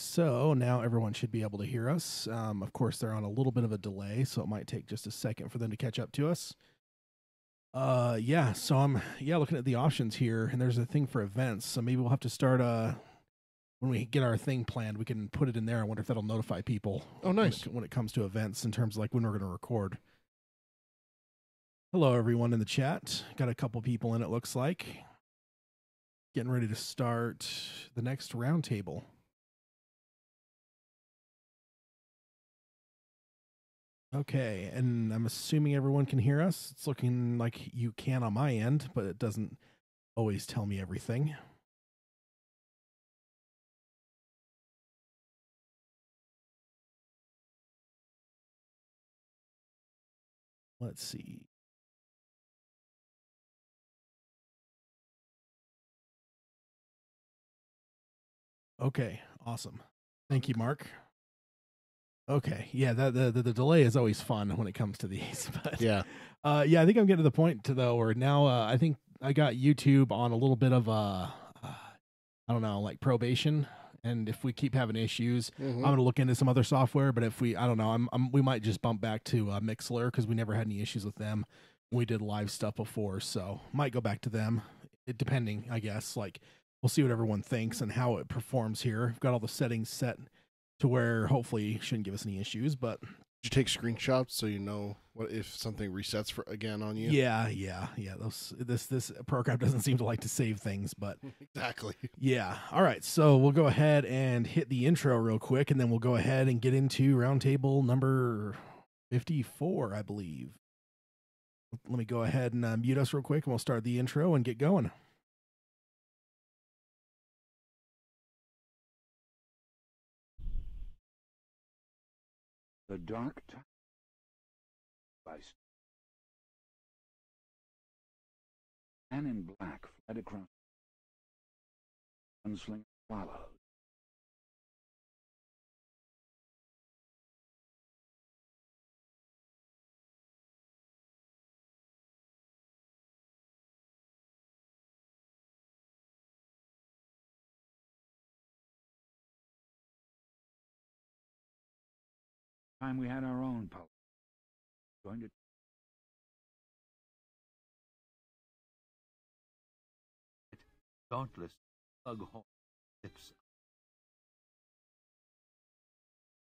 so now everyone should be able to hear us. Of course, they're on a little bit of a delay, so it might take just a second for them to catch up to us. So I'm looking at the options here, and there's a thing for events. So maybe we'll have to start when we get our thing planned, we can put it in there. I wonder if that'll notify people. Oh, nice. When it comes to events, in terms of like when we're going to record. Hello, everyone in the chat. Got a couple people in. It looks like getting ready to start the next roundtable. Okay, and I'm assuming everyone can hear us. It's looking like you can on my end, but it doesn't always tell me everything. Let's see. Okay, awesome. Thank you, Mark. Okay, yeah, the delay is always fun when it comes to these, but Yeah. I think I'm getting to the point where now I think I got YouTube on a little bit of I don't know, like probation, and if we keep having issues, I'm gonna look into some other software. But if we we might just bump back to Mixler because we never had any issues with them when we did live stuff before, so might go back to them. Depending, I guess. Like we'll see what everyone thinks and how it performs here. I've got all the settings set to where hopefully shouldn't give us any issues, but Did you take screenshots so you know what if something resets again on you? Yeah. This program doesn't seem to like to save things, but Exactly. yeah. All right, so we'll go ahead and hit the intro real quick, and then we'll go ahead and get into roundtable number 54, I believe. Let me go ahead and mute us real quick, and we'll start the intro and get going. The Dark Tower by Man in Black fled across gunslinger followed. Time we had our own power. Going to dauntless thug horn lips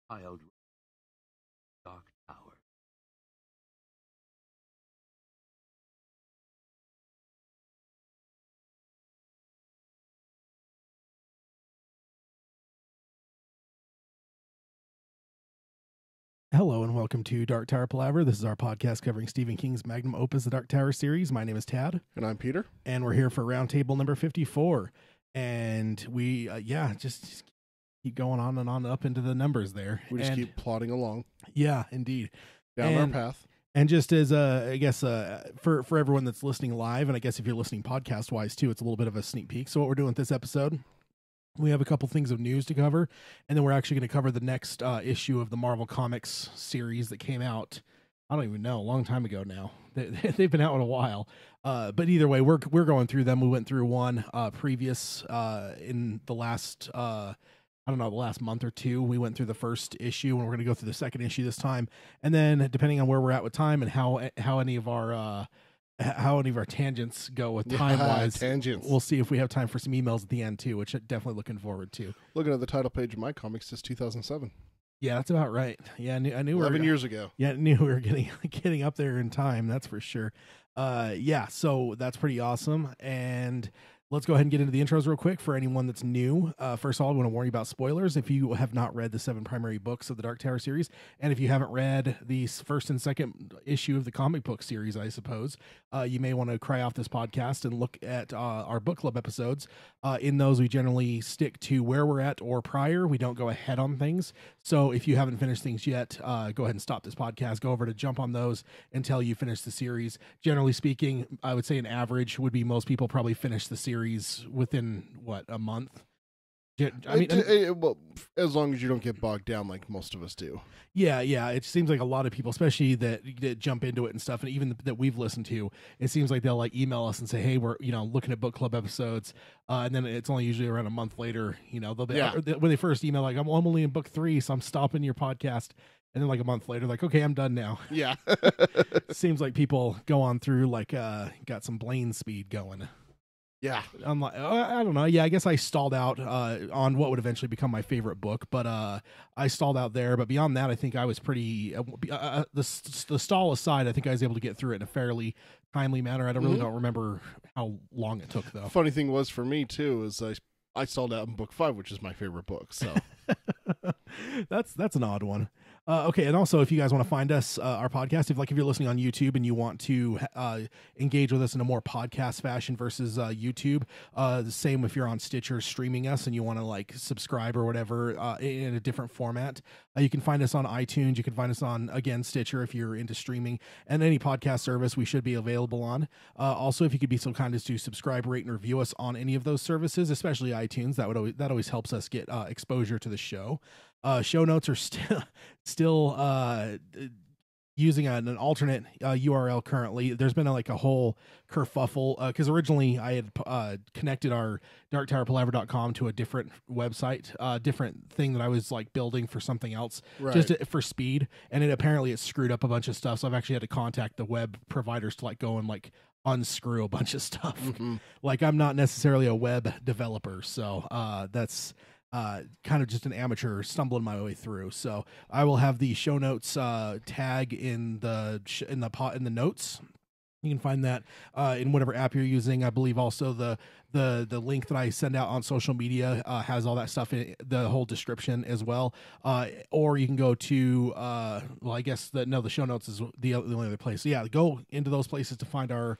piled dark tower. Hello and welcome to Dark Tower Palaver. This is our podcast covering Stephen King's Magnum Opus, the Dark Tower series. My name is Tad. And I'm Peter. And we're here for roundtable number 54. And we, just keep going on and on up into the numbers there. We just keep plodding along. Yeah, indeed. Down our path. And just as, I guess, for everyone that's listening live, and I guess if you're listening podcast-wise too, it's a little bit of a sneak peek. So what we're doing with this episode, we have a couple things of news to cover, and then we're actually going to cover the next issue of the Marvel Comics series that came out, I don't even know, a long time ago now. They've been out in a while. But either way, we're going through them. We went through one previous in the last, the last month or two. We went through the first issue, and we're going to go through the second issue this time. And then depending on where we're at with time and how any of our tangents go with time-wise, tangents. We'll see if we have time for some emails at the end, too, which I'm definitely looking forward to. Looking at the title page of my comics, says 2007. Yeah, that's about right. Yeah, I knew 11 years ago. Yeah, I knew we were getting up there in time, that's for sure. So that's pretty awesome. And let's go ahead and get into the intros real quick for anyone that's new. First of all, I want to warn you about spoilers if you have not read the 7 primary books of the Dark Tower series, and if you haven't read the first and second issue of the comic book series, I suppose, you may want to cry off this podcast and look at our book club episodes. In those, we generally stick to where we're at or prior. We don't go ahead on things. So if you haven't finished things yet, go ahead and stop this podcast. Go over to jump on those until you finish the series. Generally speaking, I would say an average would be most people probably finish the series within, a month? I mean, well, as long as you don't get bogged down like most of us do. yeah. It seems like a lot of people, especially that jump into it and stuff, and even that we've listened to, it seems like they'll like email us and say, "Hey, we're looking at book club episodes," and then it's only usually around a month later. They'll be when they first email like, "I'm only in book 3, so I'm stopping your podcast." And then like a month later, like, "Okay, I'm done now." Yeah. Seems like people go on through like got some Blaine speed going. Yeah. I'm like, I don't know. Yeah, I guess I stalled out on what would eventually become my favorite book, but I stalled out there. But beyond that, I think I was pretty. The stall aside, I think I was able to get through it in a fairly timely manner. I really don't remember how long it took, though. Funny thing was for me too is I stalled out in book 5, which is my favorite book. So that's an odd one. Okay, and also if you guys want to find us, our podcast, if you're listening on YouTube and you want to engage with us in a more podcast fashion versus YouTube, the same if you're on Stitcher streaming us and you want to like subscribe or whatever in a different format, you can find us on iTunes. You can find us on Stitcher if you're into streaming, and any podcast service we should be available on. Also, if you could be so kind as to subscribe, rate, and review us on any of those services, especially iTunes, that always helps us get exposure to the show. Show notes are still using an alternate URL currently. There's been a whole kerfuffle because originally I had connected our darktowerpalaver.com to a different website, different thing that I was like building for something else, just for speed, and it screwed up a bunch of stuff. So I've actually had to contact the web providers to go and unscrew a bunch of stuff. Like, I'm not necessarily a web developer, so that's kind of just an amateur stumbling my way through. So I will have the show notes tag in the notes. You can find that in whatever app you're using. I believe also the link that I send out on social media has all that stuff in the whole description as well. Or you can go to I guess the show notes is the only other place. So yeah, go into those places to find our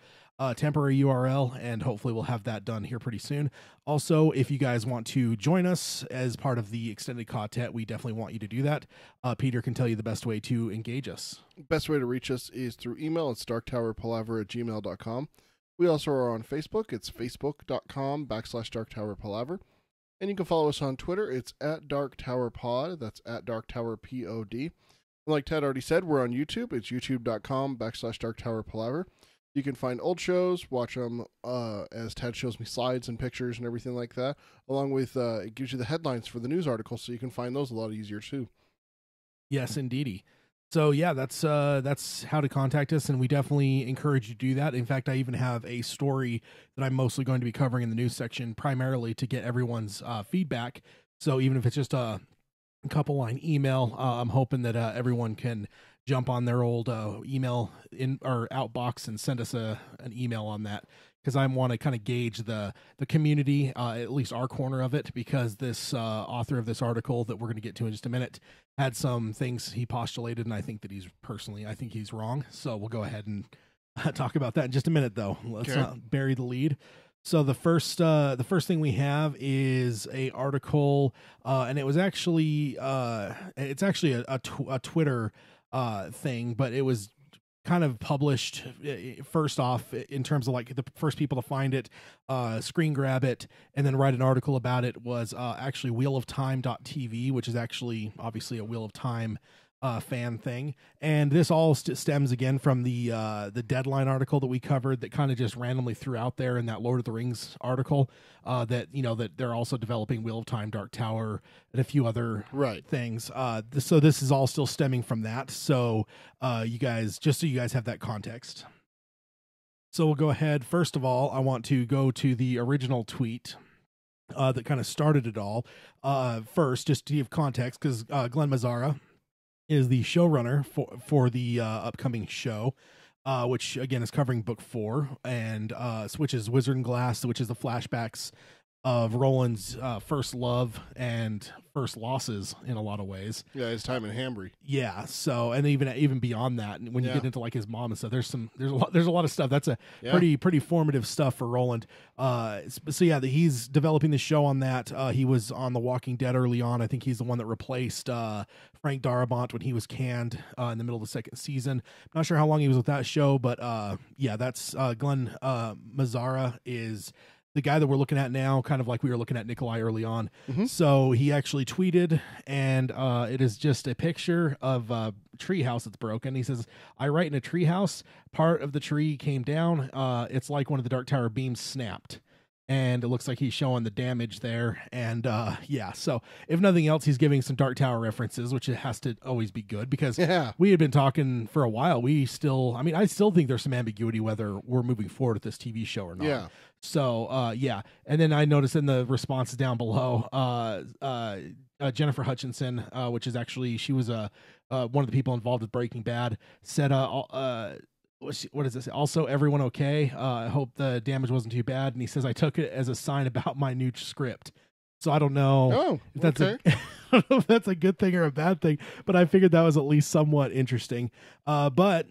temporary URL, and hopefully we'll have that done here pretty soon. Also, if you guys want to join us as part of the extended content, we definitely want you to do that. Peter can tell you the best way to engage us. Best way to reach us is through email. It's darktowerpalaver@gmail.com. We also are on Facebook. It's facebook.com/darktowerpalaver. And you can follow us on Twitter. It's @darktowerpod. That's @darktowerpod. Like Ted already said, we're on YouTube. It's youtube.com/darktowerpalaver. You can find old shows, watch them as Ted shows me slides and pictures and everything like that, along with it gives you the headlines for the news articles, so you can find those a lot easier too. Yes, indeedy. So yeah, that's how to contact us, and we definitely encourage you to do that. In fact, I even have a story that I'm mostly going to be covering in the news section, primarily to get everyone's feedback. So even if it's just a couple line email, I'm hoping that everyone can jump on their old email in or outbox and send us an email on that, because I want to kind of gauge the community, at least our corner of it, because this author of this article that we're going to get to in just a minute had some things he postulated, and I think that he's wrong. So we'll go ahead and talk about that in just a minute, though. Let's not bury the lead. So the first thing we have is a article, and it was actually it's actually a Twitter thing, but it was kind of published first off in terms of the first people to find it, screen grab it, and then write an article about it was actually wheeloftime.tv, which is actually obviously a Wheel of Time fan thing. And this all stems again from the Deadline article that we covered, that kind of just randomly threw out there in that Lord of the Rings article, that they're also developing Wheel of Time, Dark Tower, and a few other things. So this is all still stemming from that. So you guys have that context. So we'll go ahead. First of all, I want to go to the original tweet that kind of started it all. First, just to give context, because Glenn Mazzara is the showrunner for the upcoming show, which again is covering book 4, and which is Wizard and Glass, which is the flashbacks of Roland's first love and first losses in a lot of ways. Yeah, his time in Hambry. Yeah, so and even beyond that, when you get into his mom and stuff, there's a lot of stuff. That's a pretty formative stuff for Roland. So yeah, he's developing the show on that. He was on The Walking Dead early on. I think he's the one that replaced Frank Darabont when he was canned in the middle of the second season. I'm not sure how long he was with that show, but yeah, that's Glenn Mazzara is the guy that we're looking at now, kind of like we were looking at Nikolai early on. Mhm. So he actually tweeted, and it is just a picture of a tree house that's broken. He says, "I write in a tree house. Part of the tree came down. It's like one of the Dark Tower beams snapped." And it looks like he's showing the damage there. And yeah, so if nothing else, he's giving some Dark Tower references, which it has to always be good because Yeah. we had been talking for a while. I still think there's some ambiguity whether we're moving forward with this TV show or not. Yeah. So yeah. And then I noticed in the responses down below, Jennifer Hutchinson, which is actually, she was one of the people involved with Breaking Bad, said, what is this? Also, everyone okay? I hope the damage wasn't too bad. And he says, I took it as a sign about my new script. So I don't know Oh, if that's okay. I don't know if that's a good thing or a bad thing, but I figured that was at least somewhat interesting. But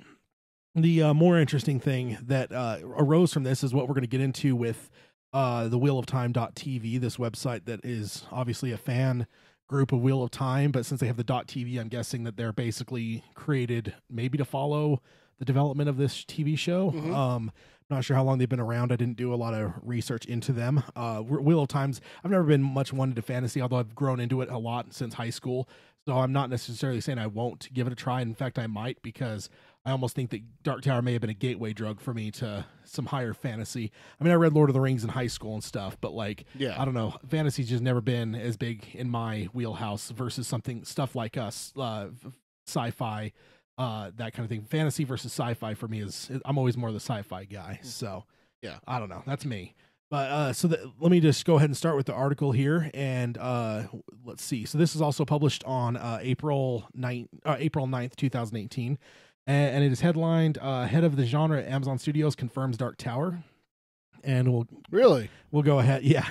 the more interesting thing that arose from this is what we're going to get into with the wheeloftime.tv, this website that is obviously a fan group of Wheel of Time, but since they have the .tv, I'm guessing that they're basically created maybe to follow the development of this TV show. Mhm. Not sure how long they've been around. I didn't do a lot of research into them. Wheel of Times, I've never been much one into fantasy, although I've grown into it a lot since high school. So I'm not necessarily saying I won't give it a try. In fact, I might, because I almost think that Dark Tower may have been a gateway drug for me to some higher fantasy. I mean, I read Lord of the Rings in high school and stuff, but like, Yeah. I don't know, fantasy's just never been as big in my wheelhouse versus stuff like us, sci-fi, that kind of thing. Fantasy versus sci-fi for me I'm always more the sci-fi guy. So Yeah. I don't know. That's me. But let me just go ahead and start with the article here, and let's see. So this is also published on April 9th, 2018, and it is headlined "Head of the Genre at Amazon Studios confirms Dark Tower," and we'll go ahead. Yeah.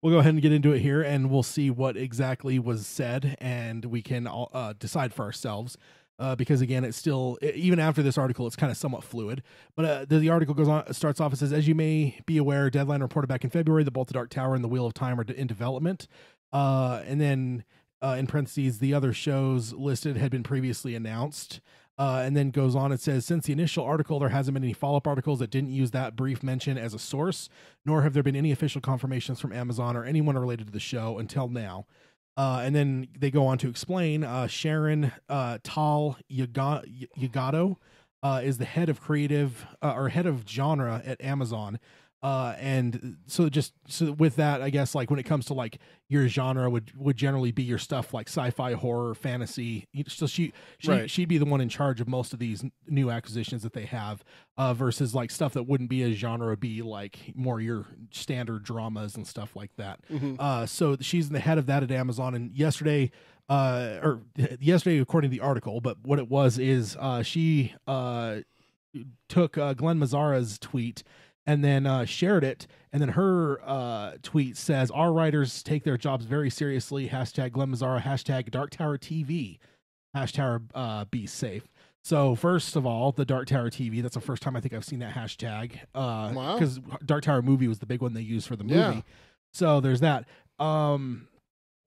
We'll go ahead and get into it here, and we'll see what exactly was said, and we can all decide for ourselves. Because again, it's still, even after this article, it's kind of somewhat fluid. But the article starts off and says, as you may be aware, Deadline reported back in February that both the Dark Tower and the Wheel of Time are in development. And then in parentheses, the other shows listed had been previously announced. And then goes on, it says, since the initial article, there hasn't been any follow-up articles that didn't use that brief mention as a source, nor have there been any official confirmations from Amazon or anyone related to the show until now. And then they go on to explain, Sharon Tal Yagato is the head of creative or head of genre at Amazon. And so with that, I guess, like when it comes to like your genre would generally be your stuff like sci-fi, horror, fantasy. So she'd be the one in charge of most of these new acquisitions that they have, versus like stuff that wouldn't be a genre would be like more your standard dramas and stuff like that. Mm-hmm. So she's the head of that at Amazon. And yesterday, according to the article, but what it was is she took Glenn Mazzara's tweet and then shared it, and then her tweet says, our writers take their jobs very seriously, hashtag Glenn Mazzara, hashtag Dark Tower TV, hashtag be safe. So first of all, the Dark Tower TV, that's the first time I think I've seen that hashtag, because Dark Tower movie was the big one they used for the movie. Yeah. So there's that.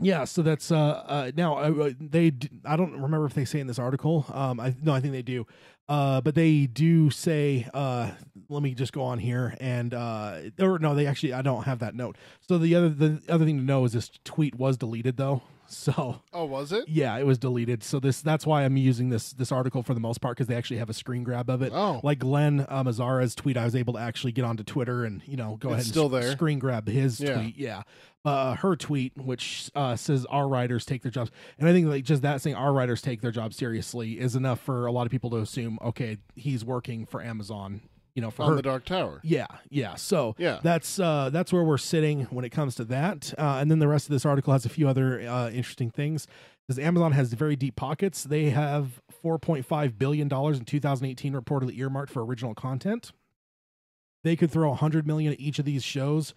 Yeah, so that's now I don't remember if they say in this article. I think they do. But they do say, let me just go on here and or no, they actually, I don't have that note. So the other thing to know is this tweet was deleted though. So Oh, was it? yeah, it was deleted. So that's why I'm using this article for the most part, because they actually have a screen grab of it. Oh. Like Glenn Mazzara's tweet, I was able to actually get onto Twitter and go ahead and still there. screen grab his Yeah. tweet. Yeah. Her tweet, which says our writers take their jobs, and I think like just that saying our writers take their jobs seriously is enough for a lot of people to assume, okay, he's working for Amazon. For On her. the Dark Tower. Yeah. So Yeah. that's where we're sitting when it comes to that. And then the rest of this article has a few other interesting things. Because Amazon has very deep pockets. They have $4.5 billion in 2018 reportedly earmarked for original content. They could throw $100 million at each of these shows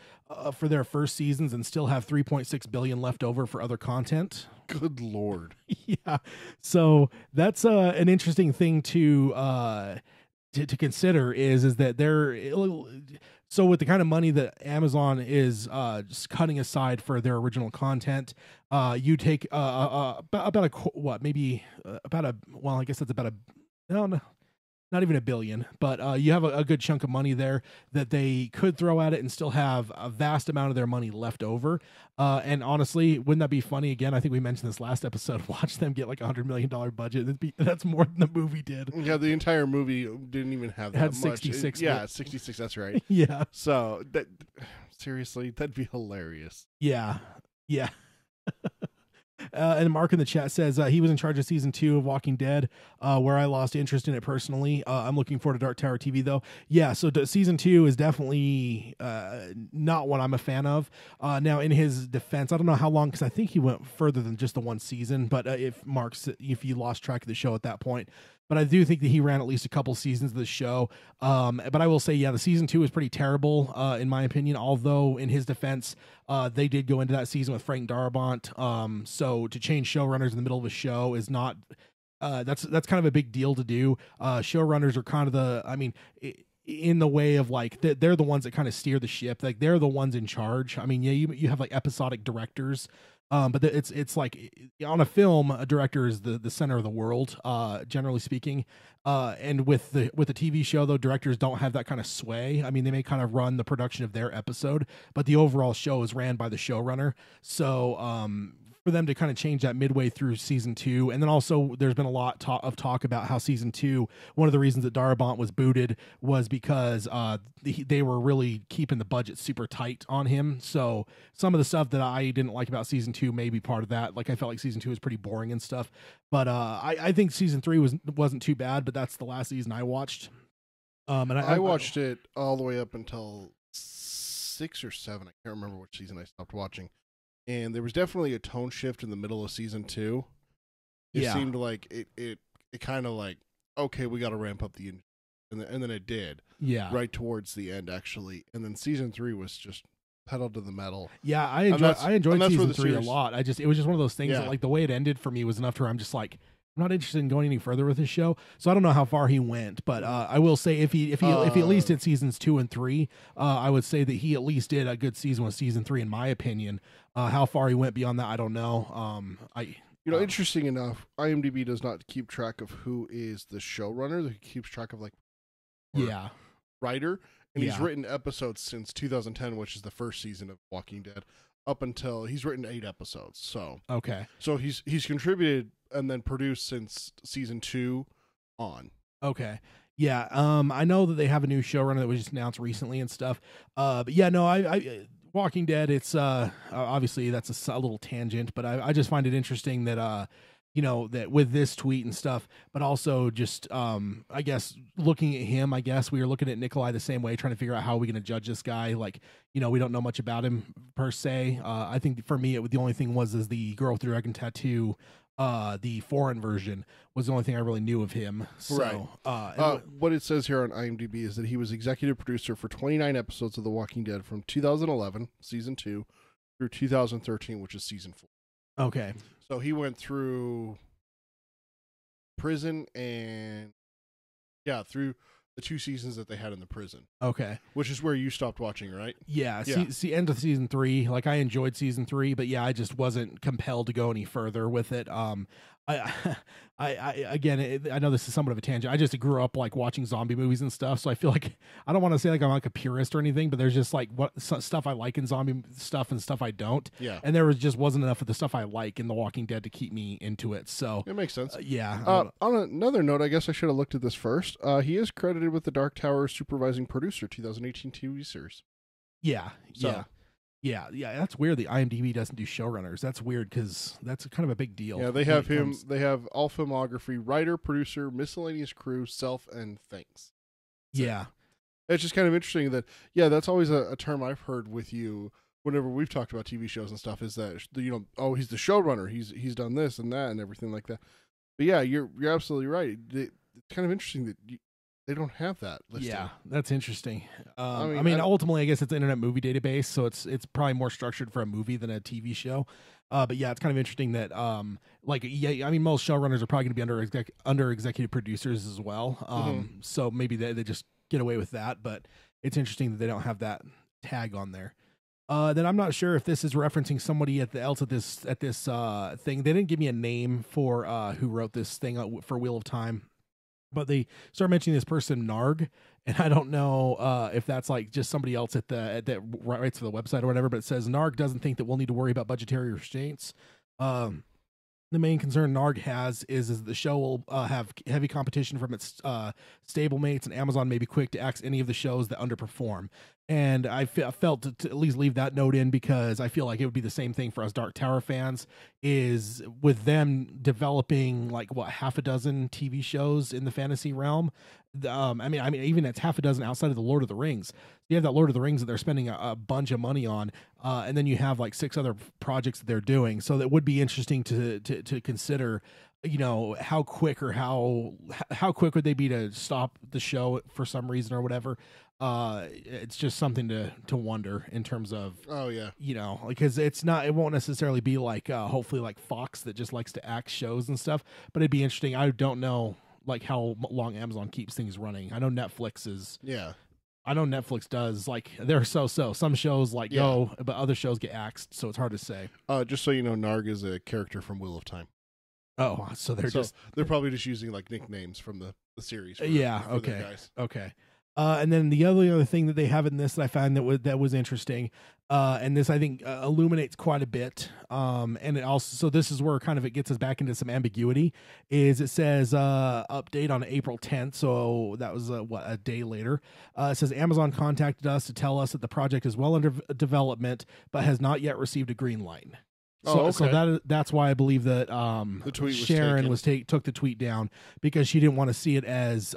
for their first seasons and still have $3.6 billion left over for other content. Good Lord. Yeah. So that's an interesting thing to consider is that so with the kind of money that Amazon is just cutting aside for their original content, you take about I guess that's about no, not even $1 billion, but you have a good chunk of money there that they could throw at it and still have a vast amount of their money left over. And honestly, wouldn't that be funny? Again, I think we mentioned this last episode. Watch them get like $100 million budget. That's more than the movie did. Yeah, the entire movie didn't even have that It had much. 66. Yeah, 66. That's right. Yeah. So seriously, that'd be hilarious. Yeah. Yeah. And Mark in the chat says he was in charge of season 2 of Walking Dead, where I lost interest in it personally. I'm looking forward to Dark Tower TV though. Yeah, so season 2 is definitely not what I'm a fan of. Now, in his defense, I don't know how long, because I think he went further than just the one season. But if you lost track of the show at that point. But I do think that he ran at least a couple seasons of the show. But I will say, yeah, the season 2 is pretty terrible, in my opinion. Although, in his defense, they did go into that season with Frank Darabont. So to change showrunners in the middle of a show is not. That's kind of a big deal to do. Showrunners are kind of in the way of like they're the ones that kind of steer the ship. Like they're the ones in charge. I mean, yeah, you have like episodic directors. But it's like on a film, a director is the center of the world, generally speaking. And with the TV show, though, directors don't have that kind of sway. I mean, they may kind of run the production of their episode, but the overall show is ran by the showrunner. So for them to kind of change that midway through season 2, and then also there's been a lot of talk about how season 2, one of the reasons that Darabont was booted was because they were really keeping the budget super tight on him. So some of the stuff that I didn't like about season 2 may be part of that. Like I felt like season 2 was pretty boring and stuff, but I think season 3 wasn't too bad. But that's the last season I watched. And I watched it all the way up until 6 or 7. I can't remember which season I stopped watching. And there was definitely a tone shift in the middle of season 2. It seemed like it kind of like, okay, we got to ramp up the, and then it did. Yeah. Right towards the end, actually. And then season 3 was just pedal to the metal. Yeah, I enjoyed season 3 a lot. It was just one of those things that like the way it ended for me was enough to where I'm just like, I'm not interested in going any further with this show. So I don't know how far he went, but I will say if he at least did seasons 2 and 3, I would say that he at least did a good season with season 3, in my opinion. How far he went beyond that, I don't know. Interesting enough, IMDb does not keep track of who is the showrunner. They keeps track of writer, and he's written episodes since 2010, which is the first season of Walking Dead, up until he's written 8 episodes. So okay, so he's contributed and then produced since season 2 on. Okay. Yeah. I know that they have a new showrunner that was just announced recently and stuff. But yeah, no, I Walking Dead, it's obviously that's a little tangent, but I just find it interesting that that with this tweet and stuff, but also just I guess looking at him, I guess we were looking at Nikolai the same way, trying to figure out how are we going to judge this guy. Like, we don't know much about him per se. I think for me, the only thing is the girl with the dragon tattoo. The foreign version was the only thing I really knew of him. So, right. What it says here on IMDb is that he was executive producer for 29 episodes of The Walking Dead from 2011, season 2, through 2013, which is season 4. Okay. So he went through prison and through the 2 seasons that they had in the prison. Okay. Which is where you stopped watching, right? Yeah. See, end of season 3. Like I enjoyed season 3, but I just wasn't compelled to go any further with it. I know this is somewhat of a tangent. I just grew up like watching zombie movies and stuff, so I feel like I don't want to say like I'm like a purist or anything, but there's just like stuff I like in zombie stuff and stuff I don't. Yeah. And there wasn't enough of the stuff I like in The Walking Dead to keep me into it. So it makes sense. Yeah. On another note, I guess I should have looked at this first. He is credited with the Dark Tower supervising producer 2018 TV series. Yeah. So. Yeah, that's weird. The IMDb doesn't do showrunners. That's weird because that's kind of a big deal. Yeah, they have him. They have all filmography, writer, producer, miscellaneous crew, self, and things. So yeah, it's just kind of interesting that that's always a term I've heard with you whenever we've talked about TV shows and stuff. Is that he's the showrunner. He's done this and that and everything like that. But yeah, you're absolutely right. It's kind of interesting that they don't have that listed. Yeah, that's interesting. I mean, ultimately, I guess it's an Internet Movie Database, so it's probably more structured for a movie than a TV show. But yeah, it's kind of interesting that most showrunners are probably going to be under executive producers as well. So maybe they just get away with that. But it's interesting that they don't have that tag on there. Then I'm not sure if this is referencing somebody else at this thing. They didn't give me a name for who wrote this thing for Wheel of Time. But they start mentioning this person Narg, and I don't know if that's like just somebody else that writes for the website or whatever. But it says Narg doesn't think that we'll need to worry about budgetary restraints. The main concern Narg has is the show will have heavy competition from its stablemates, and Amazon may be quick to axe any of the shows that underperform. And I felt to at least leave that note in because I feel like it would be the same thing for us Dark Tower fans, is with them developing like what, half a dozen TV shows in the fantasy realm. I mean, even it's half a dozen outside of the Lord of the Rings. You have that Lord of the Rings that they're spending a bunch of money on, and then you have like 6 other projects that they're doing. So that would be interesting to consider. You know, how quick would they be to stop the show for some reason or whatever. It's just something to wonder in terms of, you know, because it won't necessarily be like hopefully like Fox that just likes to act shows and stuff, but it'd be interesting. I don't know like how long Amazon keeps things running. I know Netflix does, like, they're so some shows like go, but other shows get axed, so it's hard to say. Just so you know, Narg is a character from Wheel of Time. Oh, so they're probably just using like nicknames from the series. For okay. Guys. Okay. And then the other thing that they have in this that I found that was interesting, and this I think illuminates quite a bit. And it also, so this is where kind of it gets us back into some ambiguity. Is it says update on April 10th, so that was a day later. It says Amazon contacted us to tell us that the project is well under development, but has not yet received a green light. So that's why I believe that the tweet Sharon took the tweet down, because she didn't want to see it as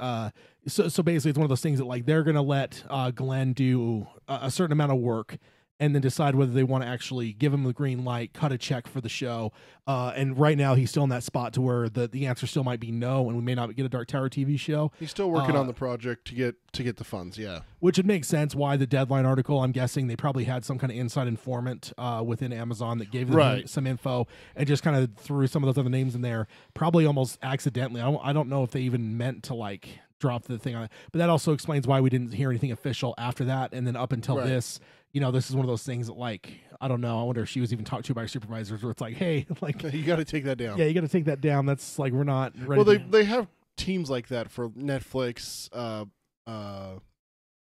so basically it's one of those things that like they're gonna let Glenn do a certain amount of work and then decide whether they want to actually give him the green light, cut a check for the show. And right now he's still in that spot to where the answer still might be no, and we may not get a Dark Tower TV show. He's still working on the project to get the funds, yeah. Which would make sense why the Deadline article, I'm guessing they probably had some kind of inside informant within Amazon that gave them some info and just kind of threw some of those other names in there, probably almost accidentally. I don't know if they even meant to like drop the thing on it. But that also explains why we didn't hear anything official after that. And then up until this, you know, this is one of those things that, like, I don't know. I wonder if she was even talked to by her supervisors where it's like, hey, like, you got to take that down. Yeah, you got to take that down. That's like, we're not ready. Well, they have teams like that for Netflix,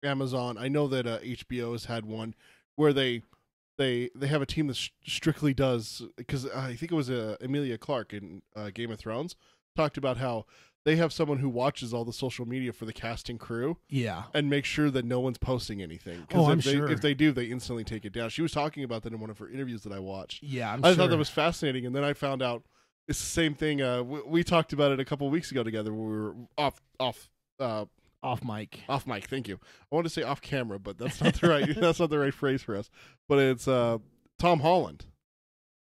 Amazon. I know that HBO has had one where they have a team that strictly does, because I think it was Emilia Clarke in Game of Thrones talked about how they have someone who watches all the social media for the cast and crew. Yeah. And make sure that no one's posting anything. Because if they do, they instantly take it down. She was talking about that in one of her interviews that I watched. Yeah, I thought that was fascinating. And then I found out it's the same thing. We talked about it a couple of weeks ago together when we were off mic. Off mic, thank you. I wanted to say off camera, but that's not the right that's not the right phrase for us. But it's Tom Holland.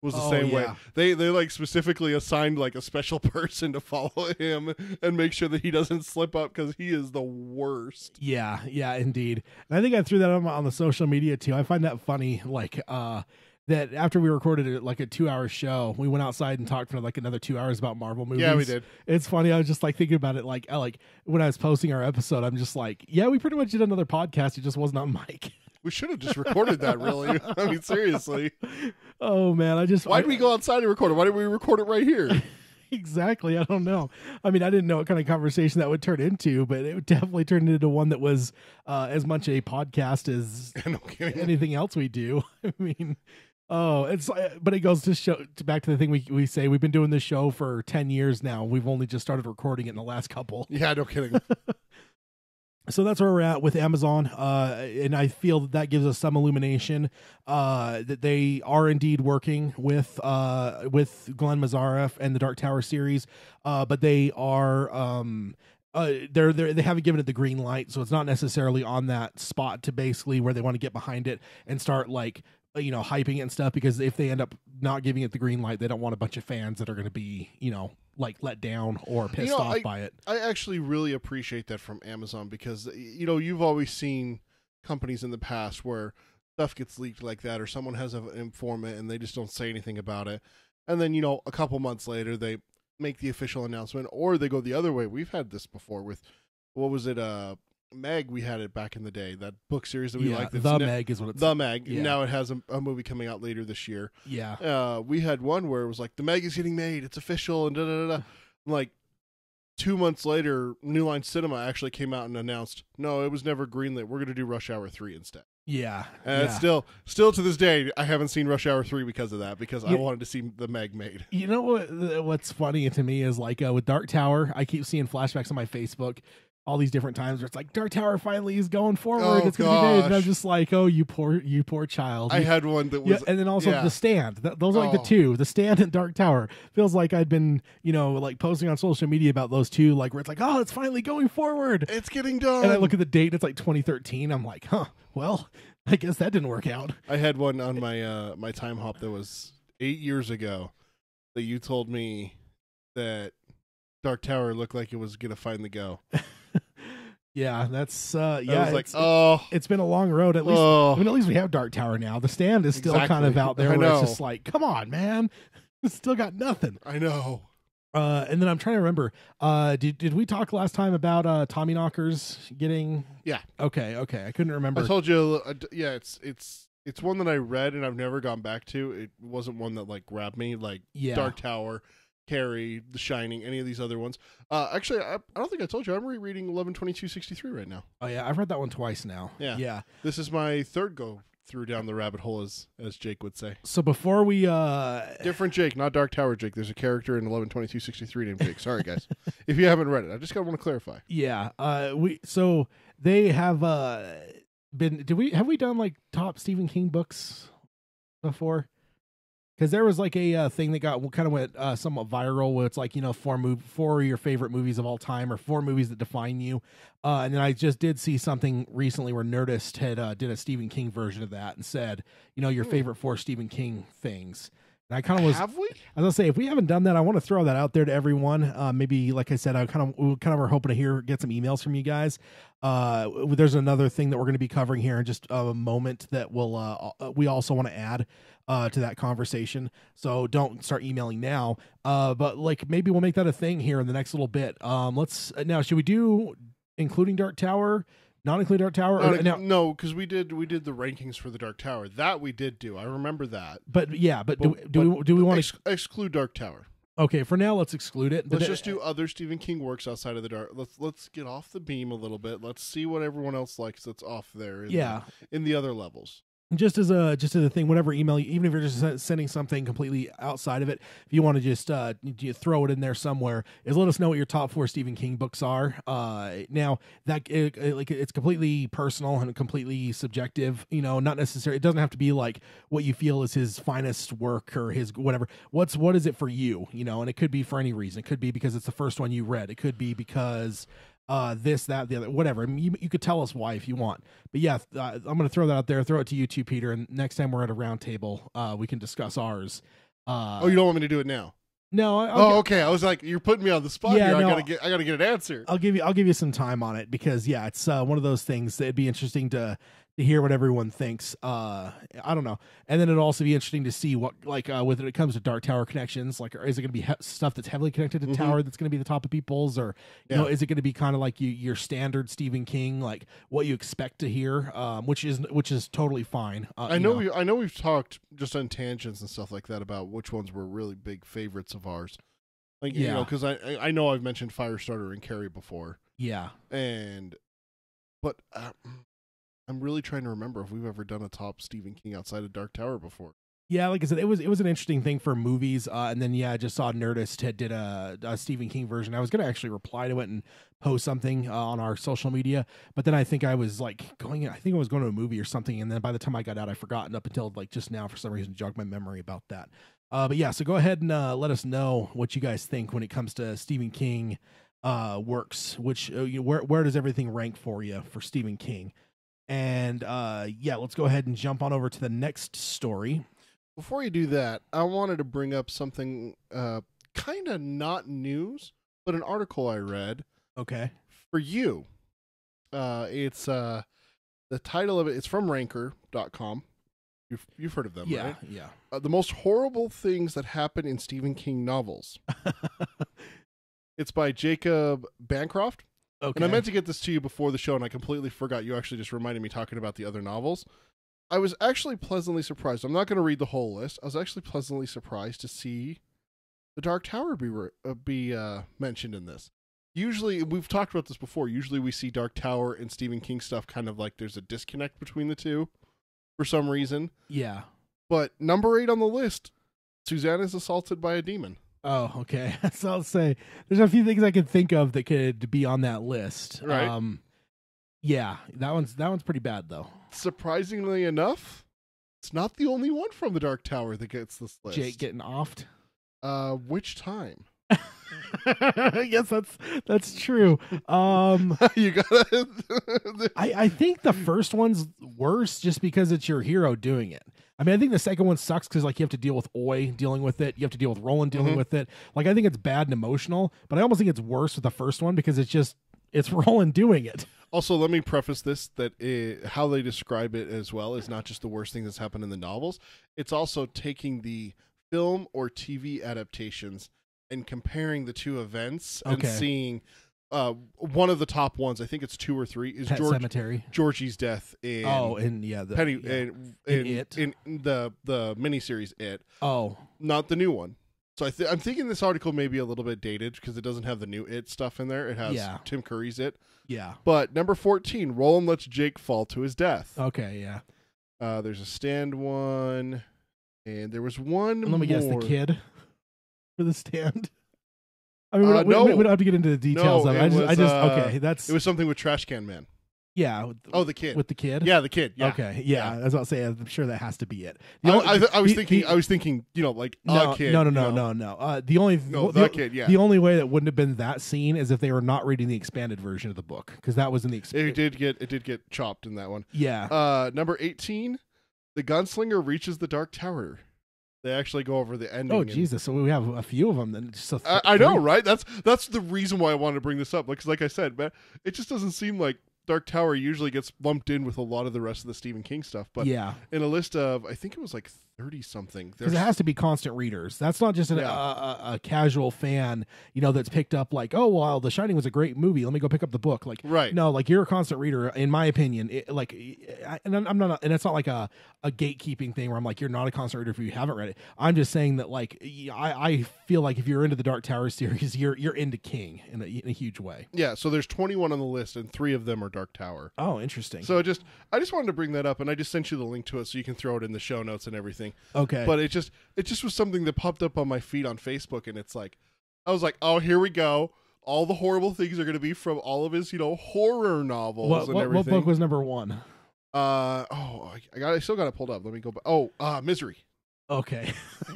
Was the same way. They like specifically assigned like a special person to follow him and make sure that he doesn't slip up, because he is the worst. Yeah, indeed. And I think I threw that on the social media too. I find that funny, like that after we recorded like a 2-hour show, we went outside and talked for like another 2 hours about Marvel movies. Yeah, we did. It's funny. I was just like thinking about it, like when I was posting our episode, I'm just like, yeah, we pretty much did another podcast. It just wasn't on mic. We should have just recorded that, really. I mean, seriously. Oh, man. Why did we go outside and record it? Why didn't we record it right here? Exactly. I don't know. I mean, I didn't know what kind of conversation that would turn into, but it definitely turned into one that was as much a podcast as anything else we do. I mean, but it goes to back to the thing we say. We've been doing this show for 10 years now. We've only just started recording it in the last couple. Yeah, no kidding. So that's where we're at with Amazon, and I feel that gives us some illumination that they are indeed working with Glenn Mazareff and the Dark Tower series, but they are they haven't given it the green light, so it's not necessarily on that spot to basically where they want to get behind it and start like, you know, hyping it and stuff, because if they end up not giving it the green light, they don't want a bunch of fans that are going to be, you know, like let down or pissed off by it. I actually really appreciate that from Amazon, because, you know, you've always seen companies in the past where stuff gets leaked like that, or someone has an informant and they just don't say anything about it. And then, you know, a couple months later, they make the official announcement, or they go the other way. We've had this before with, what was it? Meg, we had it back in the day, that book series that we liked. Meg is what it's... The Meg. Yeah. Now it has a movie coming out later this year. Yeah. We had one where it was like, the Meg is getting made, it's official, and da-da-da-da. I'm like, 2 months later, New Line Cinema actually came out and announced, no, it was never greenlit. We're going to do Rush Hour 3 instead. Yeah. And it's still to this day, I haven't seen Rush Hour 3 because of that, because I wanted to see the Meg made. You know what's funny to me is like with Dark Tower, I keep seeing flashbacks on my Facebook all these different times where it's like Dark Tower finally is going forward. It's going to be made. And I'm just like, oh, you poor child. I had one that was, and then also The Stand. Those are like the two. The Stand and Dark Tower. Feels like I'd been, like posting on social media about those two, like where it's like, oh, it's finally going forward. It's getting done. And I look at the date, it's like 2013. I'm like, huh, well, I guess that didn't work out. I had one on my my time hop that was 8 years ago that you told me that Dark Tower looked like it was going to finally go. Yeah, that's I was like, it's been a long road. At least, at least we have Dark Tower now. The Stand is still kind of out there. Where it's just like, come on, man, it's still got nothing. I know. And then I'm trying to remember. Did we talk last time about Tommy Knockers getting? Yeah. Okay. I couldn't remember. I told you. Yeah, it's one that I read and I've never gone back to. It wasn't one that like grabbed me like Dark Tower, Carrie, The Shining, any of these other ones. Actually, I don't think I told you. I'm rereading 11/22/63 right now. Oh yeah, I've read that one twice now. Yeah. This is my third go through down the rabbit hole, as Jake would say. So before we different Jake, not Dark Tower Jake. There's a character in 11/22/63 named Jake. Sorry guys, if you haven't read it, I just want to clarify. Yeah. So they have been. Have we done like top Stephen King books before? Because there was like a thing that went somewhat viral where it's like, four of your favorite movies of all time or 4 movies that define you. And then I just did see something recently where Nerdist had did a Stephen King version of that and said, your favorite 4 Stephen King things. And I kind of was. Have we? I was gonna say, if we haven't done that, I want to throw that out there to everyone. Maybe, like I said, I kind of are hoping to get some emails from you guys. There's another thing that we're going to be covering here in just a moment that we also want to add to that conversation. So don't start emailing now. But like maybe we'll make that a thing here in the next little bit. Should we do including Dark Tower? Not include Dark Tower? No, because we did the rankings for the Dark Tower. That we did do. I remember that. But do we want to exclude Dark Tower? Okay, for now let's exclude it. Let's just do other Stephen King works outside of the Dark. Let's get off the beam a little bit. Let's see what everyone else likes that's off there. In the other levels. Just as a thing, whatever email, even if you're just sending something completely outside of it, if you want to just throw it in there somewhere, let us know what your top 4 Stephen King books are. Now that it's completely personal and completely subjective. Not necessarily. It doesn't have to be like what you feel is his finest work or his whatever. What is it for you? And it could be for any reason. It could be because it's the first one you read. It could be because this, that, the other, whatever. I mean, you could tell us why if you want. But yeah, I'm going to throw that out there. Throw it to you too, Peter. And next time we're at a round table, we can discuss ours. You don't want me to do it now? No. Okay. I was like, you're putting me on the spot here. No, I gotta get an answer. I'll give you some time on it because it's one of those things that it'd be interesting to hear what everyone thinks. I don't know. And then it'd also be interesting to see what, when it comes to Dark Tower connections, is it going to be stuff that's heavily connected to Tower that's going to be the top of people's, or is it going to be kind of like your standard Stephen King, like what you expect to hear, which is totally fine. I know we've talked just on tangents and stuff like that about which ones were really big favorites of ours. Because I know I've mentioned Firestarter and Carrie before. Yeah. But I'm really trying to remember if we've ever done a top Stephen King outside of Dark Tower before. Yeah, like I said, it was an interesting thing for movies, and then I just saw Nerdist did a Stephen King version. I was going to actually reply to it and post something on our social media, but then I think I was going to a movie or something, and then by the time I got out, I forgotten up until just now for some reason jogged my memory about that. But yeah, so go ahead and let us know what you guys think when it comes to Stephen King works. Which where does everything rank for you for Stephen King? And let's go ahead and jump on over to the next story. Before you do that, I wanted to bring up something kind of not news, but an article I read. Okay. For you. It's the title of it. It's from Ranker.com. You've heard of them, right? Yeah. The most horrible things that happen in Stephen King novels. It's by Jacob Bancroft. Okay. And I meant to get this to you before the show, and I completely forgot. You actually just reminded me talking about the other novels. I was actually pleasantly surprised. I'm not going to read the whole list. I was actually pleasantly surprised to see the Dark Tower be mentioned in this. usually we've talked about this before. Usually we see Dark Tower and Stephen King stuff kind of like there's a disconnect between the two for some reason. Yeah. But number 8 on the list, Susanna is assaulted by a demon. Oh, okay. So I'll say there's a few things I could think of that could be on that list. Right. Yeah, that one's pretty bad though. Surprisingly enough, it's not the only one from the Dark Tower that gets this list. Jake getting offed. Which time? Yes, that's true. You gotta. I think the first one's worse just because it's your hero doing it. I mean, I think the second one sucks because like you have to deal with Oi dealing with it. You have to deal with Roland dealing with it. Like I think it's bad and emotional, but I almost think it's worse with the first one because it's Roland doing it. Also, let me preface this that how they describe it as well is not just the worst thing that's happened in the novels. It's also taking the film or TV adaptations and comparing the two events and seeing one of the top ones. I think it's 2 or 3 is Pet Cemetery. Georgie's death in in the miniseries It. Oh, not the new one. So I'm thinking this article may be a little bit dated because it doesn't have the new It stuff in there. It has Tim Curry's It. Yeah. But number 14, Roland lets Jake fall to his death. Okay, yeah. There's a Stand one, and there was one more. Let me guess, the kid for the Stand. I mean, we don't have to get into the details of it. It was something with Trash Can Man. Yeah. The kid. With the kid? Yeah, the kid. Yeah. Okay. Yeah. I was about to say, I'm sure that has to be it. I was thinking, like a kid. No. The kid, yeah. The only way that wouldn't have been that scene is if they were not reading the expanded version of the book, because that was in the It did get chopped in that one. Yeah. Number 18, the gunslinger reaches the Dark Tower. They actually go over the ending. Oh, Jesus. So we have a few of them. Then just I know, right? That's the reason why I wanted to bring this up. Because like I said, man, it just doesn't seem like Dark Tower usually gets lumped in with a lot of the rest of the Stephen King stuff. But in a list of, I think it was like 30-something. Because it has to be constant readers. That's not just a casual fan, that's picked up like, oh, well, The Shining was a great movie. Let me go pick up the book. Like, right. No, like you're a constant reader, in my opinion. I'm not, and it's not like a gatekeeping thing where I'm like, you're not a constant reader if you haven't read it. I'm just saying that like, I feel like if you're into the Dark Tower series, you're into King in a huge way. Yeah. So there's 21 on the list and 3 of them are Dark Tower. Oh, interesting. So I just wanted to bring that up, and I just sent you the link to it so you can throw it in the show notes and everything. Okay. But it just was something that popped up on my feed on Facebook, and it's like, I was like, oh, here we go. All the horrible things are going to be from all of his, horror novels and everything. What book was number 1? I still got it pulled up. Let me go back. Oh, Misery. Okay.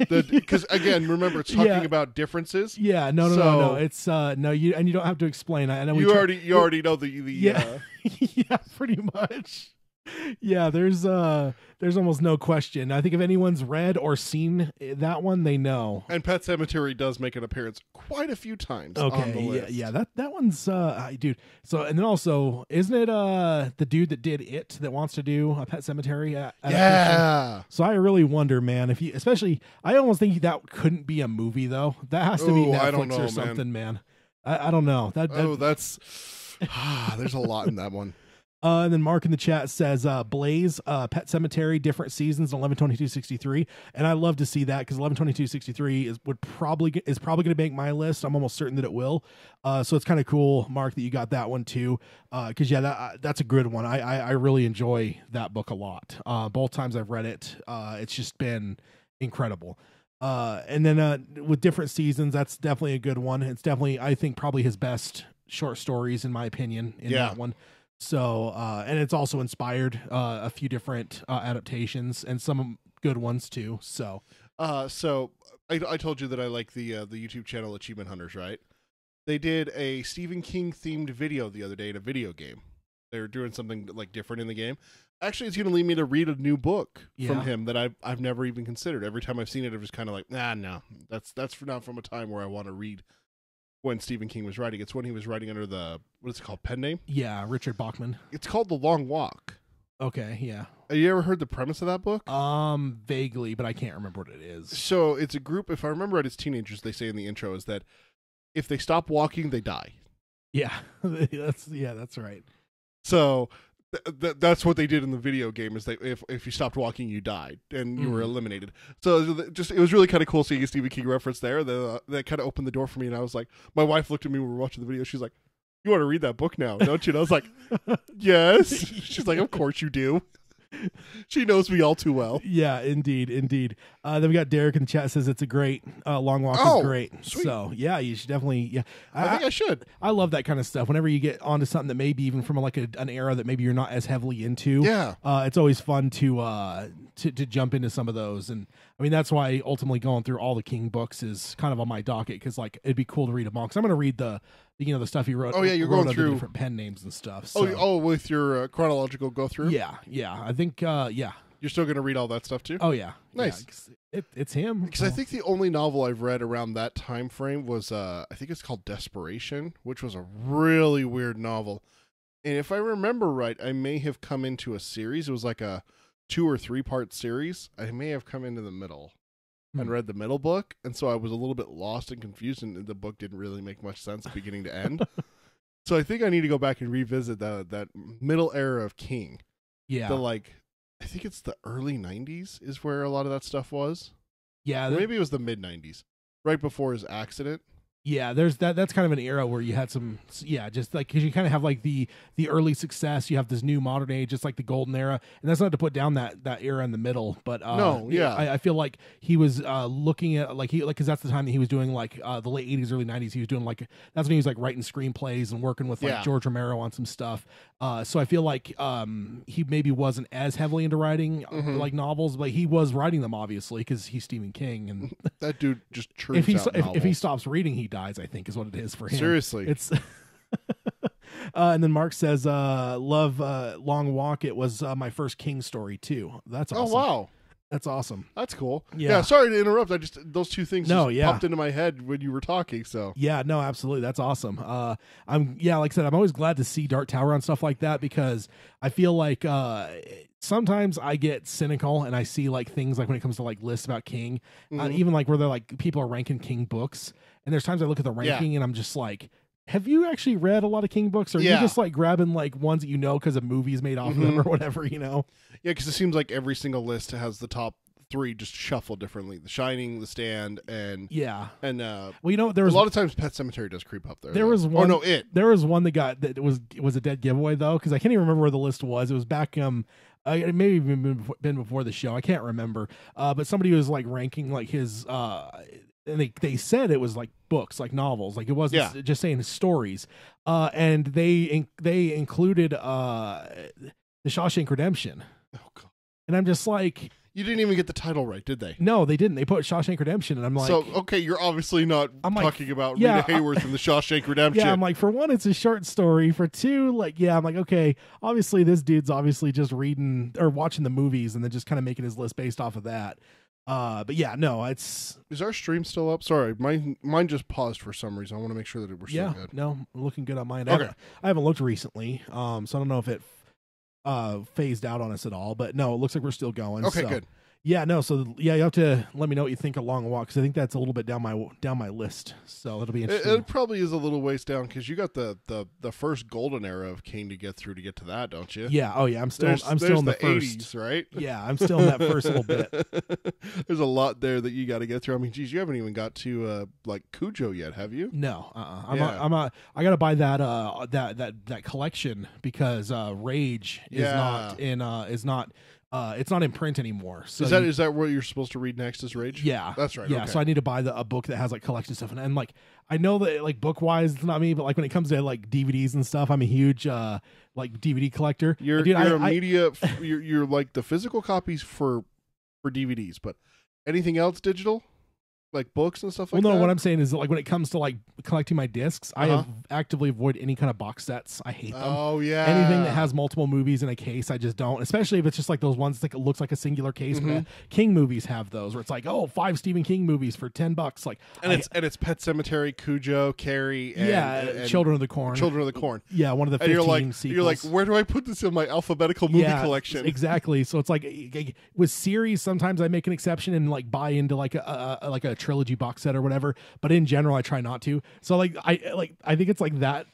Because again, remember, it's talking about differences. Yeah. No. It's no. You don't have to explain. I know you already know the yeah. Yeah, pretty much. Yeah, there's almost no question. I think if anyone's read or seen that one, they know. And Pet Sematary does make an appearance quite a few times. On the list. Yeah. That one's dude. So and then also, isn't it the dude that did It that wants to do a Pet Sematary? Yeah. So I really wonder, man, if you, especially, I almost think that couldn't be a movie though. That has to be Netflix or something, man. I don't know. That's there's a lot in that one. And then Mark in the chat says, Blaze, Pet Cemetery, different seasons, 11/22/63, and I love to see that because 11/22/63 is probably going to make my list. I'm almost certain that it will. So it's kind of cool, Mark, that you got that one too. Because that's a good one. I really enjoy that book a lot. Both times I've read it, it's just been incredible. And then with different seasons, that's definitely a good one. It's definitely, I think, probably his best short stories in my opinion in that one. So, and it's also inspired a few different adaptations and some good ones too. So I told you that I like the YouTube channel Achievement Hunters, right? They did a Stephen King themed video the other day in a video game. They were doing something like different in the game. Actually, it's going to lead me to read a new book from him that I've never even considered. Every time I've seen it, I'm just kind of like, no, that's not from a time where I want to read. When Stephen King was writing, it's when he was writing under the, what is it called, pen name? Yeah, Richard Bachman. It's called The Long Walk. Okay, yeah. Have you ever heard the premise of that book? Vaguely, but I can't remember what it is. So it's a group, if I remember right, as teenagers, they say in the intro is that if they stop walking, they die. Yeah, that's right. So that's what they did in the video game. Is if you stopped walking, you died and you were eliminated. So it was really kind of cool seeing a Stephen King reference there. That kind of opened the door for me, and I was like, my wife looked at me when we were watching the video. She's like, "You want to read that book now, don't you?" And I was like, "Yes." She's like, "Of course you do." She knows me all too well. Yeah, indeed. Then we got Derek in the chat says it's a great Long Walk is great. Sweet. So yeah, you should definitely. Yeah, I think I should. I love that kind of stuff. Whenever you get onto something that maybe even from like an era that maybe you're not as heavily into. Yeah, it's always fun to jump into some of those. And I mean that's why ultimately going through all the King books is kind of on my docket because like it'd be cool to read them all because I'm going to read the stuff he wrote. Oh yeah, you're going through different pen names and stuff. So. Oh, with your chronological go through. Yeah. I think You're still going to read all that stuff too. Oh yeah, nice. Yeah, it's him because I think the only novel I've read around that time frame was I think it's called Desperation, which was a really weird novel. And if I remember right, I may have come into a series. It was like a 2 or 3 part series. I may have come into the middle and read the middle book, and so I was a little bit lost and confused, and the book didn't really make much sense beginning to end. So I think I need to go back and revisit that middle era of King. Yeah, I think it's the early 90s is where a lot of that stuff was. Yeah, or maybe it was the mid 90s, right before his accident. Yeah, there's that's kind of an era where you had some, just like because you kind of have like the early success. You have this new modern age, it's like the golden era, and that's not to put down that era in the middle, but I feel like he was looking at because that's the time that he was doing like the late 80s, early 90s. He was doing that's when he was like writing screenplays and working with George Romero on some stuff. So I feel like he maybe wasn't as heavily into writing like novels, but he was writing them obviously because he's Stephen King, and that dude just churns if he stops reading, he dies, I think is what it is for him. Seriously. It's and then Mark says love Long Walk. It was my first King story too. That's awesome. Oh wow, that's awesome. That's cool. Yeah, sorry to interrupt. I just those two things popped into my head when you were talking. So yeah, no, absolutely, that's awesome. I'm like I said, I'm always glad to see Dark Tower on stuff like that because I feel like sometimes I get cynical and I see like things like when it comes to like lists about King, even like where they're like people are ranking King books, and there's times I look at the ranking and I'm just like, have you actually read a lot of King books, or are you just like grabbing like ones that you know because a movie's made off of them or whatever, Yeah, because it seems like every single list has the top 3 just shuffled differently: The Shining, The Stand, and well, there was a lot of times Pet Sematary does creep up there. There was one. There was one that was a dead giveaway though, because I can't even remember where the list was. It was back it may have been before the show. I can't remember. But somebody was like ranking like his and they said it was like books, like novels, like it wasn't just saying his stories. And they included The Shawshank Redemption. Oh god. And I'm just like, you didn't even get the title right, did they? No, they didn't. They put Shawshank Redemption, and I'm like, so okay, you're obviously not talking about Rita Hayworth and the Shawshank Redemption. Yeah, I'm like, for one, it's a short story. For two, I'm like, okay, obviously this dude's just reading or watching the movies, and then just kind of making his list based off of that. But yeah, no, it's. Is our stream still up? Sorry, mine just paused for some reason. I want to make sure that we're still good. No, looking good on mine. Okay. I haven't looked recently, so I don't know if it phased out on us at all, but no, it looks like we're still going. Okay, good. Yeah, no, so you have to let me know what you think of Long Walk, because I think that's a little bit down my list, so it'll be interesting. It probably is a little ways down, because you got the first golden era of King to get to that, don't you? Yeah, oh yeah, I'm still in the first 80s, right? Yeah, I'm still in that first little bit. There's a lot there that you got to get through. I mean, geez, you haven't even got to like Cujo yet, have you? No, I got to buy that collection, because Rage is not it's not in print anymore. So is that what you're supposed to read next? Is Rage? Yeah, that's right. Yeah, okay. So I need to buy a book that has like collection stuff, and like I know that like book wise it's not me, but like when it comes to like DVDs and stuff, I'm a huge like DVD collector. You're like the physical copies for DVDs, but anything else digital? Like books and stuff like that? Well, no, what I'm saying is that, like, when it comes to like collecting my discs, I have actively avoid any kind of box sets. I hate them. Oh yeah. Anything that has multiple movies in a case, I just don't. Especially if it's just like those ones that looks like a singular case. King movies have those where it's like, 5 Stephen King movies for $10. Like, it's Pet Sematary, Cujo, Carrie, and Children of the Corn. Children of the Corn. Yeah, one of the 15 sequels. You're like, where do I put this in my alphabetical movie collection? Exactly. So it's like with series, sometimes I make an exception and like buy into like a trilogy box set or whatever, but in general I try not to. So I think it's like that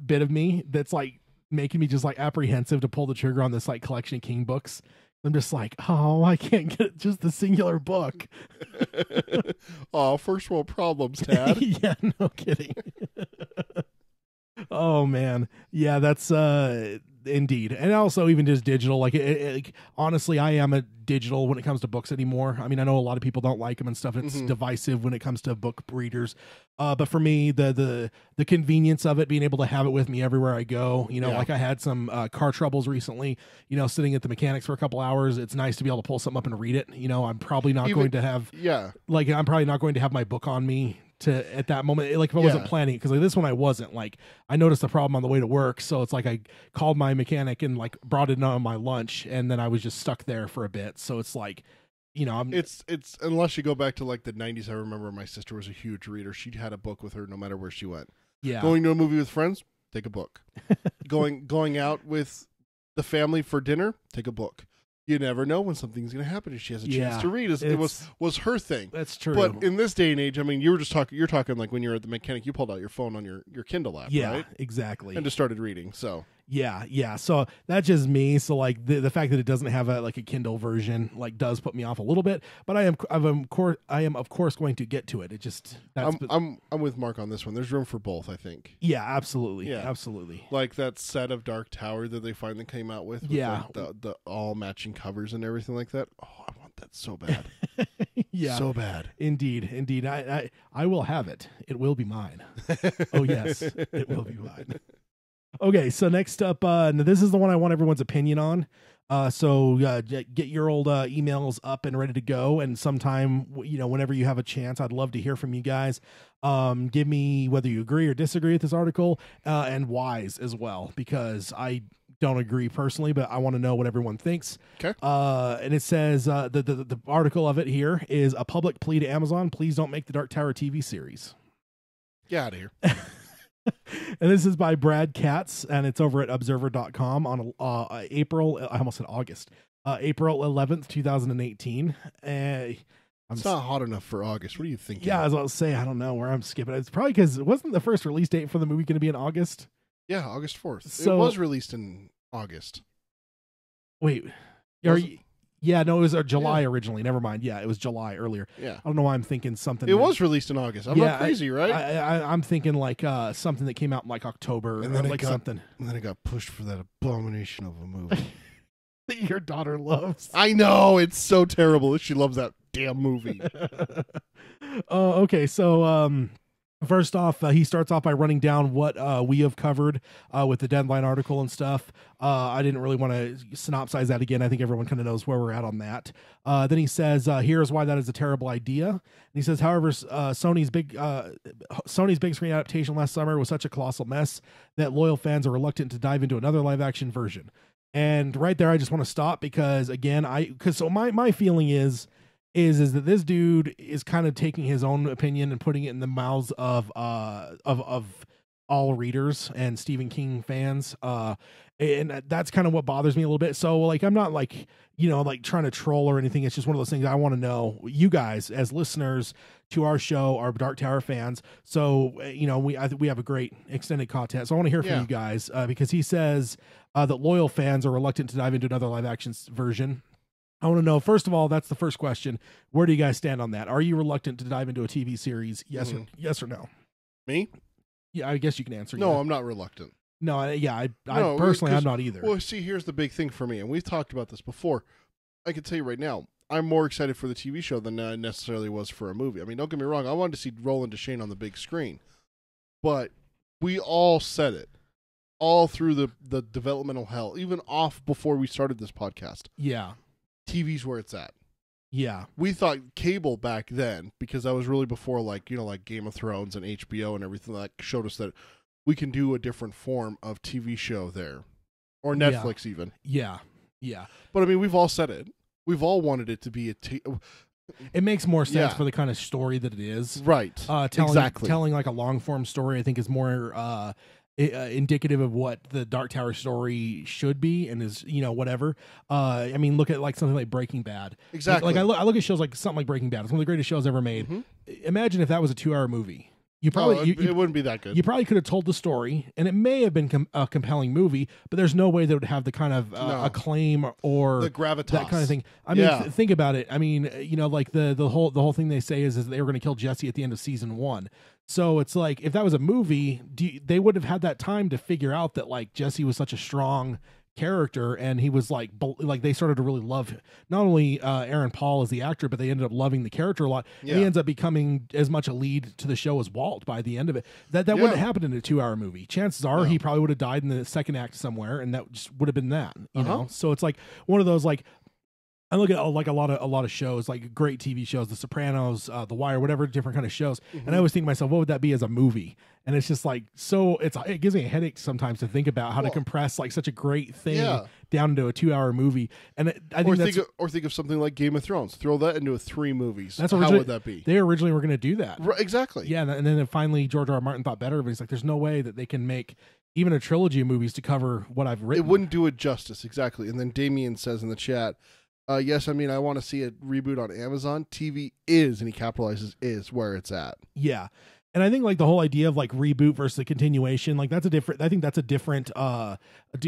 bit of me that's like making me just like apprehensive to pull the trigger on this like collection of King books. I'm just like, oh, I can't get just the singular book. Oh, first world problems, Tad. Yeah, no kidding. Oh man, yeah, that's indeed, and also even just digital. Like, like, honestly, I am a digital when it comes to books anymore. I mean, I know a lot of people don't like them and stuff. And it's divisive when it comes to book readers. But for me, the convenience of it, being able to have it with me everywhere I go. You know, like I had some car troubles recently. You know, sitting at the mechanics for a couple hours. It's nice to be able to pull something up and read it. You know, I'm probably not going to have I'm probably not going to have my book on me at that moment, like if I wasn't planning, because like this one I wasn't. Like I noticed the problem on the way to work, so it's like I called my mechanic and like brought it on my lunch, and then I was just stuck there for a bit. So it's like, you know, it's unless you go back to like the 90s. I remember my sister was a huge reader. She had a book with her no matter where she went. Yeah, going to a movie with friends, take a book. going out with the family for dinner, take a book. You never know when something's going to happen if she has a chance to read. It was her thing. That's true. But in this day and age, I mean, you're talking like when you're at the mechanic, you pulled out your phone on your Kindle app, right? Yeah, exactly. And just started reading. So yeah. So that's just me. So like the fact that it doesn't have a Kindle version like does put me off a little bit. But I am of course going to get to it. It just I'm with Mark on this one. There's room for both, I think. Yeah, absolutely. Yeah, absolutely. Like that set of Dark Tower that they finally came out with like the all matching covers and everything like that. Oh, I want that so bad. Yeah, so bad. Indeed. I will have it. It will be mine. Oh yes, it will be mine. Okay, so next up, this is the one I want everyone's opinion on. So get your old emails up and ready to go. And sometime, you know, whenever you have a chance, I'd love to hear from you guys. Give me whether you agree or disagree with this article, and whys as well, because I don't agree personally, but I want to know what everyone thinks. Okay. And it says the article of it here is a public plea to Amazon: please don't make the Dark Tower TV series. Get out of here. And this is by Brad Katz, and it's over at observer.com on April 11th, 2018. It's not hot enough for August. What are you thinking? Yeah, as I was saying, I don't know where I'm skipping. It's probably because it wasn't the first release date for the movie going to be in August. Yeah, August 4th. So, it was released in August. Wait, yeah, no, it was July originally. Never mind. Yeah, it was July earlier. Yeah, I don't know why I'm thinking something. It was released in August. I'm not crazy, right? I'm thinking like something that came out in like October, and then like something. And then it got pushed for that abomination of a movie that your daughter loves. I know, it's so terrible. She loves that damn movie. Okay, so first off, he starts off by running down what we have covered with the Deadline article and stuff. I didn't really want to synopsize that again. I think everyone kind of knows where we're at on that. Then he says, here's why that is a terrible idea. And he says, however, Sony's big screen adaptation last summer was such a colossal mess that loyal fans are reluctant to dive into another live action version. And right there, I just want to stop because, again, my feeling is that this dude is kind of taking his own opinion and putting it in the mouths of all readers and Stephen King fans. And that's kind of what bothers me a little bit. So like, I'm not like, you know, like trying to troll or anything. It's just one of those things I want to know, you guys as listeners to our show, our Dark Tower fans. So, you know, we have a great extended content. So I want to hear from you guys because he says that loyal fans are reluctant to dive into another live action version. I want to know, first of all, that's the first question. Where do you guys stand on that? Are you reluctant to dive into a TV series? Yes or no? Me? Yeah, I guess you can answer. No, I'm not reluctant. No, I personally, I'm not either. Well, see, here's the big thing for me, and we've talked about this before. I can tell you right now, I'm more excited for the TV show than I necessarily was for a movie. I mean, don't get me wrong. I wanted to see Roland Deschain on the big screen. But we all said it. All through the developmental hell, even off before we started this podcast. Yeah. TV's where it's at. Yeah. We thought cable back then, because that was really before like Game of Thrones and HBO and everything that showed us that we can do a different form of TV show there. Or Netflix even. Yeah. Yeah. But I mean, we've all said it. We've all wanted it to be it makes more sense for the kind of story that it is. Right. Telling like a long form story, I think is more indicative of what the Dark Tower story should be and is, you know, whatever. I mean, look at like something like Breaking Bad. Exactly. Like I look at shows like something like Breaking Bad. It's one of the greatest shows ever made. Mm-hmm. Imagine if that was a 2-hour movie. You probably it wouldn't be that good. You probably could have told the story, and it may have been a compelling movie, but there's no way that would have the kind of acclaim or the gravitas, that kind of thing. I mean, think about it. I mean, like the whole thing they say is they were going to kill Jesse at the end of season 1. So it's like, if that was a movie, they would have had that time to figure out that like Jesse was such a strong character, and he was like they started to really love not only Aaron Paul as the actor, but they ended up loving the character a lot. Yeah. He ends up becoming as much a lead to the show as Walt by the end of it. That wouldn't happen in a 2-hour movie. Chances are he probably would have died in the second act somewhere, and that just would have been that. You know, so it's like one of those like. I look at like a lot of shows, like great TV shows, The Sopranos, The Wire, whatever different kind of shows, and I always think to myself, what would that be as a movie? And it's just like it gives me a headache sometimes to think about how to compress like such a great thing down into a 2-hour movie. And think of something like Game of Thrones. Throw that into 3 movies. How would that be? They originally were going to do that, exactly. Yeah, and then finally George R. R. Martin thought better, but he's like, there's no way that they can make even a trilogy of movies to cover what I've written. It wouldn't do it justice, exactly. And then Damien says in the chat. Yes, I mean, I want to see a reboot on Amazon. TV is, and he capitalizes, is where it's at. Yeah. And I think like the whole idea of like reboot versus a continuation, like that's a different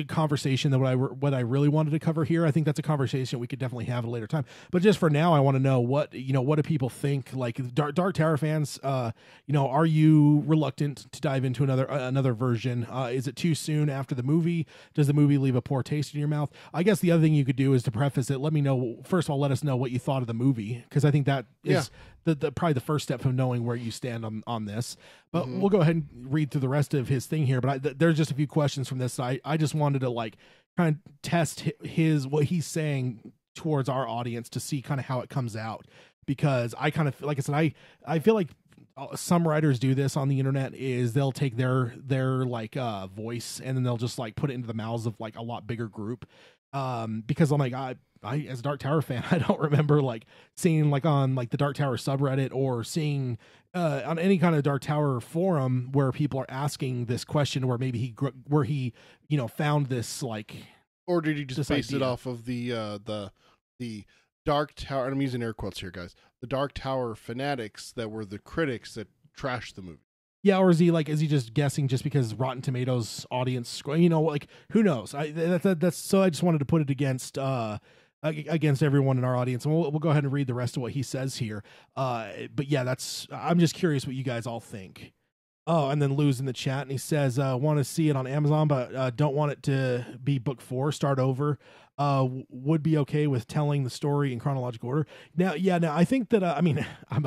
conversation than what I really wanted to cover here. I think that's a conversation we could definitely have at a later time. But just for now, I want to know what do people think? Like Dark Tower fans, are you reluctant to dive into another version? Is it too soon after the movie? Does the movie leave a poor taste in your mouth? I guess the other thing you could do is to preface it. Let me know, first of all, let us know what you thought of the movie, because I think that is probably the first step of knowing where you stand on this. But we'll go ahead and read through the rest of his thing here. But there's just a few questions from this. I just wanted to like kind of test what he's saying towards our audience to see kind of how it comes out, because I kind of, like I said, I feel like some writers do this on the internet, is they'll take their like voice and then they'll just like put it into the mouths of like a lot bigger group. Because I'm like, I as a Dark Tower fan, I don't remember like seeing like on like the Dark Tower subreddit or seeing on any kind of Dark Tower forum where people are asking this question, where maybe he found this like, or did he just base it off of the Dark Tower? And I'm using air quotes here, guys. The Dark Tower fanatics that were the critics that trashed the movie. Yeah, or is he just guessing just because Rotten Tomatoes audience, like who knows? That's so I just wanted to put it against everyone in our audience, and we'll go ahead and read the rest of what he says here. But yeah, I'm just curious what you guys all think. Oh, and then Lou's in the chat, and he says, want to see it on Amazon, but don't want it to be book 4, start over. Would be okay with telling the story in chronological order. Now, I think that,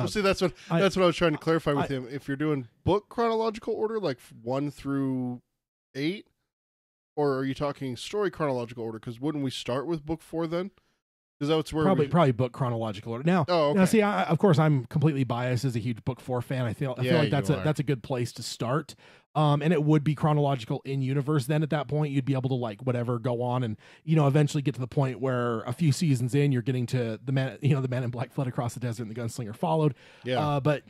see, that's what I was trying to clarify with him. If you're doing book chronological order, like 1 through 8, or are you talking story chronological order? Because wouldn't we start with book 4 then? Because that's where probably book chronological order. Now, see, of course, I'm completely biased as a huge book 4 fan. I feel like that's a good place to start. And it would be chronological in universe. Then at that point, you'd be able to like whatever go on and eventually get to the point where a few seasons in, you're getting to the man in black fled across the desert and the gunslinger followed. Yeah. But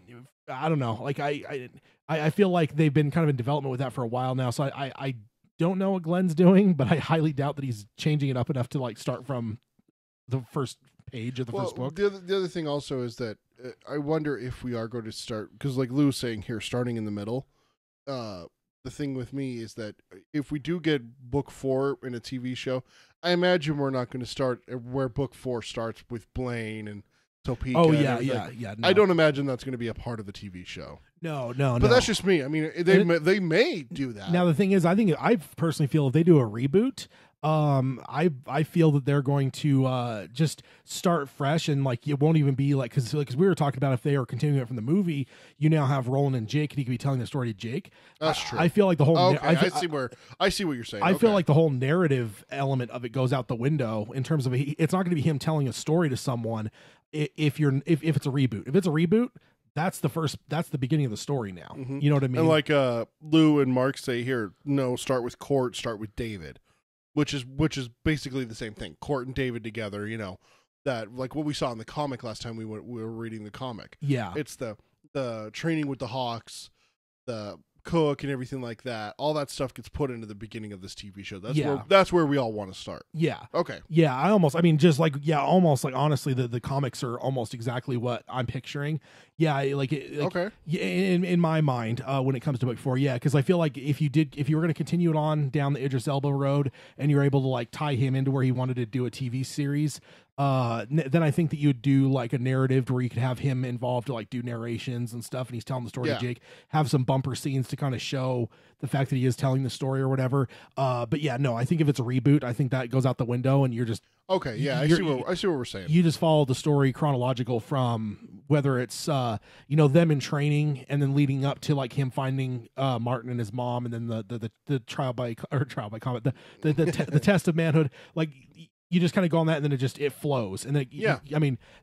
I don't know. Like I feel like they've been kind of in development with that for a while now. So I don't know what Glenn's doing, but I highly doubt that he's changing it up enough to like start from the first page of the first book. The other thing also is that I wonder if we are going to start, because like Lou was saying here, starting in the middle. The thing with me is that if we do get book 4 in a TV show, I imagine we're not going to start where book 4 starts with Blaine and Topeka. Oh yeah. No. I don't imagine that's going to be a part of the TV show. No. But that's just me. I mean, they may do that. Now the thing is, I personally feel if they do a reboot, I feel that they're going to just start fresh, and like it won't even be like, because we were talking about if they are continuing it from the movie, you now have Roland and Jake, and he could be telling the story to Jake. That's true. I feel like the whole I see what you're saying. I feel like the whole narrative element of it goes out the window in terms of it's not going to be him telling a story to someone if it's a reboot. If it's a reboot, that's the beginning of the story now. Mm-hmm. You know what I mean? And like Lou and Mark say here, no, start with Court, start with David. Which is basically the same thing. Court and David together, that like what we saw in the comic last time we were reading the comic. Yeah, it's the training with the Hawks, the cook and everything like that. All that stuff gets put into the beginning of this TV show. Yeah. That's where we all want to start. Yeah. Okay. Yeah, almost like honestly, the comics are almost exactly what I'm picturing. Yeah, Okay. Yeah, in my mind, when it comes to book 4, yeah, because I feel like if you were going to continue it on down the Idris Elba road, and you're able to like tie him into where he wanted to do a TV series, then I think that you would do like a narrative where you could have him involved to like do narrations and stuff, and he's telling the story to Jake, have some bumper scenes to kind of show the fact that he is telling the story or whatever. But yeah, no, I think if it's a reboot, I think that goes out the window, and you're just okay. Yeah, I see what we're saying. You just follow the story chronological from whether it's them in training and then leading up to like him finding Martin and his mom, and then the trial by combat, the test of manhood. Like you just kind of go on that, and then it flows, and then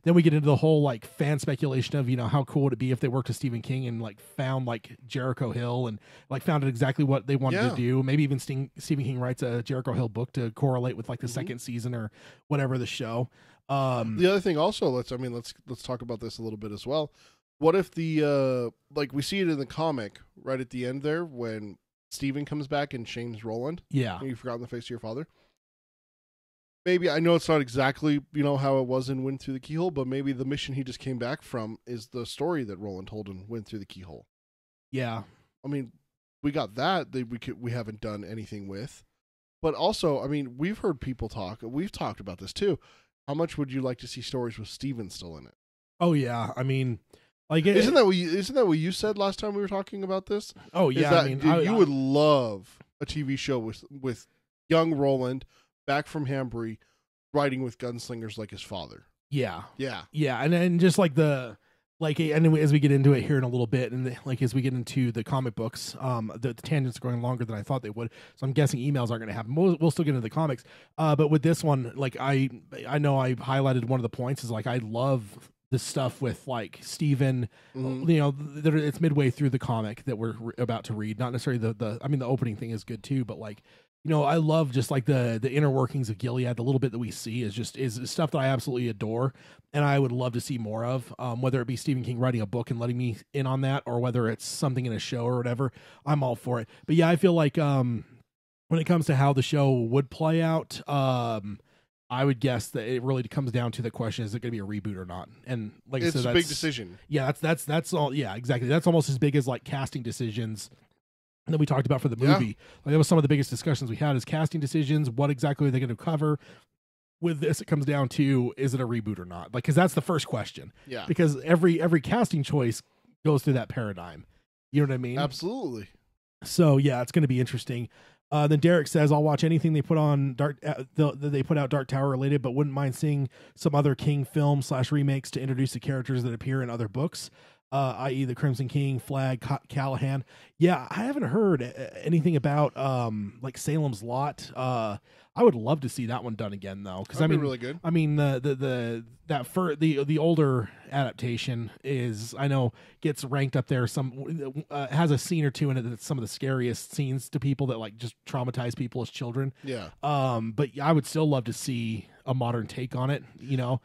then we get into the whole like fan speculation of how cool would it be if they worked with Stephen King and like found like Jericho Hill and like found out exactly what they wanted to do. Maybe even Stephen King writes a Jericho Hill book to correlate with like the second season or whatever the show. The other thing also, let's talk about this a little bit as well. What if the like we see it in the comic right at the end there when Stephen comes back and shames Roland? Yeah, you've forgotten the face of your father. Maybe, I know it's not exactly, how it was in Wind Through the Keyhole, but maybe the mission he just came back from is the story that Roland told in Wind Through the Keyhole. Yeah. I mean, we got that we haven't done anything with. But also, I mean, we've heard people talk, we've talked about this too. How much would you like to see stories with Steven still in it? Oh yeah, I mean, like isn't that what you said last time we were talking about this? Oh yeah, you would love a TV show with young Roland back from Hambry, riding with gunslingers like his father. Yeah, yeah, and just like and as we get into it here in a little bit, and as we get into the comic books, the tangents are going longer than I thought they would. So I'm guessing emails aren't going to happen. We'll still get into the comics, but with this one, like I know I highlighted one of the points is like I love the stuff with like Steven, it's midway through the comic that we're about to read. Not necessarily the opening thing is good too, but like. I love just like the inner workings of Gilead. The little bit that we see is stuff that I absolutely adore, and I would love to see more of. Whether it be Stephen King writing a book and letting me in on that, or whether it's something in a show or whatever, I'm all for it. But yeah, I feel like when it comes to how the show would play out, I would guess that it really comes down to the question: is it going to be a reboot or not? And like it's I said, a big decision. Yeah, that's all. Yeah, exactly. That's almost as big as like casting decisions that we talked about for the movie. Like that was some of the biggest discussions we had is casting decisions. What exactly are they going to cover? With this, it comes down to, is it a reboot or not? Like, because that's the first question. Yeah. Because every casting choice goes through that paradigm. You know what I mean? Absolutely. So yeah, it's going to be interesting. Then Derek says, "I'll watch anything they put on they put out Dark Tower related, but wouldn't mind seeing some other King films / remakes to introduce the characters that appear in other books." I.e. the Crimson King, Flag, Callahan. Yeah, I haven't heard anything about like Salem's Lot. I would love to see that one done again though, because be really good. I mean the older adaptation is, I know, gets ranked up there. Some has a scene or two in it that's some of the scariest scenes to people that like just traumatize people as children. Yeah. But I would still love to see a modern take on it,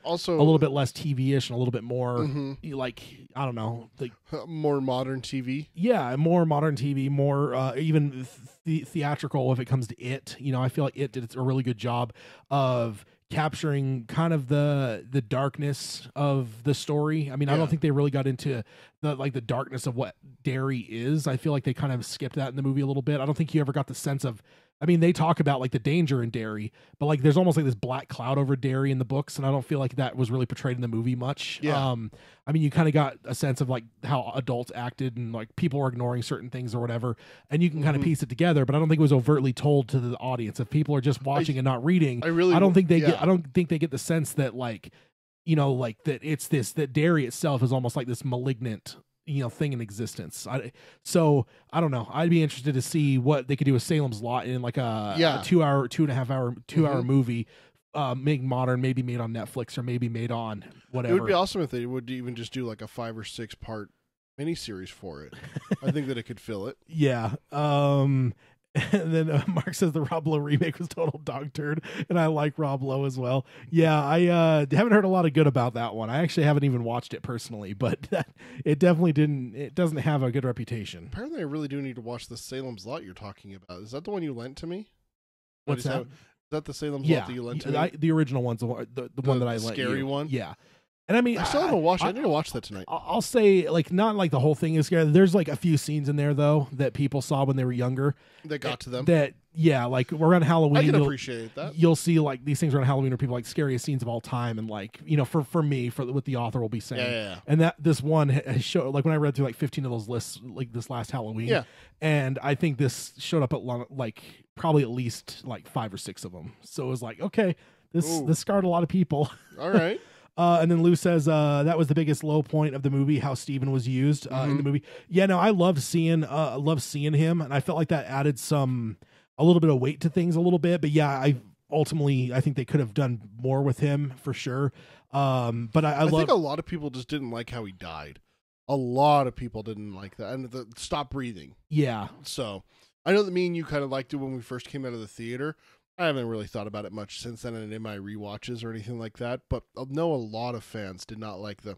also a little bit less TV-ish and a little bit more like, I don't know, like more modern TV. Yeah, more modern TV, more even theatrical if it comes to it. I feel like it did a really good job of capturing kind of the darkness of the story. I mean, I don't think they really got into the darkness of what Derry is. I feel like they kind of skipped that in the movie a little bit. I don't think you ever got the sense of, I mean, they talk about like the danger in Derry, but like there's almost like this black cloud over Derry in the books, and I don't feel like that was really portrayed in the movie much. Yeah. I mean, you kind of got a sense of like how adults acted and like people were ignoring certain things or whatever, and you can kind of piece it together, but I don't think it was overtly told to the audience. If people are just watching and not reading, I don't think they get the sense that like, like that it's that Derry itself is almost like this malignant thing in existence. So I don't know. I'd be interested to see what they could do with Salem's Lot in like a 2.5 hour movie, make modern, maybe made on Netflix or maybe made on whatever. It would be awesome if they would even just do like a 5 or 6 part miniseries for it. I think that it could fill it. Yeah. And then Mark says the Rob Lowe remake was total dog turd, and I like Rob Lowe as well. Yeah, I haven't heard a lot of good about that one. I actually haven't even watched it personally, but it definitely didn't. It doesn't have a good reputation. Apparently, I really do need to watch the Salem's Lot you're talking about. Is that the one you lent to me? What's that? Is that the Salem's Lot that you lent to me? The original one's the one that I lent you. Scary one? Yeah. And I mean, I still haven't watched it. I need to watch that tonight. I'll say, like, not like the whole thing is scary. There's like a few scenes in there though that people saw when they were younger that got to them. That like around Halloween, I can appreciate that. You'll see like these things around Halloween are people like scariest scenes of all time, and like for me, for what the author will be saying. Yeah. And that this one has showed, like when I read through like 15 of those lists like this last Halloween. Yeah. And I think this showed up at like probably at least like 5 or 6 of them. So it was like, okay, this scarred a lot of people. All right. And then Lou says that was the biggest low point of the movie, how Steven was used in the movie. Yeah, no, I loved seeing him, and I felt like that added a little bit of weight to things a little bit. But yeah, I think they could have done more with him for sure. But I think a lot of people just didn't like how he died. A lot of people didn't like that, and the stop breathing. Yeah. So I know that me and you kind of liked it when we first came out of the theater. I haven't really thought about it much since then and in my rewatches or anything like that, but I know a lot of fans did not like the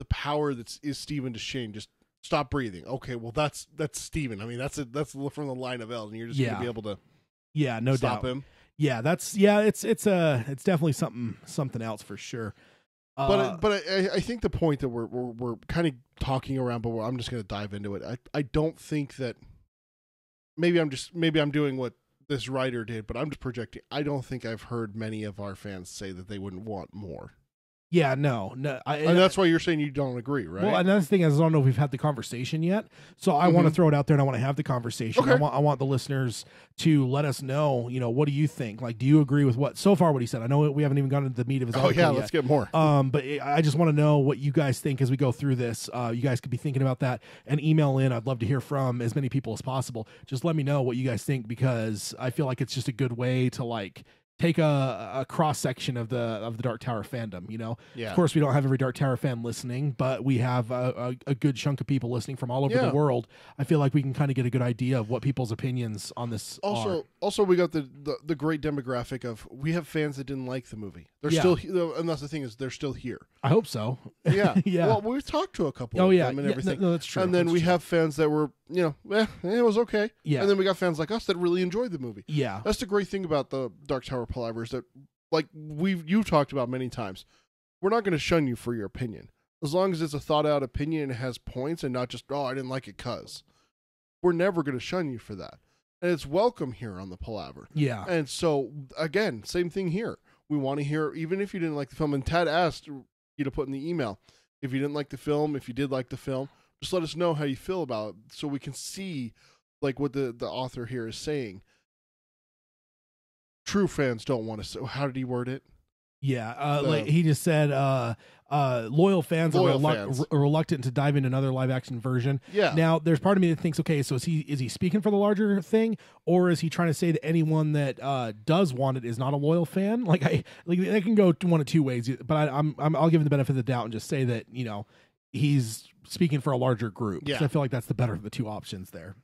power is Steven to Shane. Just stop breathing. Okay, well that's Steven. I mean that's from the line of L, and you're just gonna be able to no stop doubt. him. Yeah, it's definitely something else for sure. But I think the point that we're kind of talking around, but I'm just gonna dive into it. I don't think that maybe I'm doing what this writer did, but I'm just projecting. I don't think I've heard many of our fans say that they wouldn't want more. Yeah, no. And that's why you're saying you don't agree, right? Well, another thing is I don't know if we've had the conversation yet, so I want to throw it out there and I want to have the conversation. Okay. I want the listeners to let us know, what do you think? Like, do you agree with what he said? I know we haven't even gotten into the meat of his article yet. Let's get more. But I just want to know what you guys think as we go through this. You guys could be thinking about that and email in. I'd love to hear from as many people as possible. Just let me know what you guys think, because I feel like it's just a good way to like take a cross section of the Dark Tower fandom. Yeah. Of course we don't have every Dark Tower fan listening, but we have a good chunk of people listening from all over the world. I feel like we can kind of get a good idea of what people's opinions on this are. Also we got the great demographic of, we have fans that didn't like the movie. They're still, and that's the thing, is they're still here. I hope so. Yeah. Yeah. Well, we've talked to a couple of them and everything. No, that's true. And then we have fans that were, it was okay. Yeah. And then we got fans like us that really enjoyed the movie. Yeah. That's the great thing about the Dark Tower Palaver, is that, like you've talked about many times, we're not going to shun you for your opinion. As long as it's a thought out opinion and it has points and not just, I didn't like it cuz. We're never going to shun you for that. And it's welcome here on the Palaver. Yeah. And so, again, same thing here. We want to hear, even if you didn't like the film, and Tad asked you to put in the email, if you didn't like the film, if you did like the film, just let us know how you feel about it so we can see like what the author here is saying. True fans don't want to. How did he word it? Yeah, like he just said, loyal fans are reluctant to dive into another live action version. Yeah. Now, there's part of me that thinks, okay, so is he speaking for the larger thing, or is he trying to say that anyone that does want it is not a loyal fan? Like they can go one of two ways, but I'll give him the benefit of the doubt and just say that he's speaking for a larger group. Yeah. So I feel like that's the better of the two options there.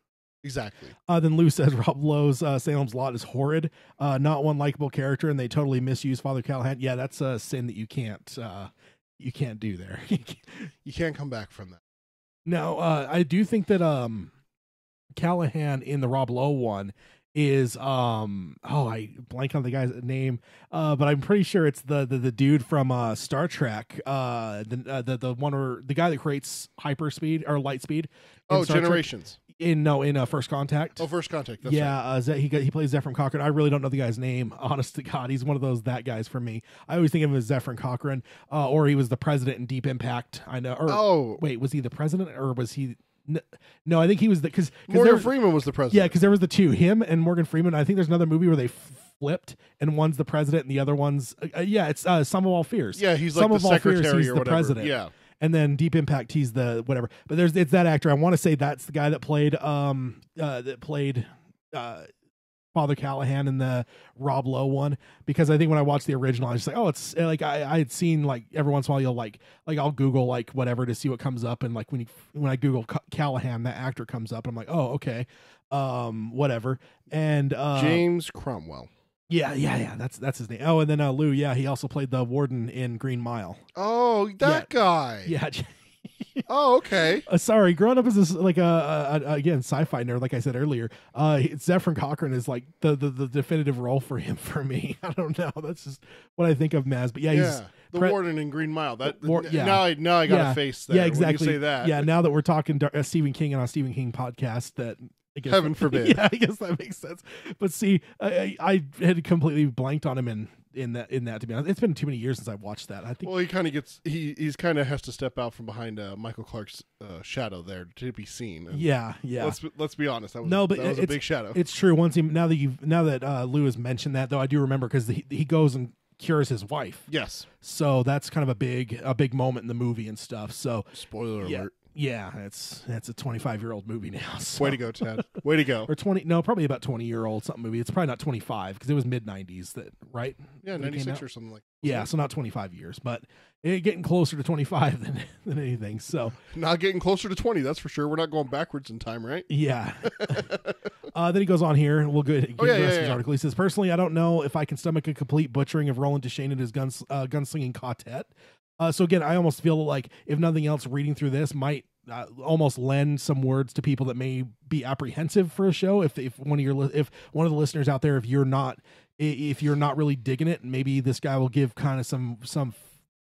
Exactly. Then Lou says Rob Lowe's Salem's Lot is horrid. Not one likable character, and they totally misuse Father Callahan. Yeah, that's a sin that you can't do there. You can't come back from that. No, I do think that Callahan in the Rob Lowe one is I blank on the guy's name, but I'm pretty sure it's the dude from Star Trek, the one where the guy that creates hyperspeed or light speed. Generations. Trek. In First Contact. Oh, First Contact. That's right. He plays Zephyr Cochrane. I really don't know the guy's name. Honest to God, he's one of that guys for me. I always think of him as Zephyr Cochrane, or he was the president in Deep Impact. I know. Wait, was he the president, or was he? No, I think he was because Morgan Freeman was the president. Yeah, because there was the two, him and Morgan Freeman. I think there's another movie where they flipped, and one's the president and the other one's it's Sum of All Fears. Yeah, he's like the secretary he's or the whatever. President. Yeah. And then Deep Impact, he's the whatever. But it's that actor. I want to say that's the guy that played Father Callahan and the Rob Lowe one, because I think when I watched the original, I was just like, oh, it's like I had seen like every once in a while you'll like I'll Google like whatever to see what comes up, and like when I Google Callahan, that actor comes up. I'm like, oh, okay, whatever. And James Cromwell. Yeah. That's his name. Oh, and then Lou. Yeah, he also played the warden in Green Mile. Oh, that guy. Yeah. Oh, okay. Sorry, growing up as this like again sci-fi nerd, like I said earlier, Zefram Cochrane is like the definitive role for him for me. I don't know. That's just what I think of him as. But he's the warden in Green Mile. That yeah. Now I got a face there. Yeah, exactly. When you say that. Yeah, now that we're talking Stephen King on a Stephen King podcast, that I guess, heaven forbid. Yeah, I guess that makes sense. But see, I had completely blanked on him in that to be honest. It's been too many years since I watched that. I think. Well, he kind of gets he's kind of has to step out from behind Michael Clark's shadow there to be seen. And yeah. Let's be honest. That was a big shadow. It's true. Now that Lou has mentioned that, though, I do remember because he goes and cures his wife. Yes. So that's kind of a big moment in the movie and stuff. So spoiler alert. Yeah, it's a 25-year-old movie now. So. Way to go, Ted. Way to go. Or 20? No, probably about 20-year-old something movie. It's probably not 25 because it was mid-90s, that right? Yeah, 96 or something like that. Yeah, so not 25 years, but getting closer to 25 than anything. So not getting closer to 20, that's for sure. We're not going backwards in time, right? Yeah. Then he goes on here, and we'll get the rest of his article. He says, personally, I don't know if I can stomach a complete butchering of Roland Deschain and his gunslinging quartet. So again, I almost feel like if nothing else, reading through this might almost lend some words to people that may be apprehensive for a show. If one of the listeners out there, if you're not really digging it, maybe this guy will give kind of some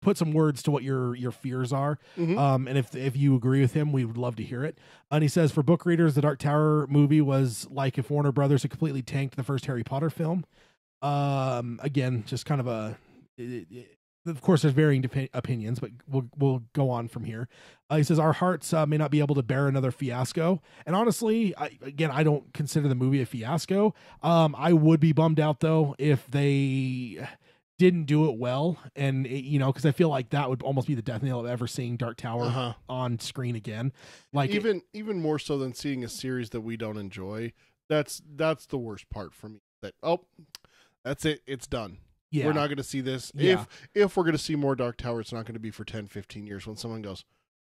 put some words to what your fears are. Mm-hmm. And if you agree with him, we would love to hear it. And he says, for book readers, the Dark Tower movie was like if Warner Brothers had completely tanked the first Harry Potter film. Again, just kind of of course, there's varying opinions, but we'll go on from here. He says, our hearts may not be able to bear another fiasco. And honestly, I don't consider the movie a fiasco. I would be bummed out, though, if they didn't do it well. And, because I feel like that would almost be the death knell of ever seeing Dark Tower on screen again. Like even more so than seeing a series that we don't enjoy. That's the worst part for me. That's it. It's done. Yeah. We're not going to see this. Yeah. If we're going to see more Dark Tower, it's not going to be for 10, 15 years when someone goes,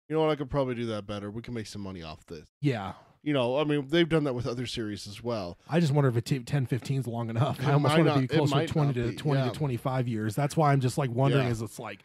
you know what, I could probably do that better. We can make some money off this. Yeah. They've done that with other series as well. I just wonder if 10, 15 is long enough. I almost want to be closer to 20 to 25 years. That's why I'm just like wondering is it's like,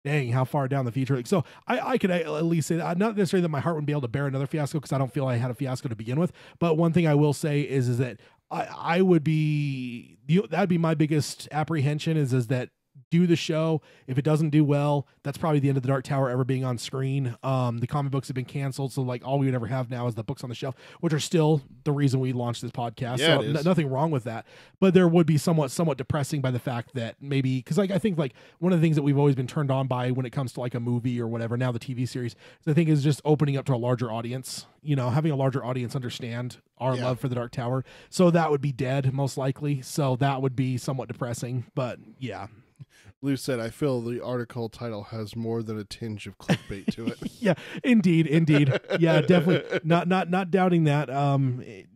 dang, how far down the future? Like, so I could at least say that, not necessarily that my heart wouldn't be able to bear another fiasco because I don't feel I had a fiasco to begin with. But one thing I will say is that I would be, that'd be my biggest apprehension is that do the show. If it doesn't do well, that's probably the end of the Dark Tower ever being on screen. The comic books have been canceled, so like all we would ever have now is the books on the shelf, which are still the reason we launched this podcast. Yeah, so nothing wrong with that. But there would be somewhat depressing by the fact that maybe because I think like one of the things that we've always been turned on by when it comes to like a movie or whatever, now the TV series, I think is just opening up to a larger audience. Having a larger audience understand our love for the Dark Tower. So that would be dead most likely. So that would be somewhat depressing. But yeah. Lou said, I feel the article title has more than a tinge of clickbait to it. Yeah, indeed. Yeah, definitely. Not doubting that.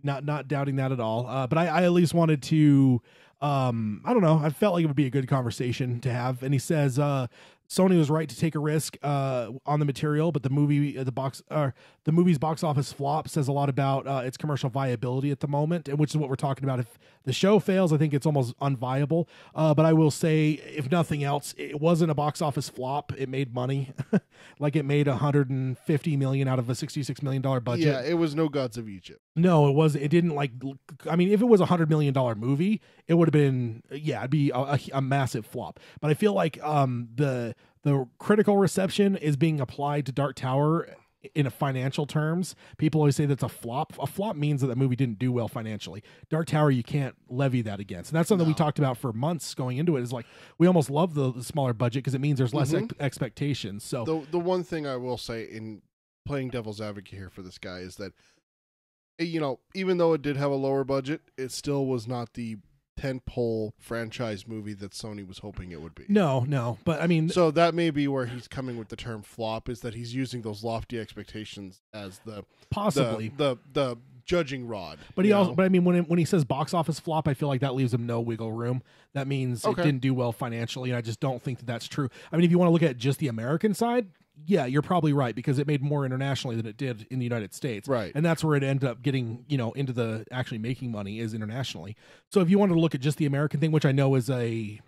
Not doubting that at all. But I at least wanted to, I don't know. I felt like it would be a good conversation to have. And he says, Sony was right to take a risk on the material, but the movie's box office flop says a lot about its commercial viability at the moment, and which is what we're talking about. If the show fails, I think it's almost unviable. But I will say, if nothing else, it wasn't a box office flop. It made money, like it made $150 million out of a $66 million budget. Yeah, it was no Gods of Egypt. No, it wasn't. It didn't like. I mean, if it was $100 million movie, it would have been it'd be a massive flop. But I feel like the critical reception is being applied to Dark Tower in a financial terms. People always say that's a flop. A flop means that the movie didn't do well financially. Dark Tower, you can't levy that against. And that's something we talked about for months going into it, is like, we almost love the smaller budget because it means there's less expectations. So the one thing I will say in playing devil's advocate here for this guy is that, even though it did have a lower budget, it still was not the tentpole franchise movie that Sony was hoping it would be. No, but I mean, so that may be where he's coming with the term flop, is that he's using those lofty expectations as the judging rod. But but I mean, when he says box office flop, I feel like that leaves him no wiggle room. That means it didn't do well financially, and I just don't think that that's true. I mean, if you want to look at just the American side, yeah, you're probably right, because it made more internationally than it did in the United States. Right. And that's where it ended up getting, into the actually making money is internationally. So if you wanted to look at just the American thing, which I know is a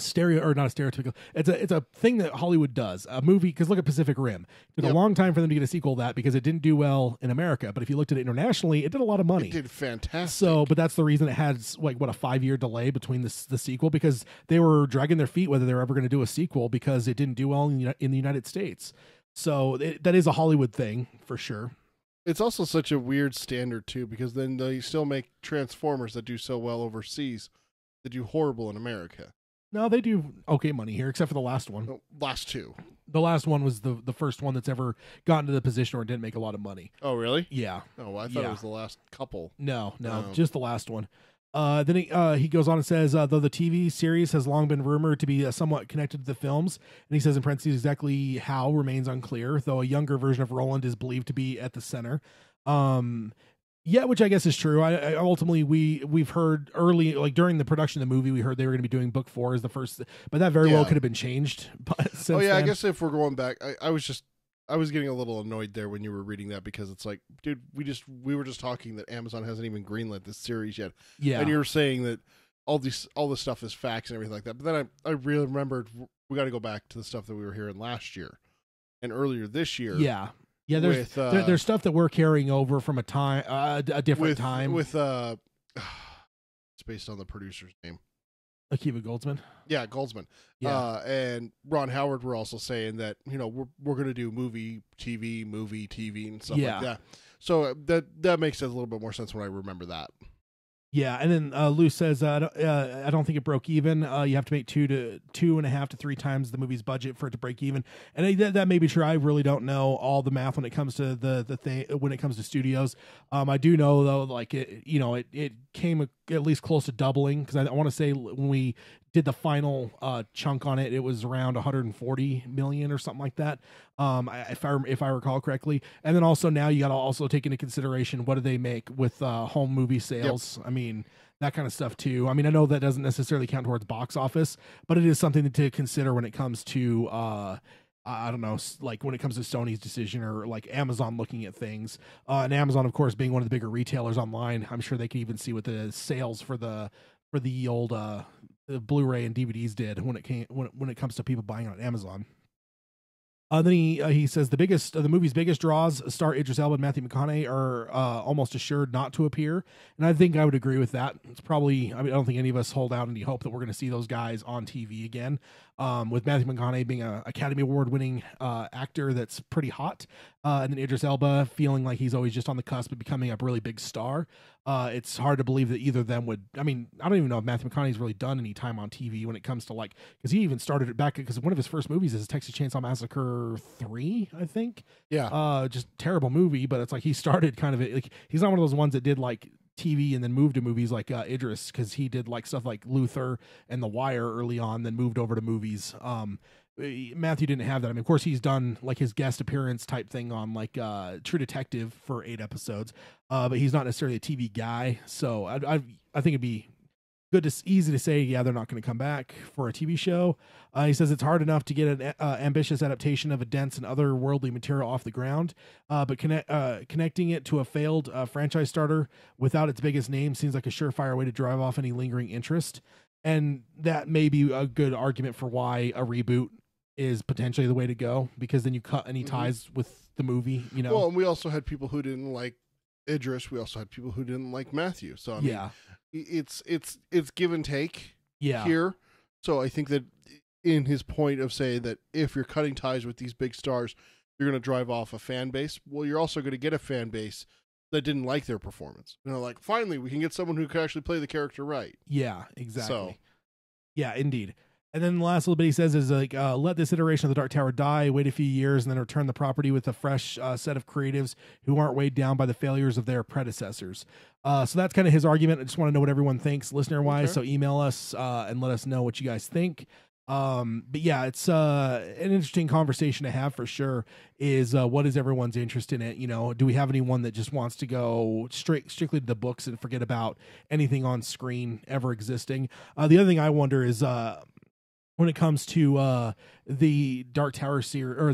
not a stereotypical, it's a thing that Hollywood does. A movie, because look at Pacific Rim. It took a long time for them to get a sequel to that because it didn't do well in America. But if you looked at it internationally, it did a lot of money. It did fantastic. So, but that's the reason it had a 5-year delay between the sequel, because they were dragging their feet whether they were ever going to do a sequel because it didn't do well in the United States. So that is a Hollywood thing for sure. It's also such a weird standard too, because then they still make Transformers that do so well overseas that do horrible in America. No, they do okay money here, except for the last one. The last two. The last one was the first one that's ever gotten to the position where it didn't make a lot of money. Oh, really? Yeah. Oh, well, I thought it was the last couple. No, just the last one. Then he goes on and says, though the TV series has long been rumored to be somewhat connected to the films, and he says in parentheses exactly how remains unclear, though a younger version of Roland is believed to be at the center. Yeah, which I guess is true. I ultimately we've heard early, like during the production of the movie, we heard they were going to be doing book 4 as the first, but that very well could have been changed. Oh yeah, then. I guess if we're going back, I was getting a little annoyed there when you were reading that, because it's like, dude, we were just talking that Amazon hasn't even greenlit this series yet. Yeah, and you're saying that all this stuff is facts and everything like that. But then I really remembered we got to go back to the stuff that we were hearing last year and earlier this year. Yeah. Yeah, there's stuff that we're carrying over from a time, a different time. It's based on the producer's name, Akiva Goldsman. Yeah, Goldsman. Yeah, and Ron Howard were also saying that we're going to do movie, TV, and stuff like that. So that makes a little bit more sense when I remember that. Yeah, and then Lou says, I don't think it broke even. You have to make 2.5 to 3 times the movie's budget for it to break even, and that may be true. I really don't know all the math when it comes to the thing when it comes to studios. I do know though, like it came at least close to doubling, because I want to say when we did the final chunk on it, it was around 140 million or something like that, if I recall correctly. And then also now you got to also take into consideration, what do they make with home movie sales? Yep. I mean, that kind of stuff too. I mean, I know that doesn't necessarily count towards box office, but it is something to consider when it comes to I don't know, like when it comes to Sony's decision, or like Amazon looking at things. And Amazon, of course, being one of the bigger retailers online, I'm sure they can even see what the sales for the old the Blu-ray and DVDs did when it comes to people buying on Amazon. Then he says the movie's biggest draws, star Idris Elba and Matthew McConaughey, are almost assured not to appear, and I think I would agree with that. It's probably, I don't think any of us hold out any hope that we're going to see those guys on TV again. With Matthew McConaughey being an Academy Award winning actor that's pretty hot, and then Idris Elba feeling like he's always just on the cusp of becoming a really big star. It's hard to believe that either of them would. I mean, I don't even know if Matthew McConaughey's really done any time on TV when it comes to, like, because he even started it back, because one of his first movies is Texas Chainsaw Massacre 3, I think. Yeah. Just terrible movie, but it's like he started kind of like, he's not one of those ones that did like TV and then moved to movies like Idris, because he did like stuff like Luther and The Wire early on, then moved over to movies. Matthew didn't have that. I mean, of course, he's done like his guest appearance type thing on like True Detective for 8 episodes, but he's not necessarily a TV guy. So I think it'd be easy to say, yeah, they're not going to come back for a TV show. He says it's hard enough to get an ambitious adaptation of a dense and otherworldly material off the ground, but connecting it to a failed franchise starter without its biggest name seems like a surefire way to drive off any lingering interest. And that may be a good argument for why a reboot is potentially the way to go, because then you cut any ties with the movie, Well, and we also had people who didn't like Idris. We also had people who didn't like Matthew. So I mean, it's give and take here. So I think that in his point of saying that if you're cutting ties with these big stars, you're going to drive off a fan base. Well, you're also going to get a fan base that didn't like their performance. Like, finally, we can get someone who can actually play the character right. Yeah, exactly. So, yeah, indeed. And then the last little bit he says is like, let this iteration of the Dark Tower die, wait a few years, and then return the property with a fresh set of creatives who aren't weighed down by the failures of their predecessors. So that's kind of his argument. I just want to know what everyone thinks listener-wise, so email us and let us know what you guys think. But yeah, it's an interesting conversation to have for sure. Is what is everyone's interest in it? Do we have anyone that just wants to go strictly to the books and forget about anything on screen ever existing? The other thing I wonder is when it comes to the Dark Tower series, or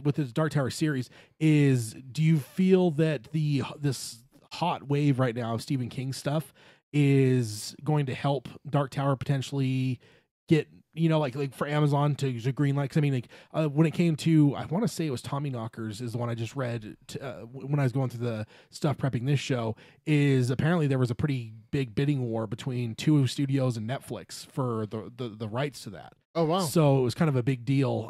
with the Dark Tower series, is do you feel that this hot wave right now of Stephen King stuff is going to help Dark Tower potentially get, like for Amazon to greenlight? 'Cause I mean, when it came to, I want to say it was Tommyknockers is the one I just read when I was going through the stuff prepping this show, is apparently there was a pretty big bidding war between two studios and Netflix for the rights to that. Oh, wow. So it was kind of a big deal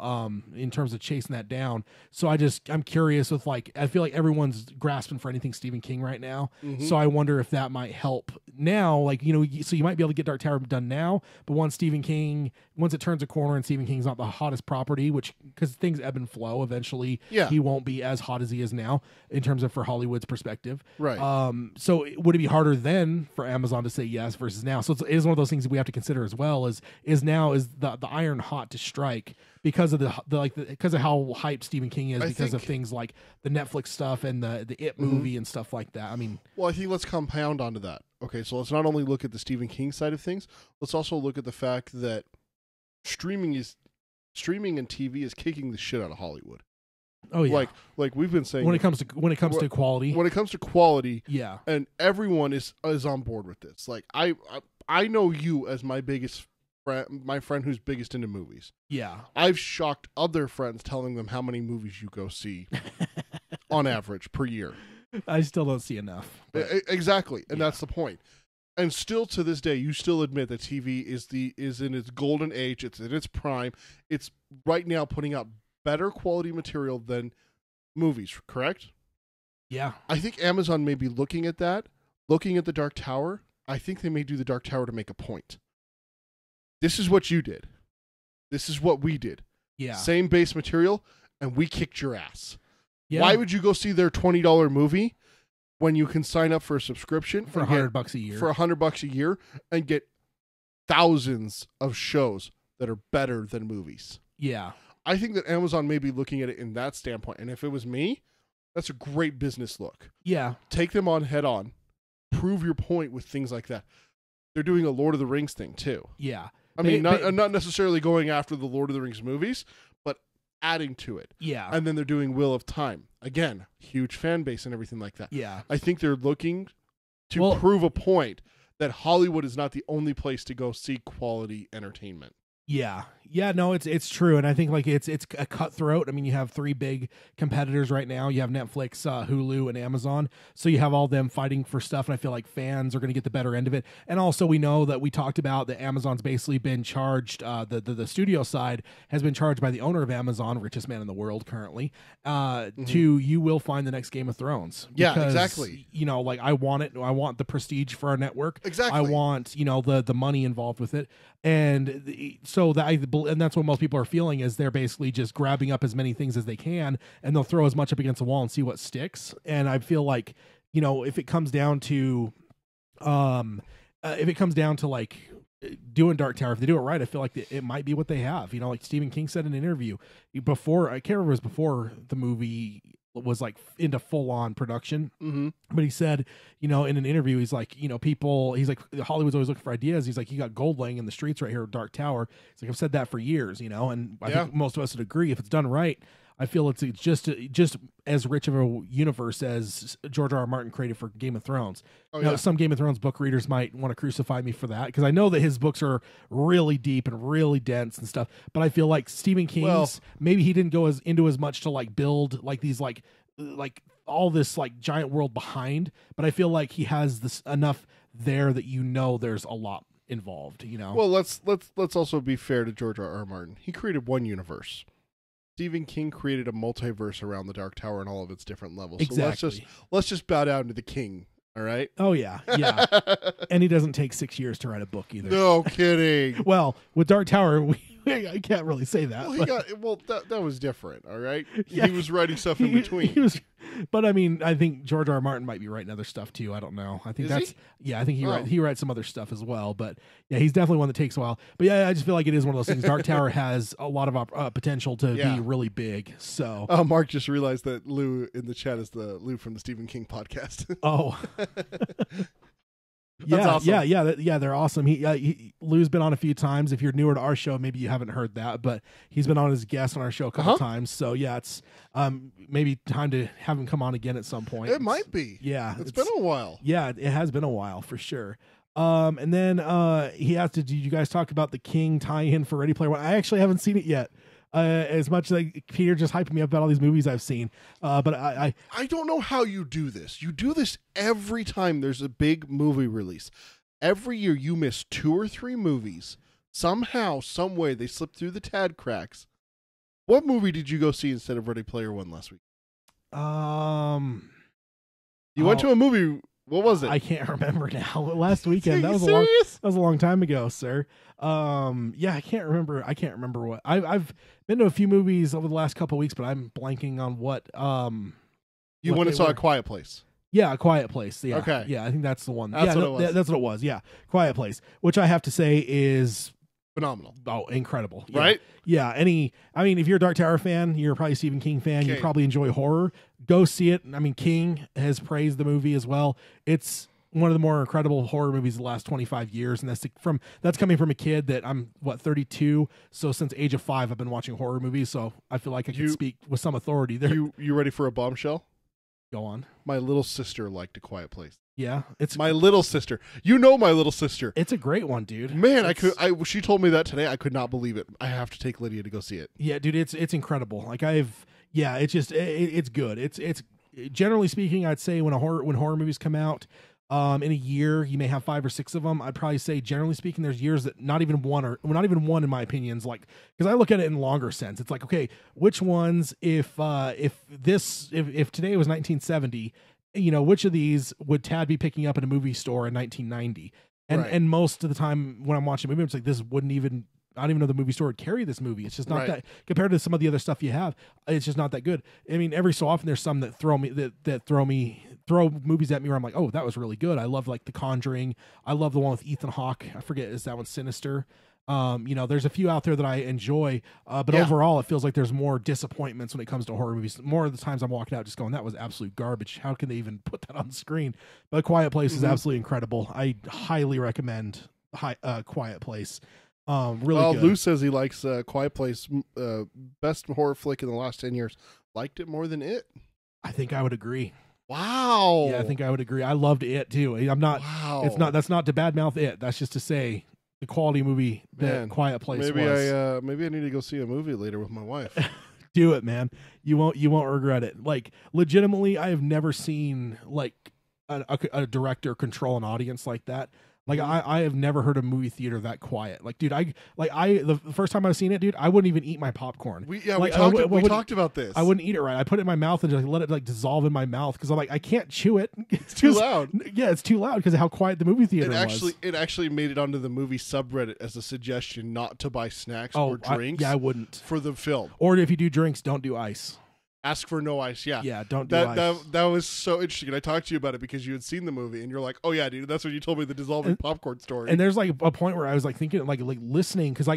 in terms of chasing that down. So I'm curious with I feel like everyone's grasping for anything Stephen King right now. Mm-hmm. So I wonder if that might help now. So you might be able to get Dark Tower done now, but once it turns a corner and Stephen King's not the hottest property, because things ebb and flow, eventually he won't be as hot as he is now in terms of for Hollywood's perspective. Right. So would it be harder then for Amazon to say yes versus now? So it is one of those things that we have to consider as well. Is now the iron hot to strike because of because of how hyped Stephen King is, because of things like the Netflix stuff and the It movie and stuff like that. I mean, well, I think let's compound onto that. Okay, so let's not only look at the Stephen King side of things, let's also look at the fact that streaming and TV is kicking the shit out of Hollywood. Oh yeah, like we've been saying, when it comes to quality, yeah, and everyone is on board with this. Like I know you as my friend who's biggest into movies. Yeah, I've shocked other friends telling them how many movies you go see on average per year. I still don't see enough. Exactly, and that's the point. And still to this day, you still admit that TV is in its golden age. It's in its prime. It's right now putting out better quality material than movies. Correct? Yeah. I think Amazon may be looking at that, looking at the Dark Tower. I think they may do the Dark Tower to make a point. This is what you did. This is what we did. Yeah. Same base material, and we kicked your ass. Yeah. Why would you go see their $20 movie when you can sign up for a subscription for $100 a year? For $100 a year and get thousands of shows that are better than movies. Yeah. I think that Amazon may be looking at it in that standpoint. And if it was me, that's a great business look. Yeah. Take them on head on. Prove your point with things like that. They're doing a Lord of the Rings thing too. Yeah. I mean, not necessarily going after the Lord of the Rings movies, but adding to it. Yeah. And then they're doing Wheel of Time. Again, huge fan base and everything like that. Yeah. I think they're looking to prove a point that Hollywood is not the only place to go see quality entertainment. Yeah. Yeah, no, it's true. And I think it's a cutthroat. I mean, you have three big competitors right now. You have Netflix, Hulu, and Amazon. So you have all them fighting for stuff, and I feel like fans are going to get the better end of it. And also we know that we talked about that Amazon's basically been charged, the studio side has been charged by the owner of Amazon, richest man in the world currently, you will find the next Game of Thrones. Yeah, because, exactly. I want it. I want the prestige for our network. Exactly. I want, the money involved with it. And and that's what most people are feeling, is they're basically just grabbing up as many things as they can, and they'll throw as much up against the wall and see what sticks. And I feel like, if it comes down to doing Dark Tower, if they do it right, I feel like it might be what they have. Like Stephen King said in an interview before, I can't remember, it was before the movie was into full-on production, but he said, in an interview, he's like, Hollywood's always looking for ideas. He's like, you got gold laying in the streets right here at Dark Tower. He's like, I've said that for years, and I think most of us would agree, if it's done right, I feel it's just as rich of a universe as George R.R. Martin created for Game of Thrones. Now, some Game of Thrones book readers might want to crucify me for that, because I know that his books are really deep and really dense and stuff. But I feel like Stephen King's, maybe he didn't go into as much to build these all this giant world behind. But I feel like he has this enough there that there's a lot involved. Well, let's also be fair to George R.R. Martin. He created one universe. Stephen King created a multiverse around the Dark Tower and all of its different levels. Exactly. So let's just bow down to the king. All right. Oh yeah, yeah. And he doesn't take 6 years to write a book either. No kidding. Well, with Dark Tower, I can't really say that. Well, that was different. All right. Yeah. He was writing stuff in between. But I mean, I think George R. R. Martin might be writing other stuff too. I don't know. I think I think he writes some other stuff as well. But yeah, he's definitely one that takes a while. But yeah, I just feel like it is one of those things. Dark Tower has a lot of potential to be really big. So Mark just realized that Lou in the chat is the Lou from the Stephen King podcast. Oh. That's awesome. Yeah, they're awesome. Lou's been on a few times. If you're newer to our show, maybe you haven't heard that, but he's been on as a guest on our show a couple times. So yeah, it's maybe time to have him come on again at some point. It might be. Yeah, it's been a while. Yeah, it has been a while for sure. And then he asked, did you guys talk about the King tie-in for Ready Player One? I actually haven't seen it yet. As much as Peter just hyping me up about all these movies I've seen, but I don't know how you do this. You do this every time there's a big movie release. Every year you miss 2 or 3 movies. Somehow, some way they slip through the tad cracks. What movie did you go see instead of Ready Player One last week? You went to a movie. What was it? I can't remember now. Last weekend. That was a long time ago, sir. Yeah, I can't remember. What I've been to a few movies over the last couple of weeks, but I'm blanking on what. You went and saw A Quiet Place. Yeah, A Quiet Place. Yeah. Okay. Yeah, I think that's the one. That's what it was. That's what it was. Yeah, Quiet Place, which I have to say is phenomenal. Oh, incredible. Yeah. Right? Yeah. If you're a Dark Tower fan, you're probably a Stephen King fan, you probably enjoy horror. Go see it. I mean, King has praised the movie as well. It's one of the more incredible horror movies of the last 25 years. And that's coming from a kid that I'm 32. So since age of 5, I've been watching horror movies. So I feel like I can speak with some authority there. You ready for a bombshell? Go on. My little sister liked A Quiet Place. Yeah, it's my little sister. You know my little sister. It's a great one, dude. Man, she told me that today. I could not believe it. I have to take Lydia to go see it. Yeah, dude, it's incredible. It's good. It's generally speaking, I'd say when horror movies come out, in a year, you may have 5 or 6 of them. I'd probably say, generally speaking, there's years that not even one in my opinion is like, because I look at it in longer sense. It's like, okay, which ones, if today was 1970, which of these would Tad be picking up in a movie store in 1990? And most of the time when I'm watching a movie, it's like, this wouldn't even, I don't even know the movie store would carry this movie. It's just not that, compared to some of the other stuff you have, it's just not that good. I mean, every so often there's some that throw movies at me where I'm like, oh, that was really good. I love like The Conjuring. I love the one with Ethan Hawke. I forget, is that one Sinister? There's a few out there that I enjoy, but overall it feels like there's more disappointments when it comes to horror movies. More of the times I'm walking out just going, that was absolute garbage. How can they even put that on screen? But Quiet Place is absolutely incredible. I highly recommend Quiet Place. Really good. Lou says he likes Quiet Place, best horror flick in the last 10 years. Liked it more than It. I think I would agree. Wow. Yeah, I think I would agree. I loved It too. Wow. That's not to badmouth It. That's just to say the quality movie that Quiet Place was. Maybe I need to go see a movie later with my wife. Do it, man. You won't regret it. Like, legitimately, I have never seen like a director control an audience like that. Like, I have never heard a movie theater that quiet. Like, dude, the first time I've seen it, dude, I wouldn't even eat my popcorn. We talked about this. I wouldn't eat it right. I put it in my mouth and just let it like dissolve in my mouth because I'm like, I can't chew it. It's too loud. Yeah, it's too loud because of how quiet the movie theater was. It actually made it onto the movie subreddit as a suggestion not to buy snacks or drinks. I wouldn't. For the film. Or if you do drinks, don't do ice. Ask for no ice, yeah. Yeah, don't do ice. That was so interesting. And I talked to you about it because you had seen the movie and you're like, oh yeah, dude, that's when you told me the dissolving popcorn story. And there's like a point where I was like thinking, like listening, because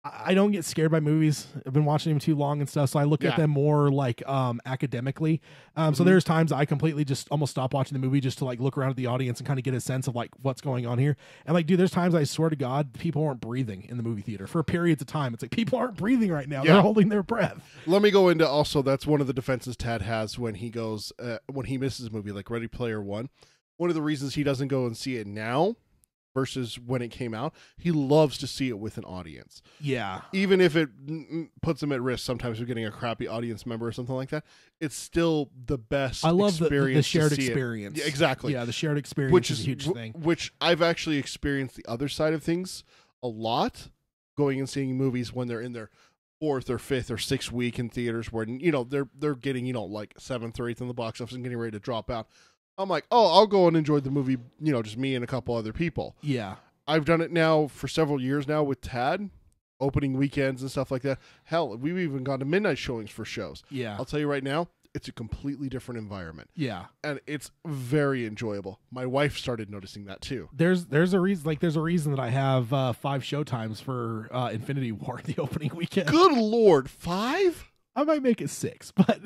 I don't get scared by movies. I've been watching them too long and stuff, so I look at them more like academically. So there's times I completely just almost stop watching the movie just to like look around at the audience and kind of get a sense of like what's going on here. And like, dude, there's times I swear to God, people aren't breathing in the movie theater for periods of time. It's like people aren't breathing right now; they're holding their breath. Let me go into also that's one of the defenses Tad has when he goes when he misses a movie like Ready Player One. One of the reasons he doesn't go and see it now versus when it came out, he loves to see it with an audience. Yeah. Even if it puts him at risk sometimes of getting a crappy audience member or something like that, it's still the best experience. I love the shared experience. Yeah, exactly. Yeah, the shared experience is a huge thing. Which I've actually experienced the other side of things a lot, going and seeing movies when they're in their 4th or 5th or 6th week in theaters where, they're getting, like 7th or 8th in the box office and getting ready to drop out. I'm like, oh, I'll go and enjoy the movie, just me and a couple other people. Yeah. I've done it now for several years now with Tad, opening weekends and stuff like that. Hell, we've even gone to midnight showings for shows. Yeah. I'll tell you right now, it's a completely different environment. Yeah. And it's very enjoyable. My wife started noticing that too. There's a reason that I have 5 showtimes for Infinity War the opening weekend. Good Lord, 5? I might make it 6, but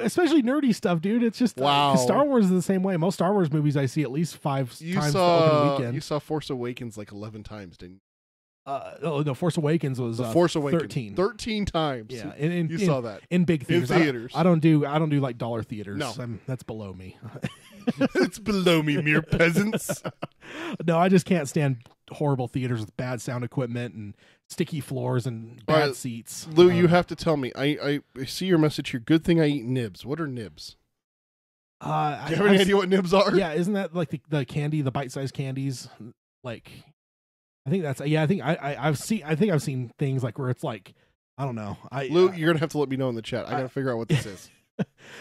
especially nerdy stuff, dude. It's just wow. 'Cause Star Wars is the same way. Most Star Wars movies I see at least 5 times the opening weekend. You saw Force Awakens like 11 times, didn't you? No, Force Awakens was Force Awakens 13. 13 times. Yeah, you saw that in big theaters. In theaters. I don't do like dollar theaters. No, that's below me. It's below me, mere peasants. No, I just can't stand horrible theaters with bad sound equipment and sticky floors and bad seats. Lou, you have to tell me. I see your message here. Good thing I eat nibs. What are nibs? Do you have any idea what nibs are? Yeah, isn't that like the candy, the bite-sized candies? Like, I think that's I think I've seen things like where it's like, I don't know. Lou, you're gonna have to let me know in the chat. I gotta figure out what this is.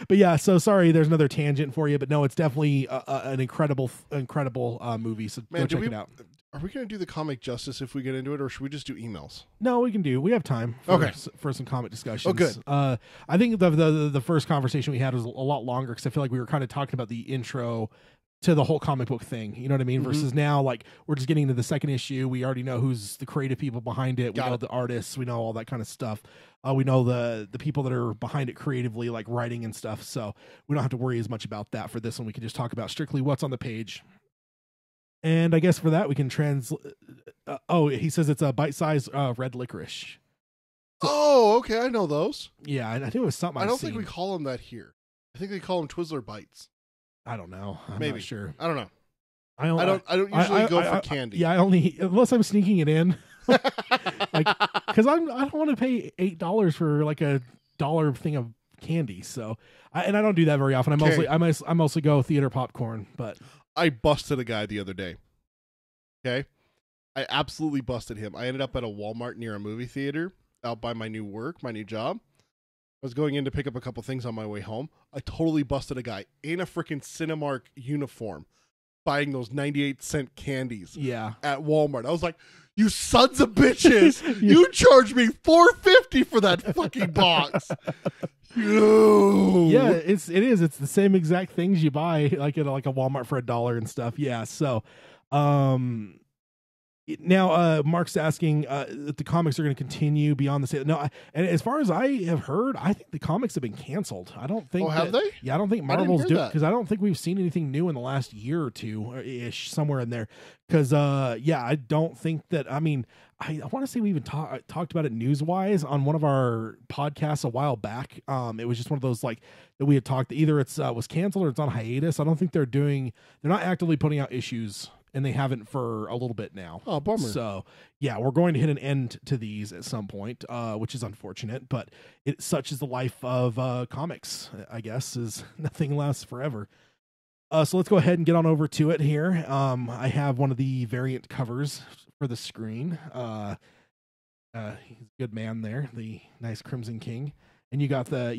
But yeah, so sorry, there's another tangent for you, but no, it's definitely an incredible movie. So go check it out. Are we going to do the comic justice if we get into it, or should we just do emails? No, we have time for some comic discussions. Oh, good. I think the first conversation we had was a lot longer because I feel like we were kind of talking about the intro to the whole comic book thing. You know what I mean? Mm-hmm. Versus now, like, we're just getting into the second issue. We already know who's the creative people behind it. We know the artists. We know all that kind of stuff. We know the people that are behind it creatively, like writing and stuff. So we don't have to worry as much about that for this one. We can just talk about strictly what's on the page. And I guess for that, we can he says it's a bite-sized red licorice. Oh, okay. I know those. Yeah, I think it was something I don't think we call them that here. I think they call them Twizzler Bites. I don't know. I'm Maybe. not sure. I don't know. I don't usually go for candy. Yeah, unless I'm sneaking it in. Like, because I don't want to pay $8 for like a $1 thing of candy. So, I don't do that very often. I mostly go theater popcorn, but I busted a guy the other day. Okay, I absolutely busted him. I ended up at a Walmart near a movie theater out by my new job. I was going in to pick up a couple things on my way home. I totally busted a guy in a freaking Cinemark uniform buying those 98-cent candies at Walmart. I was like, you sons of bitches! You charged me $4.50 for that fucking box. Yeah, it is. It's the same exact things you buy like at a Walmart for $1 and stuff. Yeah. So, now, Mark's asking if the comics are going to continue beyond the sale. No, and as far as I have heard, I think the comics have been canceled. I don't think. Oh, have they? Yeah, I don't think Marvel's doing because I don't think we've seen anything new in the last year or two ish somewhere in there. Because I don't think that. I mean, I want to say we even talked about it newswise on one of our podcasts a while back. It was just one of those like that we had talked. Either it's was canceled or it's on hiatus. I don't think they're not actively putting out issues. And they haven't for a little bit now. Oh, bummer. So, yeah, we're going to hit an end to these at some point, which is unfortunate. But such is the life of comics, I guess, is nothing lasts forever. So let's go ahead and get on over to it here. I have one of the variant covers for the screen. He's a good man there, the nice Crimson King. And you got the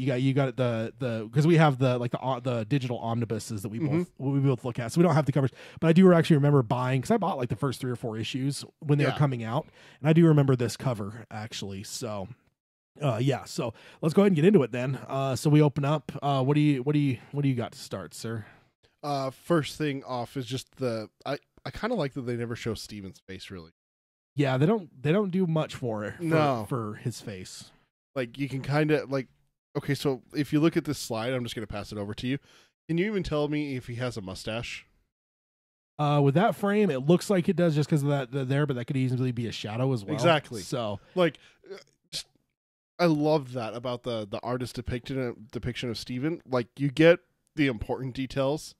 because we have the digital omnibuses that we both look at, so we don't have the covers. But I do actually remember buying because I bought like the first 3 or 4 issues when they were coming out, and I do remember this cover actually. So, so let's go ahead and get into it then. So we open up. What do you got to start, sir? First thing off is just I kind of like that they never show Steven's face really. Yeah, they don't do much for his face. Like, you can kind of, like, okay, so if you look at this slide, I'm just going to pass it over to you. Can you even tell me if he has a mustache? With that frame, it looks like it does just because of that there, but that could easily be a shadow as well. Exactly. So, like, I love that about the artist depiction of Steven. Like, you get the important details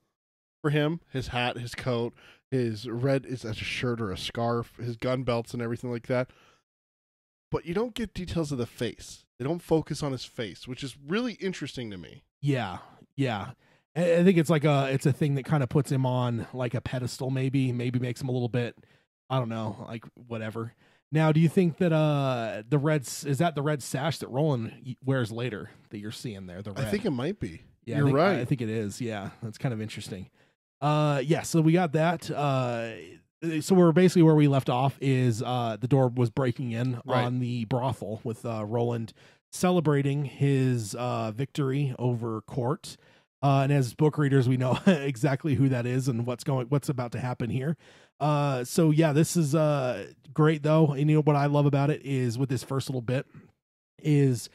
for him, his hat, his coat, his red, is that a shirt or a scarf, his gun belts and everything like that. But you don't get details of the face. They don't focus on his face, which is really interesting to me. Yeah. I think it's it's a thing that kind of puts him on like a pedestal, maybe makes him a little bit, I don't know, like whatever. Now, do you think that the red sash that Roland wears later that you're seeing there? The red? I think it might be. Yeah, you're right. I think it is. Yeah, that's kind of interesting. So we got that. So we're basically where we left off is the door was breaking in on the brothel with Roland celebrating his victory over Court. And as book readers, we know exactly who that is and what's about to happen here. So yeah, this is great though. And you know what I love about it is with this first little bit is,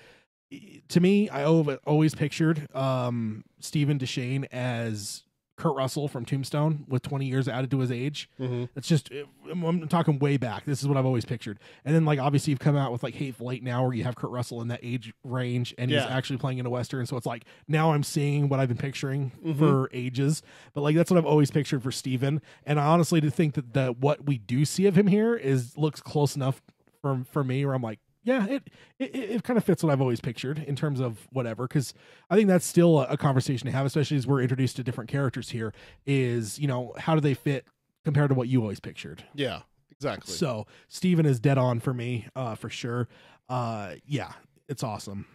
to me, I always pictured Stephen Deshane as Kurt Russell from Tombstone with 20 years added to his age. Mm-hmm. It's just, I'm talking way back. This is what I've always pictured. And then, like, obviously you've come out with like Hateful Eight now, where you have Kurt Russell in that age range, and he's actually playing in a Western. So it's like, now I'm seeing what I've been picturing for ages. But like, that's what I've always pictured for Steven. And I honestly do think that what we do see of him here looks close enough for me, where I'm like, yeah, it kind of fits what I've always pictured in terms of whatever, because I think that's still a conversation to have, especially as we're introduced to different characters here, is, you know, how do they fit compared to what you always pictured? Yeah, exactly. So Steven is dead on for me, for sure. Yeah, it's awesome.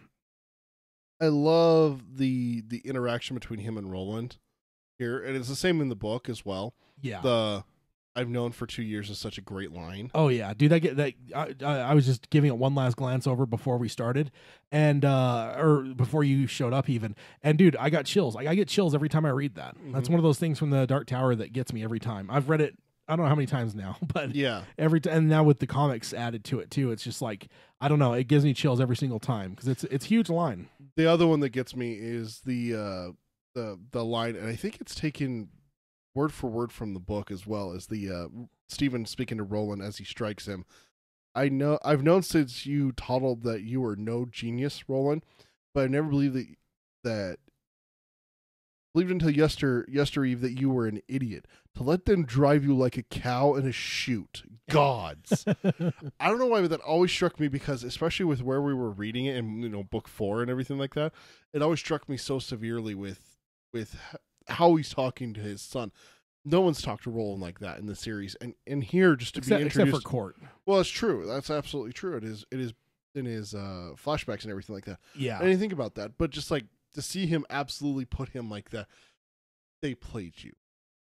I love the interaction between him and Roland here, and it's the same in the book as well. Yeah. I've known for 2 years is such a great line. Oh yeah, dude, I was just giving it one last glance over before we started, and or before you showed up even, and dude, I got chills. Like, I get chills every time I read that. That's one of those things from the Dark Tower that gets me every time. I've read it, I don't know how many times now, but yeah, every time. And now with the comics added to it too, it's just like, I don't know, it gives me chills every single time because it's a huge line. The other one that gets me is the line, and I think it's taken word for word from the book as well, as the Stephen speaking to Roland as he strikes him. I've known since you toddled that you were no genius, Roland, but I never believed that believed until yestereve that you were an idiot. To let them drive you like a cow in a chute. Gods. I don't know why, but that always struck me, because especially with where we were reading it in, you know, book 4 and everything like that, it always struck me so severely with how he's talking to his son. No one's talked to Roland like that in the series, and here just to be introduced. Except for Court. Well, it's true. That's absolutely true. It is in his flashbacks and everything like that. Yeah, I didn't think about that, but just like to see him absolutely put him like that, they played you,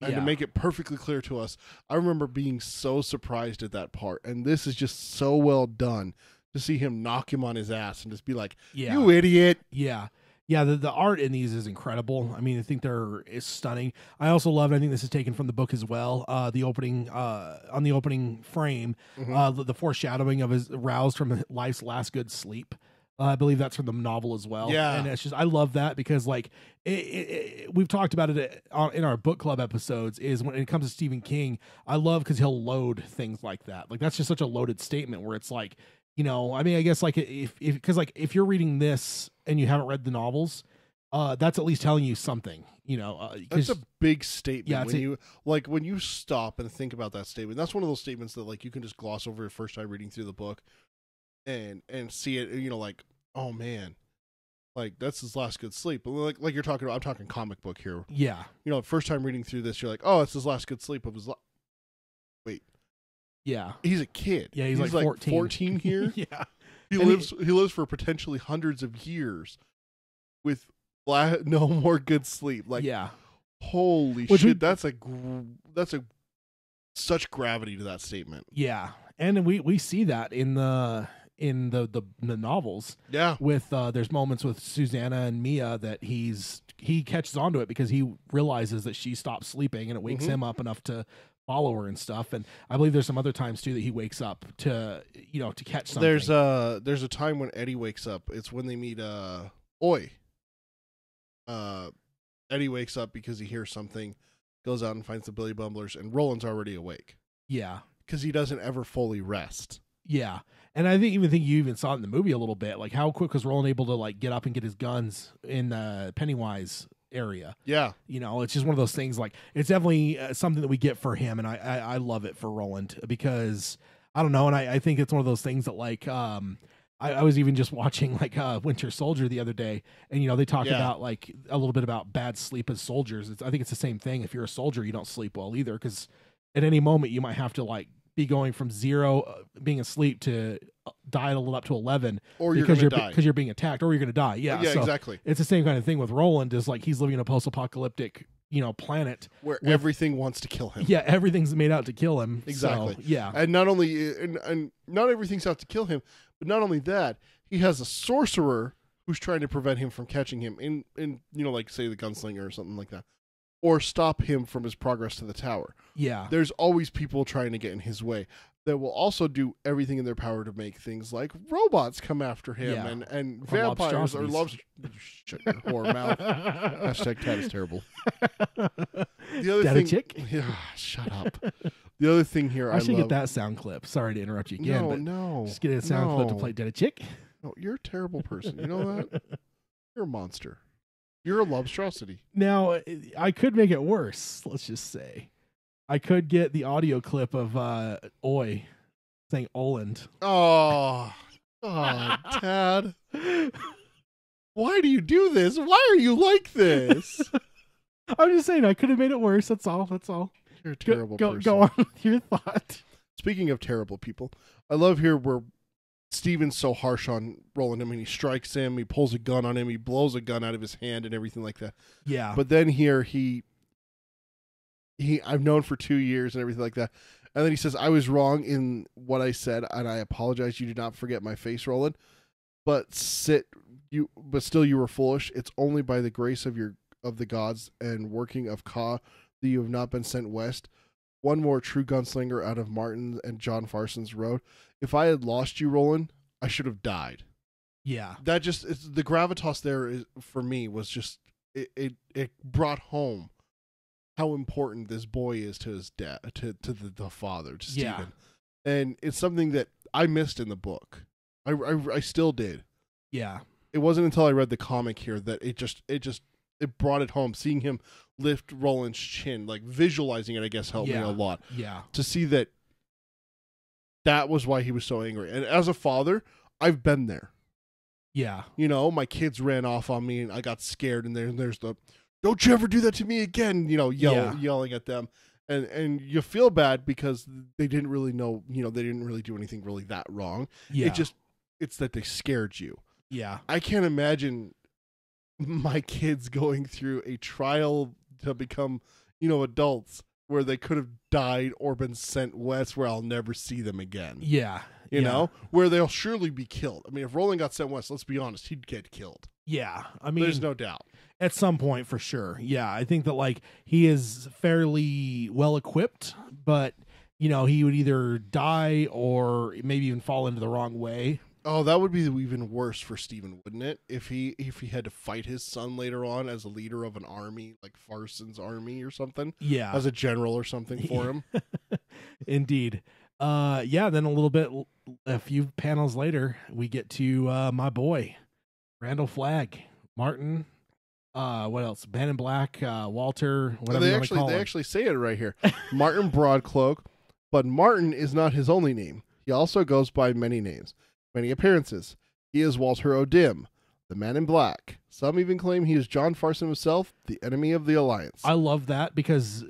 and to make it perfectly clear to us. I remember being so surprised at that part, and this is just so well done to see him knock him on his ass and just be like, "You idiot!" Yeah. Yeah, the art in these is incredible. I mean, I think is stunning. I also love, and I think this is taken from the book as well, the opening, on the opening frame, the foreshadowing of his roused from life's last good sleep. I believe that's from the novel as well. Yeah. And it's just, I love that because, like, we've talked about it in our book club episodes, is when it comes to Stephen King, I love because he'll load things like that. Like, that's just such a loaded statement where it's like, you know, I mean, I guess like if you're reading this and you haven't read the novels, that's at least telling you something, you know. That's a big statement. Yeah, when you stop and think about that statement, that's one of those statements that, like, you can just gloss over your first time reading through the book and see it, you know, like, oh man, like, that's his last good sleep. But like you're talking about, I'm talking comic book here. Yeah, you know, first time reading through this, you're like, oh, it's his last good sleep of his life. Wait. Yeah, he's a kid. Yeah, he's like 14 here. Yeah, he lives for potentially hundreds of years with no more good sleep. Like, yeah, holy shit, that's such gravity to that statement. Yeah, and we see that in the novels. Yeah, with there's moments with Susanna and Mia that he catches onto it because he realizes that she stopped sleeping, and it wakes him up enough to follow her and stuff. And I believe there's some other times too that he wakes up to, you know, to catch something. There's a time when Eddie wakes up. It's when they meet Oi. Eddie wakes up because he hears something, goes out and finds the Billy Bumblers, and Roland's already awake. Yeah, because he doesn't ever fully rest. Yeah, and I think you even saw it in the movie a little bit. Like, how quick was Roland able to, like, get up and get his guns in Pennywise area? Yeah, you know, it's just one of those things. Like, it's definitely something that we get for him, and I love it for Roland because I don't know, and I think it's one of those things that, like, I was even just watching, like, Winter Soldier the other day, and, you know, they talk about, like, a little bit about bad sleep as soldiers. I think it's the same thing. If you're a soldier, you don't sleep well either, because at any moment you might have to, like, be going from 0 being asleep to dial up to 11, or because you're being attacked, or you're going to die. Yeah, so exactly. It's the same kind of thing with Roland. Is like he's living in a post-apocalyptic, you know, planet where everything wants to kill him. Yeah, everything's made out to kill him. Exactly. So, yeah, and not only and not everything's out to kill him, but not only that, he has a sorcerer who's trying to prevent him from catching him in like say the gunslinger or something like that, or stop him from his progress to the tower. Yeah. There's always people trying to get in his way that will also do everything in their power to make things like robots come after him and Or vampires or lobstrosities. shut your whore mouth. Hashtag tat is terrible. The other That thing, a chick? Yeah, shut up. The other thing here, I should love, get that sound clip. Sorry to interrupt you again, but no, just get a sound clip to play Dead a Chick. No, you're a terrible person. You know that? You're a monster. You're a lobstrosity. Now, I could make it worse, let's just say. I could get the audio clip of Oi saying Oland. Oh, Tad. Why do you do this? Why are you like this? I'm just saying, I could have made it worse. That's all. You're a terrible person. Go on with your thought. Speaking of terrible people, I love here where Steven's so harsh on Roland. I mean, he strikes him, he pulls a gun on him, he blows a gun out of his hand and everything like that. Yeah. But then here he I've known for 2 years and everything like that. And then he says, I was wrong in what I said, and I apologize. You did not forget my face, Roland. But still you were foolish. It's only by the grace of the gods and working of Ka that you have not been sent west. One more true gunslinger out of Martin and John Farson's road. If I had lost you, Roland, I should have died. Yeah. That the gravitas there for me was just it brought home how important this boy is to his dad, to the father, to Stephen. And it's something that I missed in the book. I still did. Yeah. It wasn't until I read the comic here that it brought it home. Seeing him lift Roland's chin, like visualizing it, I guess helped me a lot. Yeah. To see that was why he was so angry. And as a father, I've been there. Yeah. You know, my kids ran off on me and I got scared, and there's the don't you ever do that to me again, yelling at them. And you feel bad because they didn't really know, they didn't really do anything really that wrong. Yeah. It's that they scared you. Yeah. I can't imagine my kids going through a trial to become, adults where they could have died or been sent west where I'll never see them again. Yeah. You know, where they'll surely be killed. I mean, if Roland got sent west, let's be honest, he'd get killed. Yeah. I mean, there's no doubt. At some point, for sure. Yeah. I think that, he is fairly well equipped, but, he would either die or maybe even fall into the wrong way. Oh, that would be even worse for Stephen, wouldn't it? If he had to fight his son later on as a leader of an army, like Farson's army or something. Yeah. As a general or something for him. Indeed. Then a few panels later, we get to my boy, Randall Flagg, Martin, what else? Ben in Black, Walter, whatever you want to call him. They actually say it right here. Martin Broadcloak, but Martin is not his only name. He also goes by many names, many appearances. He is Walter O'Dim, the Man in Black. Some even claim he is John Farson himself, the enemy of the Alliance. I love that because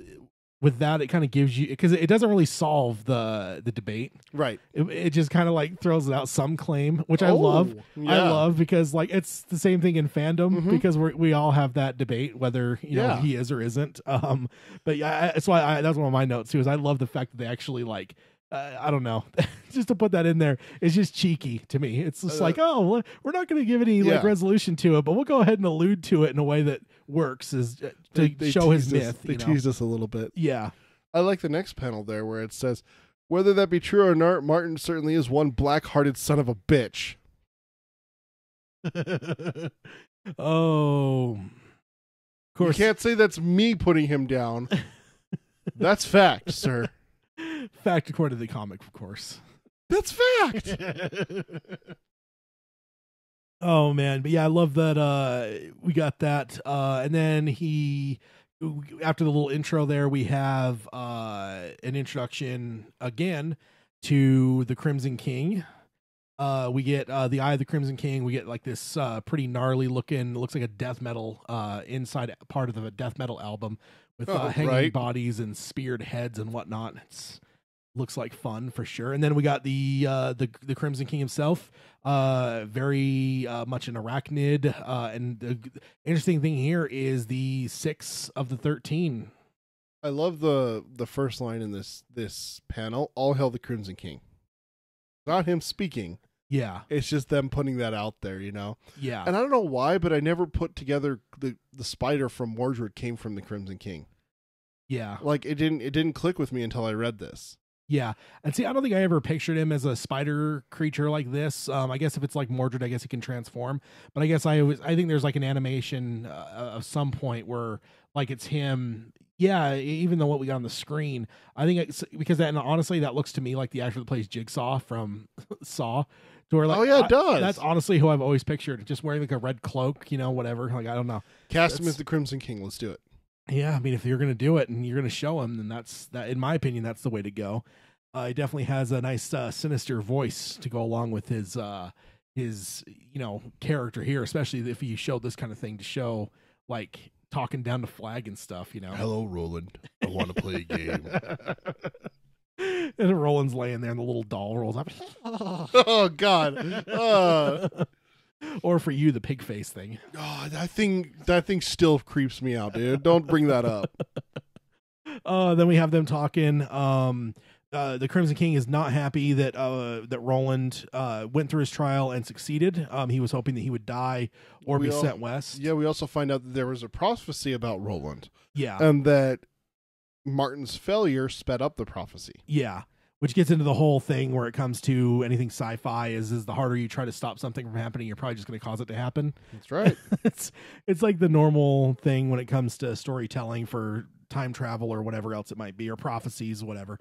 with that, it kind of gives you, because it doesn't really solve the debate. Right. It just kind of throws out some claim, which I love. Yeah. I love because it's the same thing in fandom because we all have that debate whether he is or isn't. But yeah, that's why that's one of my notes too. Is I love the fact that they actually I don't know, just to put that in there, it's just cheeky to me. It's just we're not going to give any resolution to it, but we'll go ahead and allude to it in a way that works to show his myth. They teased us a little bit. Yeah. I like the next panel there where it says, whether that be true or not, Martin certainly is one black-hearted son of a bitch. Oh. Of course. You can't say that's me putting him down. That's fact, sir. Fact according to the comic, of course. That's fact. Oh man, but yeah, I love that we got that. And then after the little intro there, we have an introduction again to the Crimson King. We get the Eye of the Crimson King. We get this pretty gnarly looking, looks like a death metal inside part of the death metal album with hanging bodies and speared heads and whatnot. Looks like fun for sure. And then we got the Crimson King himself, very much an arachnid. And the interesting thing here is the 6 of the 13. I love the first line in this panel. All hail the Crimson King. Not him speaking. Yeah. It's just them putting that out there, you know? Yeah. And I don't know why, but I never put together the spider from Mordred came from the Crimson King. Yeah. Like it didn't click with me until I read this. Yeah. And see, I don't think I ever pictured him as a spider creature like this. I guess if it's like Mordred, I guess he can transform. But I guess I think there's like an animation of some point where like it's him. Yeah, even though what we got on the screen, I think it's because that, and honestly, that looks to me like the actor that plays Jigsaw from Saw. To where, like, oh yeah, it does. That's honestly who I've always pictured, just wearing like a red cloak, you know, whatever. Like I don't know. Cast him as the Crimson King. Let's do it. Yeah, I mean, if you're going to do it and you're going to show him, then that's that. In my opinion, that's the way to go. He definitely has a nice, sinister voice to go along with his character here, especially if he showed this kind of thing to show like talking down to Flag and stuff. You know, hello, Roland. I want to play a game. And Roland's laying there, and the little doll rolls up. Oh God. Or for you, the pig face thing. Oh, that thing still creeps me out, dude. Don't bring that up. Then we have them talking. The Crimson King is not happy that Roland went through his trial and succeeded. He was hoping that he would die or be sent west. Yeah, we also find out that there was a prophecy about Roland. Yeah. And that Martin's failure sped up the prophecy. Yeah. Which gets into the whole thing where it comes to anything sci-fi is the harder you try to stop something from happening, you're probably just going to cause it to happen. That's right. It's like the normal thing when it comes to storytelling for time travel or whatever else it might be, or prophecies, whatever.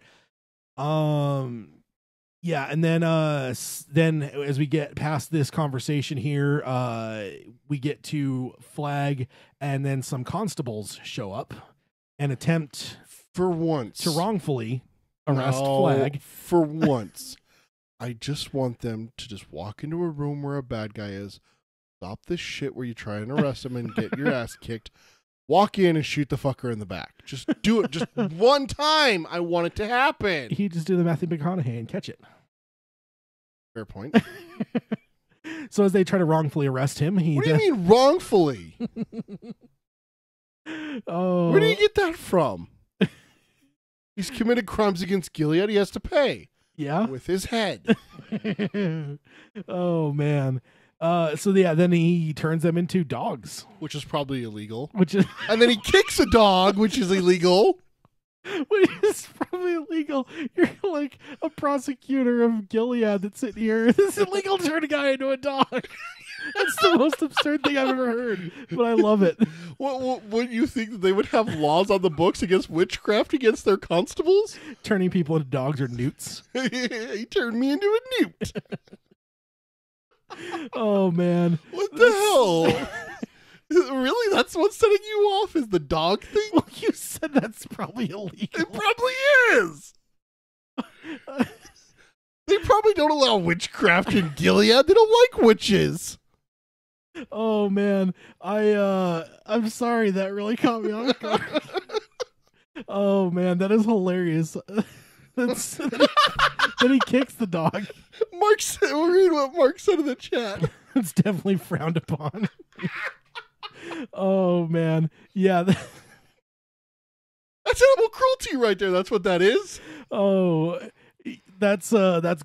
Yeah, and then as we get past this conversation here, we get to Flag, and then some constables show up and attempt for once to wrongfully arrest Flag. For once. I just want them to just walk into a room where a bad guy is, stop this shit where you try and arrest him and get your ass kicked, walk in and shoot the fucker in the back. Just do it. Just one time. I want it to happen. He just do the Matthew McConaughey and catch it. Fair point. So as they try to wrongfully arrest him, what do you mean wrongfully? Oh, where do you get that from? He's committed crimes against Gilead. He has to pay. Yeah, with his head. Oh man. So yeah, then he turns them into dogs, which is probably illegal. And then he kicks a dog, which is illegal. Which is probably illegal. You're like a prosecutor of Gilead that's sitting here. This is illegal to turn a guy into a dog. That's the most absurd thing I've ever heard, but I love it. Wouldn't you think that they would have laws on the books against witchcraft against their constables? Turning people into dogs or newts. He turned me into a newt. Oh, man. What the hell? Really? That's what's setting you off, is the dog thing? Well, you said that's probably illegal. It probably is. They probably don't allow witchcraft in Gilead. They don't like witches. Oh man, I'm sorry, that really caught me off guard. Oh man, that is hilarious. Then he kicks the dog. Mark said, read what Mark said in the chat. It's definitely frowned upon. Oh man, yeah. That's animal cruelty right there. That's what that is. Oh, that's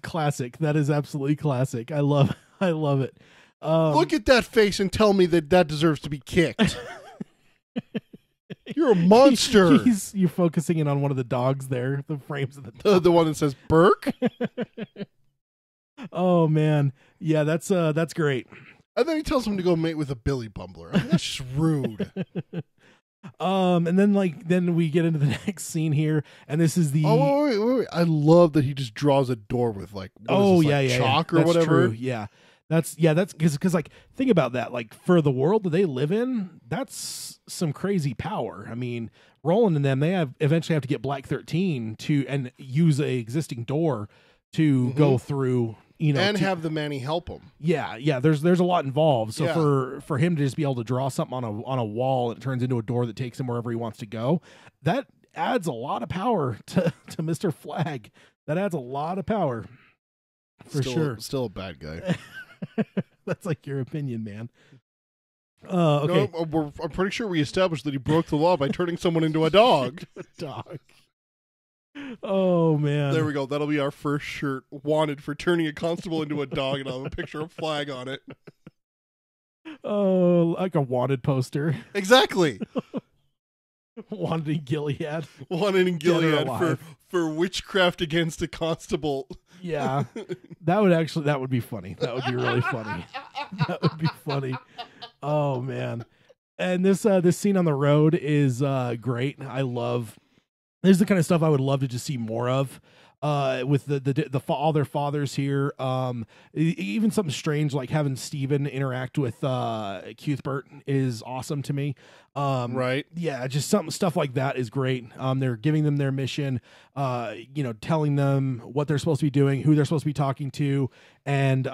classic. That is absolutely classic. I love it. Look at that face and tell me that deserves to be kicked. You're a monster. You're focusing in on one of the dogs there, the frames of the dog. The one that says Burke. Oh man, yeah, that's great. And then he tells him to go mate with a Billy Bumbler. I mean, that's just rude. And then we get into the next scene here, and this is the wait. I love that he just draws a door with chalk or that's whatever. True. Yeah. That's because like think about that, like for the world that they live in, that's some crazy power. I mean, Roland and them, they eventually have to get Black 13 and use a existing door to go through, and have the Manny help him. Yeah. There's a lot involved. So for him to just be able to draw something on a wall and it turns into a door that takes him wherever he wants to go, that adds a lot of power to Mr. Flag. That adds a lot of power. For sure. Still a bad guy. That's like your opinion, man. Okay. No, I'm pretty sure we established that he broke the law by turning someone into a dog. Oh man. There we go. That'll be our first shirt. Wanted for turning a constable into a dog, and I'll have a picture of Flag on it. Oh, like a wanted poster. Exactly. Wanted in Gilead. Wanted in Gilead for witchcraft against a constable. Yeah. That would be funny. That would be really funny. That would be funny. Oh man. And this scene on the road is great. This is the kind of stuff I would love to just see more of. With the all their fathers here, even something strange like having Steven interact with Cuthbert is awesome to me. Right? Yeah, just stuff like that is great. They're giving them their mission, telling them what they're supposed to be doing, who they're supposed to be talking to, and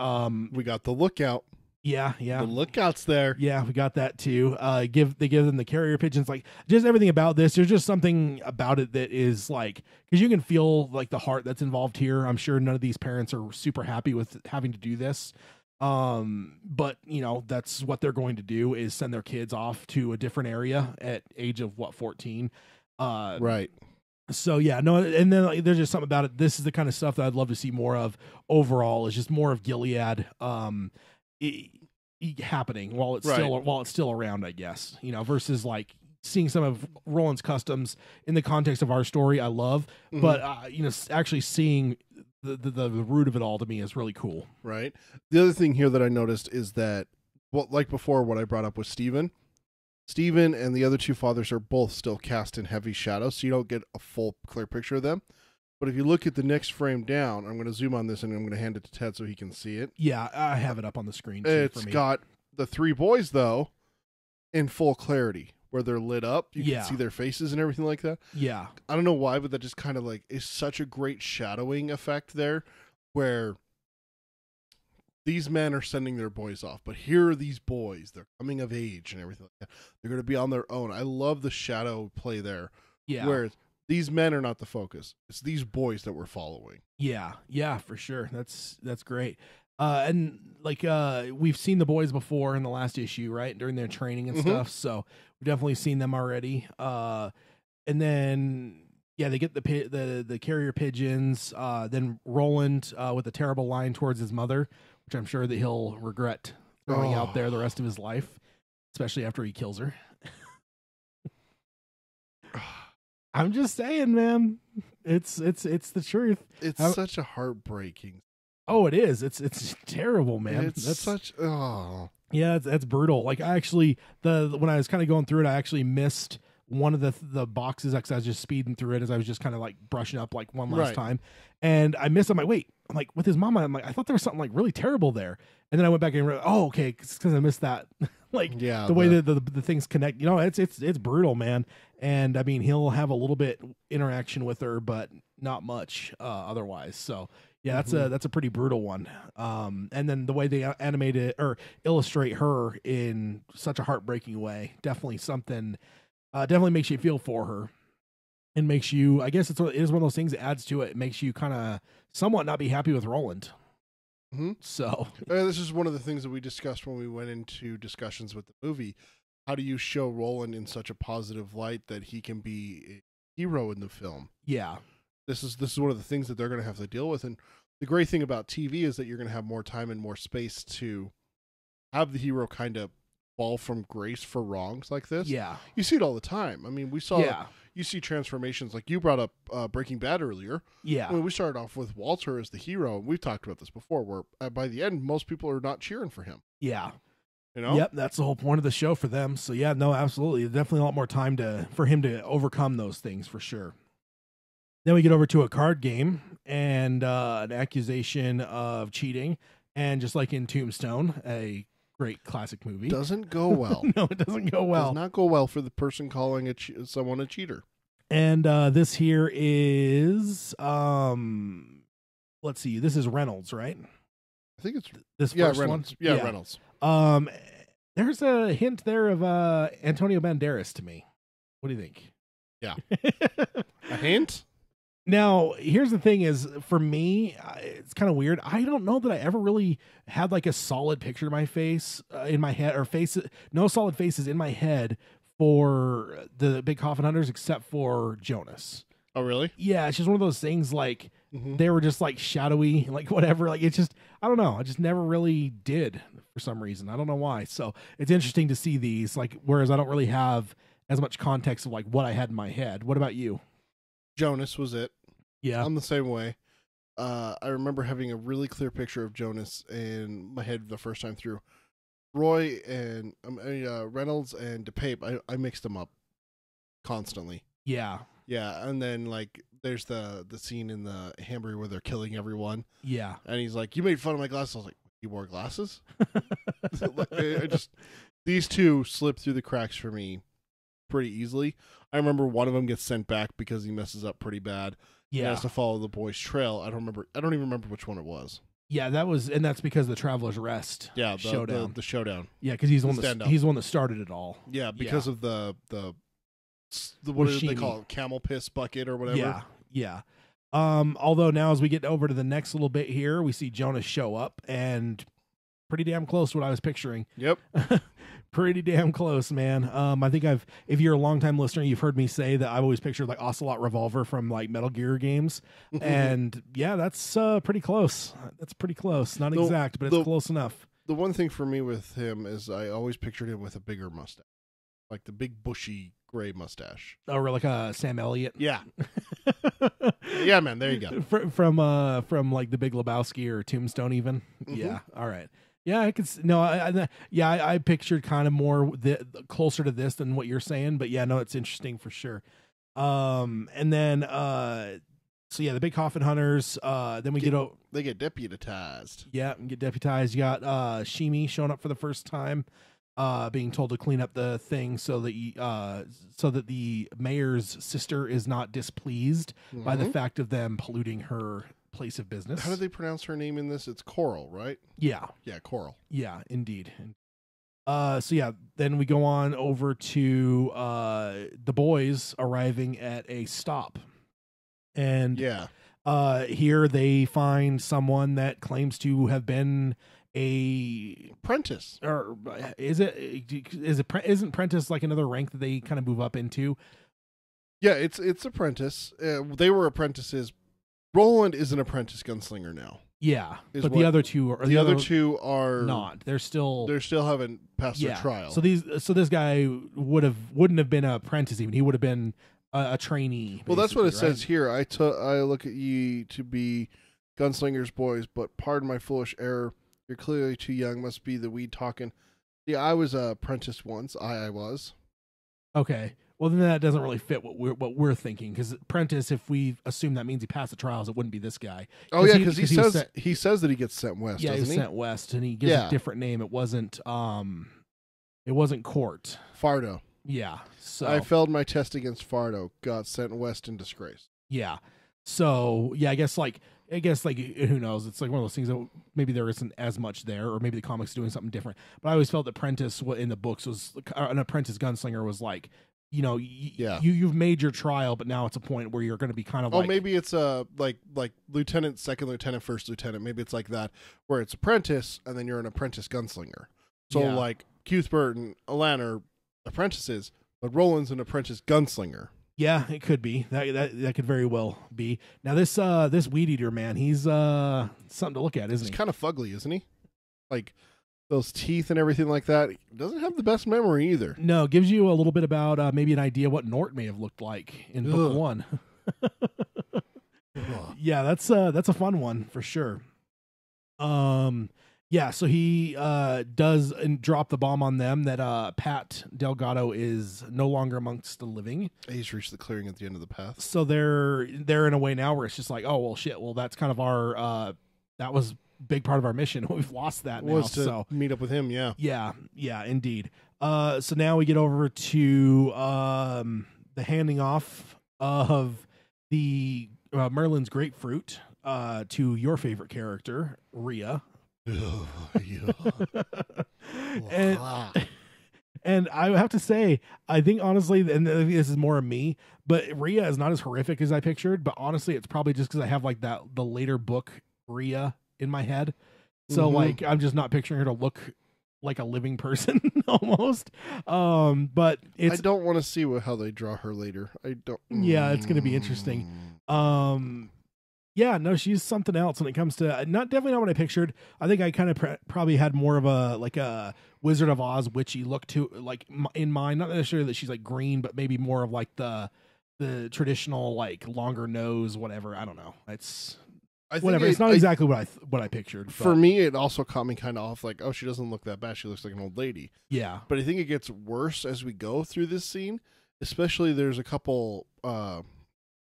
we got the lookout. Yeah. The lookout's there. Yeah, we got that too. They give them the carrier pigeons, like just everything about this. There's just something about it that is like, because you can feel like the heart that's involved here. I'm sure none of these parents are super happy with having to do this. But that's what they're going to do, is send their kids off to a different area at age of 14. Right. So yeah, no, and then there's just something about it. This is the kind of stuff that I'd love to see more of overall, is just more of Gilead. Happening while it's still around, I guess, versus like seeing some of Roland's customs in the context of our story. I love, but actually seeing the root of it all to me is really cool. Right. The other thing here that I noticed is that, well, like before, what I brought up with Steven and the other two fathers are both still cast in heavy shadow, so you don't get a full clear picture of them. But if you look at the next frame down, I'm going to zoom on this and I'm going to hand it to Ted so he can see it. Yeah, I have it up on the screen. It's got the three boys, though, in full clarity, where they're lit up. You can see their faces and everything like that. Yeah. I don't know why, but that just kind of like is such a great shadowing effect there, where these men are sending their boys off. But here are these boys. They're coming of age and everything like that. They're going to be on their own. I love the shadow play there. Yeah. Whereas these men are not the focus. It's these boys that we're following. Yeah, for sure. That's great. And like we've seen the boys before in the last issue, right? During their training and stuff. So we've definitely seen them already. And then they get the carrier pigeons. Then Roland with a terrible line towards his mother, which I'm sure that he'll regret throwing out there the rest of his life, especially after he kills her. I'm just saying, man. It's the truth. It's such a heartbreaking. Oh, it is. It's terrible, man. That's such. Oh, yeah. That's brutal. Like I actually, when I was kind of going through it, I actually missed one of the boxes because I was just speeding through it as I was just kind of like brushing up like one last time, and I missed. I'm like, wait. I'm like, with his mama. I'm like, I thought there was something like really terrible there, and then I went back and realized, oh, okay, because I missed that. Like, the way that the things connect. It's brutal, man. And I mean, he'll have a little bit interaction with her, but not much otherwise. So yeah, that's a pretty brutal one. And then the way they animate it or illustrate her in such a heartbreaking way, definitely something. Definitely makes you feel for her, and makes you. I guess it is one of those things that adds to it. It makes you kind of somewhat not be happy with Roland. So this is one of the things that we discussed when we went into discussions with the movie. How do you show Roland in such a positive light that he can be a hero in the film? Yeah. This is one of the things that they're going to have to deal with. And the great thing about TV is that you're going to have more time and more space to have the hero kind of fall from grace for wrongs like this. Yeah. You see it all the time. I mean, you see transformations like you brought up Breaking Bad earlier. Yeah. I mean, we started off with Walter as the hero, and we've talked about this before, where by the end, most people are not cheering for him. Yeah. Yep, that's the whole point of the show for them. So yeah, no, absolutely. Definitely a lot more time for him to overcome those things for sure. Then we get over to a card game and an accusation of cheating. And just like in Tombstone, a great classic movie. Doesn't go well. No, it doesn't go well. Does not go well for the person calling someone a cheater. And this here is, let's see, this is Reynolds, right? I think it's this first Reynolds. one. Yeah, Reynolds. There's a hint there of Antonio Banderas to me. What do you think? Yeah. A hint? Now, here's the thing is, for me, it's kind of weird. I don't know that I ever really had like a solid picture of my face in my head, or no solid faces in my head for the Big Coffin Hunters except for Jonas. Oh, really? Yeah, it's just one of those things like Mm-hmm. they were just like shadowy, like whatever. Like it's just, I don't know. I just never really did for some reason. I don't know why. So it's interesting to see these, like, whereas I don't really have as much context of like what I had in my head. What about you? Jonas was it. Yeah. I'm the same way. I remember having a really clear picture of Jonas in my head the first time through. Roy and Reynolds and DePape, I mixed them up constantly. Yeah. Yeah, and then like there's the scene in the hamburger where they're killing everyone. Yeah. And he's like, "You made fun of my glasses." I was like, "You wore glasses?" I just these two slip through the cracks for me pretty easily. I remember one of them gets sent back because he messes up pretty bad. He Yeah. has to follow the boy's trail. I don't even remember which one it was. Yeah, that's because of the Traveler's Rest. Yeah, the showdown. The showdown. Yeah, because he's the one stand-up. he's the one that started it all. Yeah, because of the what do they Washimi. call it? Camel piss bucket or whatever. Yeah, yeah. Although now as we get over to the next little bit here, we see Jonas show up and pretty damn close to what I was picturing. Yep. Pretty damn close, man. I think if you're a longtime listener, you've heard me say that I've always pictured like Ocelot Revolver from like Metal Gear games. And yeah, that's pretty close. That's pretty close. Not exact, but it's close enough. The one thing for me with him is I always pictured him with a bigger mustache. Like the big bushy gray mustache. Or like a Sam Elliott. Yeah. Yeah, man, there you go. From like The Big Lebowski or Tombstone even. Mhm. Yeah. All right. Yeah, I could. No, I pictured kind of more closer to this than what you're saying, but yeah, no, it's interesting for sure. And then so yeah, the big coffin hunters. Then we they get deputized. Yeah, and get deputized. You got Shimi showing up for the first time, being told to clean up the thing so that the mayor's sister is not displeased by the fact of them polluting her place of business. How do they pronounce her name in this? It's Coral, right? Yeah. Yeah, Coral. Yeah, indeed. So yeah, then we go on over to the boys arriving at a stop. And yeah, here they find someone that claims to have been a apprentice. Or isn't apprentice like another rank that they kind of move up into? Yeah, it's apprentice. They were apprentices. Roland is an apprentice gunslinger now. Yeah, but the other two are not. They still haven't passed their trial. So this guy wouldn't have been an apprentice even. He would have been a trainee. Well, that's what it says here. I look at ye to be gunslingers, boys, but pardon my foolish error. You're clearly too young. Must be the weed talking. Yeah, I was a apprentice once. I was. Okay. Well, then that doesn't really fit what we're thinking, because apprentice, if we assume that means he passed the trials, it wouldn't be this guy. Oh yeah, because he says that he gets sent west. Yeah, doesn't he's he? sent west, and he gives a different name. It wasn't Court. Fardo. Yeah. So I failed my test against Fardo. Got sent west in disgrace. Yeah. So yeah, I guess who knows? It's like one of those things that maybe there isn't as much there, or maybe the comics doing something different. But I always felt that Prentice in the books was an apprentice gunslinger was like, you know, you've made your trial, but now it's a point where you're going to be kind of like, maybe it's like lieutenant, second lieutenant, first lieutenant. Maybe it's like that, where it's apprentice and then you're an apprentice gunslinger. So like Cuthbert and Alan are apprentices, but Roland's an apprentice gunslinger. Yeah, it could be. That could very well be. Now this weed eater man, he's something to look at, isn't he? He's kind of fugly, isn't he? Like those teeth and everything like that. He doesn't have the best memory either. No, gives you a little bit about maybe an idea what Nort may have looked like in book one. Yeah, that's a fun one for sure. Yeah, so he does drop the bomb on them that Pat Delgado is no longer amongst the living. He's reached the clearing at the end of the path. So they're in a way now where it's just like, oh well, shit. Well, that's kind of our that was a big part of our mission. We've lost that now. Was to meet up with him. Yeah. Yeah, indeed. So now we get over to the handing off of the Merlin's grapefruit to your favorite character, Rhea. And I have to say, I think honestly, and this is more of me, but Rhea is not as horrific as I pictured. But honestly, it's probably just because I have like the later book Rhea in my head. So like, I'm just not picturing her to look like a living person almost. But I don't want to see how they draw her later. I don't. Yeah, it's going to be interesting. Yeah, no, she's something else when it comes to definitely not what I pictured. I think I kind of probably had more of a Wizard of Oz witchy look to like in mind. Not necessarily that she's like green, but maybe more of like the traditional like longer nose, whatever. I don't know. It's whatever. It's not exactly what I pictured. For me, it also caught me kind of off. Like, oh, she doesn't look that bad. She looks like an old lady. Yeah, but I think it gets worse as we go through this scene. Especially, there's a couple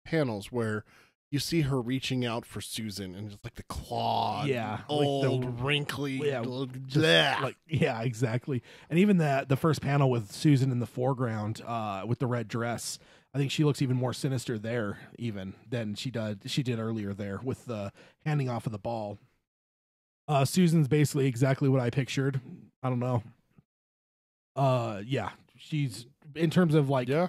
panels where you see her reaching out for Susan, and it's like the clawed, old, like wrinkly, yeah, exactly. And even the first panel with Susan in the foreground, with the red dress, I think she looks even more sinister there, even than she did earlier there with the handing off of the ball. Susan's basically exactly what I pictured. I don't know. Yeah, she's in terms of like. Yeah.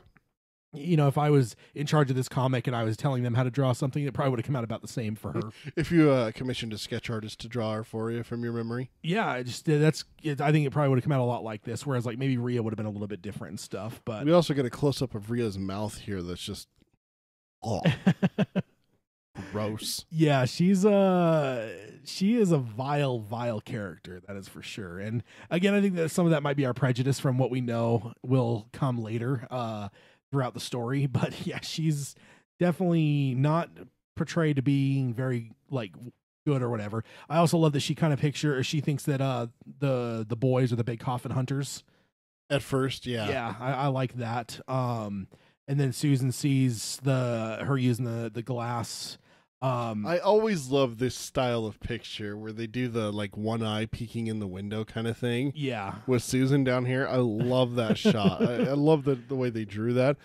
You know, if I was in charge of this comic and I was telling them how to draw something, it probably would have come out about the same for her. If you commissioned a sketch artist to draw her for you from your memory, yeah, I think it probably would have come out a lot like this. Whereas, like maybe Rhea would have been a little bit different and stuff. But we also get a close up of Rhea's mouth here. That's just gross. Yeah, she is a vile character. That is for sure. And again, I think that some of that might be our prejudice from what we know will come later. Throughout the story, but yeah, she's definitely not portrayed to being very like good or whatever. I also love that she thinks that the boys are the big coffin hunters at first. Yeah, I like that. And then Susan sees her using the glass. I always love this style of picture where they do the like one eye peeking in the window kind of thing. Yeah. With Susan down here. I love that shot. I love the way they drew that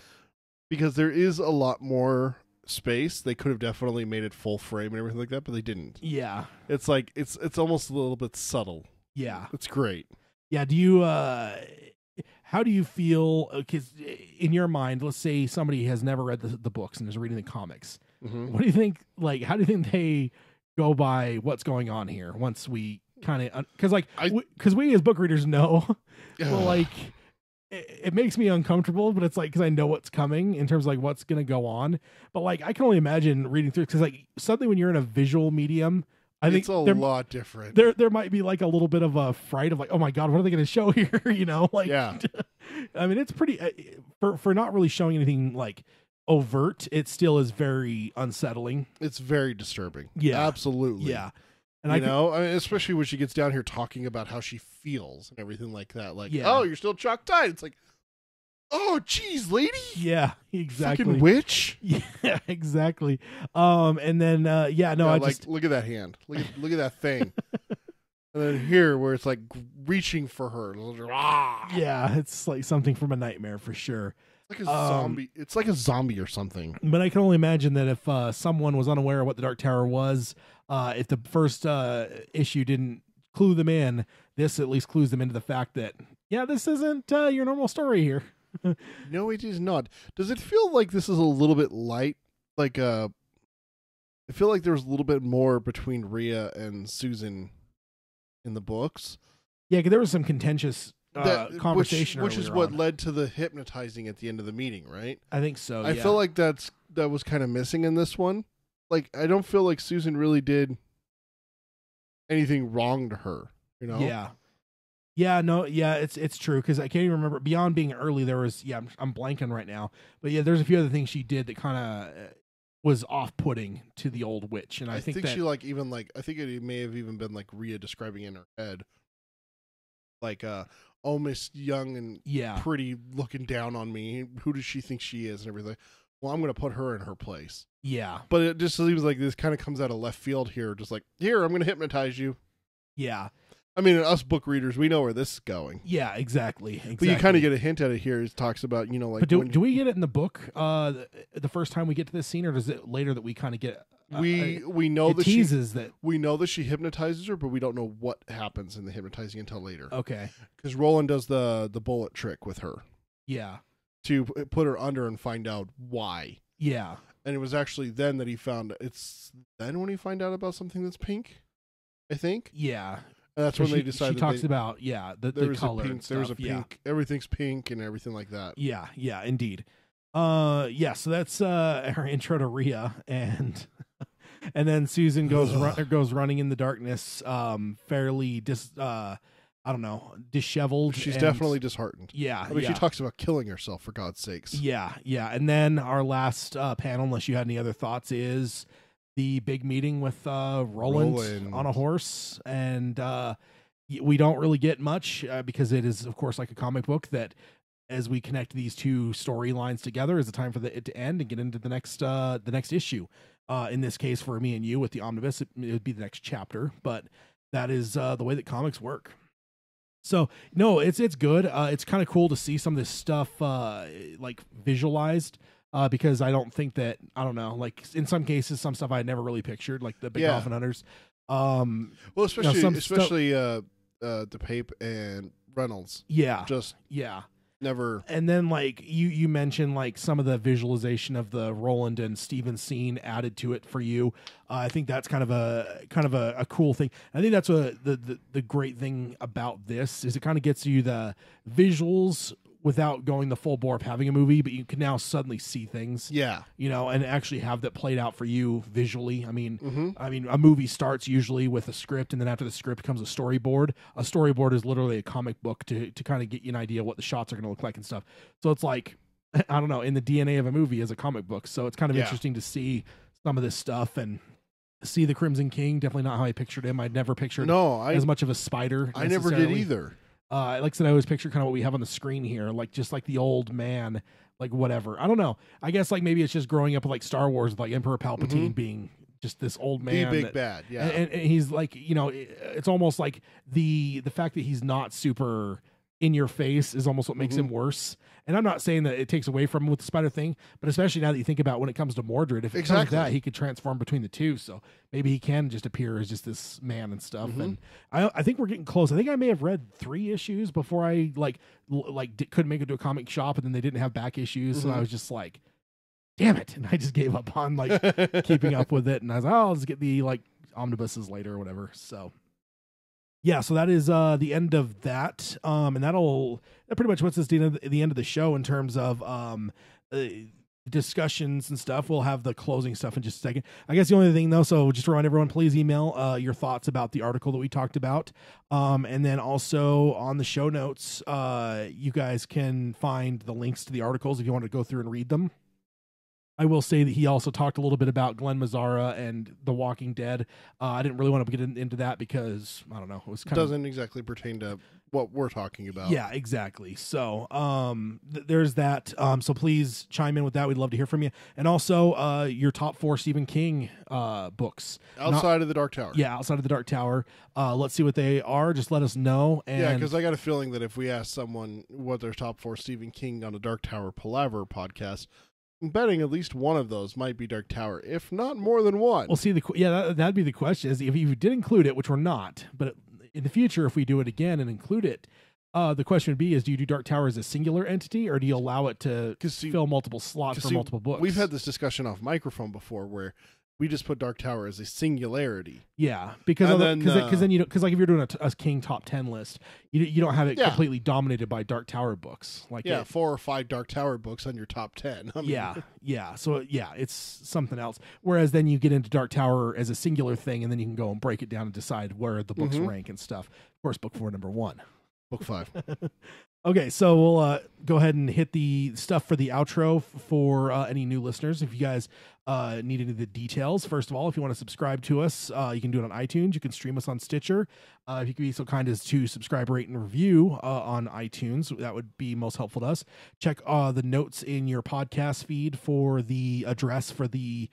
because there is a lot more space. They could have definitely made it full frame and everything like that, but they didn't. Yeah. It's like, it's almost a little bit subtle. Yeah. It's great. Yeah. Do you, how do you feel? Because in your mind, let's say somebody has never read the books and is reading the comics. Mm-hmm. What do you think? Like, how do you think they go by what's going on here? Once we kind of, because we as book readers know, well, like it makes me uncomfortable, but it's like because I know what's coming in terms of like what's gonna go on. But like I can only imagine reading through because like suddenly when you're in a visual medium, I think it's a lot different. There might be like a little bit of a fright of like, oh my god, what are they going to show here? You know, like yeah. I mean, it's pretty for not really showing anything like overt. It still is very unsettling. It's very disturbing. Yeah, absolutely. Yeah, and I mean, especially when she gets down here talking about how she feels and everything like that. Like, oh, you're still chalk tied. It's like, oh, geez, lady. Yeah, exactly. Fucking witch. Yeah, exactly. And then look at that hand. Look at that thing. And then here, where it's like reaching for her. Yeah, it's like something from a nightmare for sure. It's like a zombie. It's like a zombie or something. But I can only imagine that if someone was unaware of what the Dark Tower was, if the first issue didn't clue them in, this at least clues them into the fact that this isn't your normal story here. No, it is not. Does it feel like this is a little bit light? Like, I feel like there was a little bit more between Rhea and Susan in the books. Yeah, because there was some contentious conversation, which is what led to the hypnotizing at the end of the meeting, right? I think so. I feel like that was kind of missing in this one. Like, I don't feel like Susan really did anything wrong to her. You know? Yeah. Yeah, no, yeah, it's true because I can't even remember. Beyond being early, there was I'm blanking right now, but yeah, there's a few other things she did that kind of was off-putting to the old witch, and I think that she I think it may have even been like Rhea describing in her head, like oh, Miss Young and pretty looking down on me. Who does she think she is and everything? Well, I'm gonna put her in her place. Yeah, but it just seems like this kind of comes out of left field here. Just like, here, I'm gonna hypnotize you. Yeah. I mean, us book readers, we know where this is going. Yeah, exactly. But you kind of get a hint at it here. It talks about, like... But do we get it in the book the first time we get to this scene, or does it later that we kind of get... we know that teases that... We know that she hypnotizes her, but we don't know what happens in the hypnotizing until later. Okay. Because Roland does the bullet trick with her. Yeah. To put her under and find out why. Yeah. And it was actually then that he found... It's then when he find out about something that's pink, I think. Yeah. And that's when they decided. She talks about the color. There was a pink. Everything's pink and everything like that. Yeah, indeed. So that's our intro to Rhea, and then Susan goes running in the darkness, fairly disheveled. She's definitely disheartened. Yeah. I mean, she talks about killing herself, for God's sakes. Yeah. And then our last panel, unless you had any other thoughts, is the big meeting with Roland on a horse. And we don't really get much because it is, of course, like a comic book that as we connect these two storylines together is the time for it to end and get into the next issue. In this case, for me and you with the omnibus, it would be the next chapter. But that is the way that comics work. So no, it's good. It's kind of cool to see some of this stuff like visualized because I don't think that like in some cases some stuff I had never really pictured, like the Big Dolphin Hunters. Well, especially DePape and Reynolds. Yeah, just never. And then like you mentioned like some of the visualization of the Roland and Steven scene added to it for you. I think that's kind of a cool thing. I think that's the great thing about this is it kind of gets you the visuals without going the full bore of having a movie, but you can now suddenly see things. Yeah. And actually have that played out for you visually. I mean, a movie starts usually with a script, and then after the script comes a storyboard. A storyboard is literally a comic book to kind of get you an idea what the shots are going to look like and stuff. So it's like, I don't know, in the DNA of a movie is a comic book. So it's kind of interesting to see some of this stuff and see the Crimson King. Definitely not how I pictured him. I'd never pictured as much of a spider. I never did either. Like I said, I always picture kind of what we have on the screen here, like just like the old man, like whatever. I don't know. I guess like maybe it's just growing up with like Star Wars, with, like Emperor Palpatine being just this old man, the big bad, and he's like, it's almost like the fact that he's not super in your face is almost what makes him worse. And I'm not saying that it takes away from him with the spider thing, but especially now that you think about when it comes to Mordred, if it comes like that, he could transform between the two. So maybe he can just appear as just this man and stuff. And I think we're getting close. I think I may have read 3 issues before I couldn't make it to a comic shop, and then they didn't have back issues. So I was just like, damn it. And I just gave up on like keeping up with it. And I was like, I'll just get the like omnibuses later or whatever. So yeah, so that is the end of that, and that pretty much puts us at the end of the show in terms of discussions and stuff. We'll have the closing stuff in just a second. I guess the only thing though, so just to remind everyone, please email your thoughts about the article that we talked about, and then also on the show notes, you guys can find the links to the articles if you want to go through and read them. I will say that he also talked a little bit about Glenn Mazzara and The Walking Dead. I didn't really want to get into that because, I don't know, it was doesn't exactly pertain to what we're talking about. Yeah, exactly. So there's that. So please chime in with that. We'd love to hear from you. And also your top 4 Stephen King books. Outside of the Dark Tower. Yeah, outside of the Dark Tower. Let's see what they are. Just let us know. And yeah, because I got a feeling that if we ask someone what their top 4 Stephen King on the Dark Tower Palaver podcast, I'm betting at least one of those might be Dark Tower, if not more than one. Well, see, that'd be the question. Is if you did include it, which we're not, but in the future, if we do it again and include it, the question would be: do you do Dark Tower as a singular entity, or do you allow it to fill multiple slots for multiple books? We've had this discussion off microphone before, where we just put Dark Tower as a singularity. Yeah, because then like if you're doing a King top 10 list, you don't have it completely dominated by Dark Tower books. Like 4 or 5 Dark Tower books on your top 10. I mean, yeah. So it's something else. Whereas then you get into Dark Tower as a singular thing, and then you can go and break it down and decide where the books rank and stuff. Of course, book 4, number 1. Book 5. Okay, so we'll go ahead and hit the stuff for the outro for any new listeners. If you guys need any of the details, first of all, if you want to subscribe to us, you can do it on iTunes. You can stream us on Stitcher. If you could be so kind as to subscribe, rate, and review on iTunes, that would be most helpful to us. Check the notes in your podcast feed for the address for the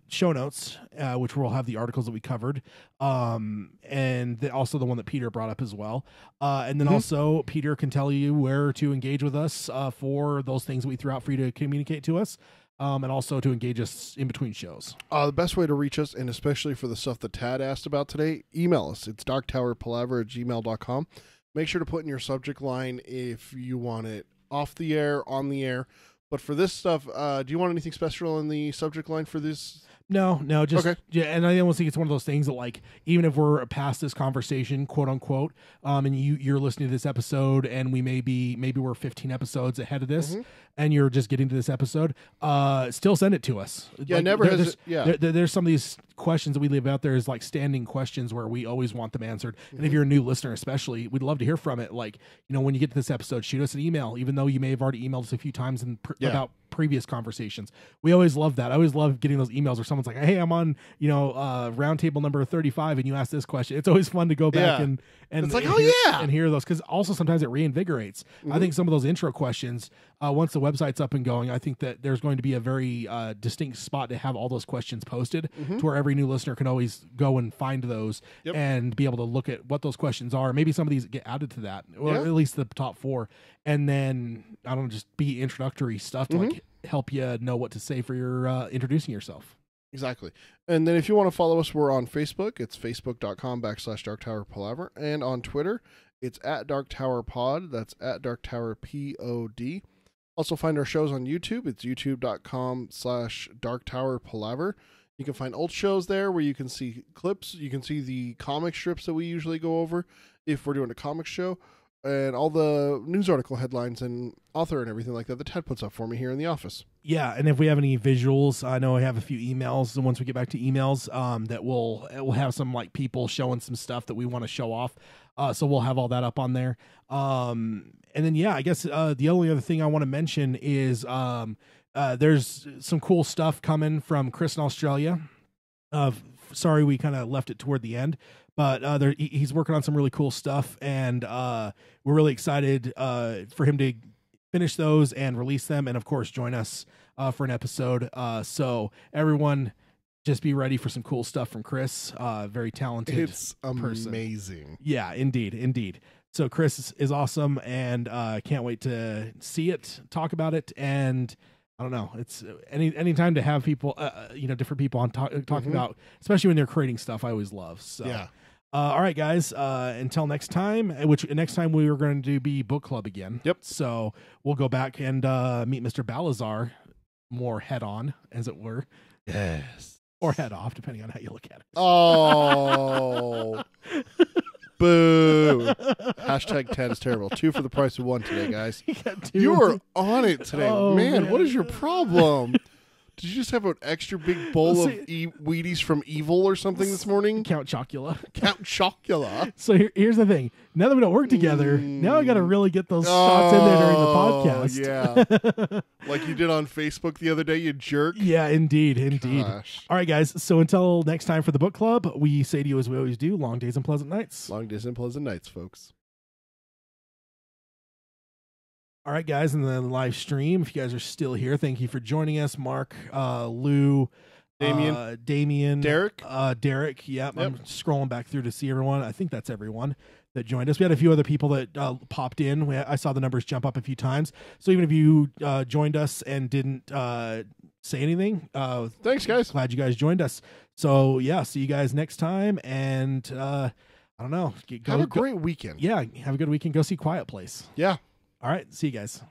show notes, which will have the articles that we covered, and also the one that Peter brought up as well. And then also Peter can tell you where to engage with us for those things that we threw out for you to communicate to us, and also to engage us in between shows. The best way to reach us, and especially for the stuff that Tad asked about today, email us. It's darktowerpalaver@gmail.com. Make sure to put in your subject line if you want it off the air, on the air. But for this stuff, do you want anything special in the subject line for this? No, just Okay. yeah, and I almost think it's one of those things that, like, even if we're past this conversation, quote unquote, and you're listening to this episode, and maybe we're 15 episodes ahead of this, and you're just getting to this episode, still send it to us. Yeah, there's some of these questions that we leave out there is like standing questions where we always want them answered. And if you're a new listener, especially, we'd love to hear from it. Like, when you get to this episode, shoot us an email, even though you may have already emailed us a few times about previous conversations. We always love that. I always love getting those emails where someone's like, hey, I'm on roundtable number 35 and you asked this question. It's always fun to go back and it's like, and hear those, because also sometimes it reinvigorates. I think some of those intro questions, once the website's up and going, I think that there's going to be a very distinct spot to have all those questions posted to where every new listener can always go and find those and be able to look at what those questions are. Maybe some of these get added to that, or at least the top 4, and then I don't know, just be introductory stuff to like help you know what to say for your introducing yourself. Exactly. And then if you want to follow us, we're on Facebook. It's facebook.com/Dark Tower Palaver. And on Twitter, it's @DarkTowerPod. That's @DarkTowerPod. Also find our shows on YouTube. It's youtube.com/Dark Tower Palaver. You can find old shows there where you can see clips. You can see the comic strips that we usually go over if we're doing a comic show, and all the news article headlines and author and everything like that Ted puts up for me here in the office. Yeah, and if we have any visuals, I know I have a few emails, and once we get back to emails, that we'll have some like people showing some stuff that we want to show off. So we'll have all that up on there. And then I guess the only other thing I want to mention is there's some cool stuff coming from Chris in Australia. Sorry, we kind of left it toward the end, but he's working on some really cool stuff, and we're really excited for him to finish those and release them, and of course join us for an episode. So everyone, just be ready for some cool stuff from Chris. Very talented. It's amazing. Person. Yeah, indeed. So Chris is awesome, and can't wait to see it, talk about it, and I don't know. It's any time to have people, different people on talking about, especially when they're creating stuff. I always love. So yeah. All right, guys. Until next time, which next time we are going to be book club again. Yep. So we'll go back and meet Mr. Balazar more head on, as it were. Yes. Or head off, depending on how you look at it. Oh. Boo. #Ted is terrible. 2 for the price of 1 today, guys. You are on it today. Man, what is your problem? Did you just have an extra big bowl of Wheaties from Evil or something this morning? Count Chocula. Count Chocula. So here's the thing. Now that we don't work together, now I got to really get those shots in there during the podcast. Yeah. Like you did on Facebook the other day, you jerk. Yeah, indeed. Gosh. All right, guys. So until next time for the book club, we say to you as we always do, long days and pleasant nights. Long days and pleasant nights, folks. All right, guys, in the live stream, if you guys are still here, thank you for joining us. Mark, Lou, Damien, Derek. Yep. I'm scrolling back through to see everyone. I think that's everyone that joined us. We had a few other people that popped in. I saw the numbers jump up a few times. So even if you joined us and didn't say anything, thanks, guys. Glad you guys joined us. So, see you guys next time. And I don't know. Have a great weekend. Yeah, have a good weekend. Go see Quiet Place. Yeah. All right. See you guys.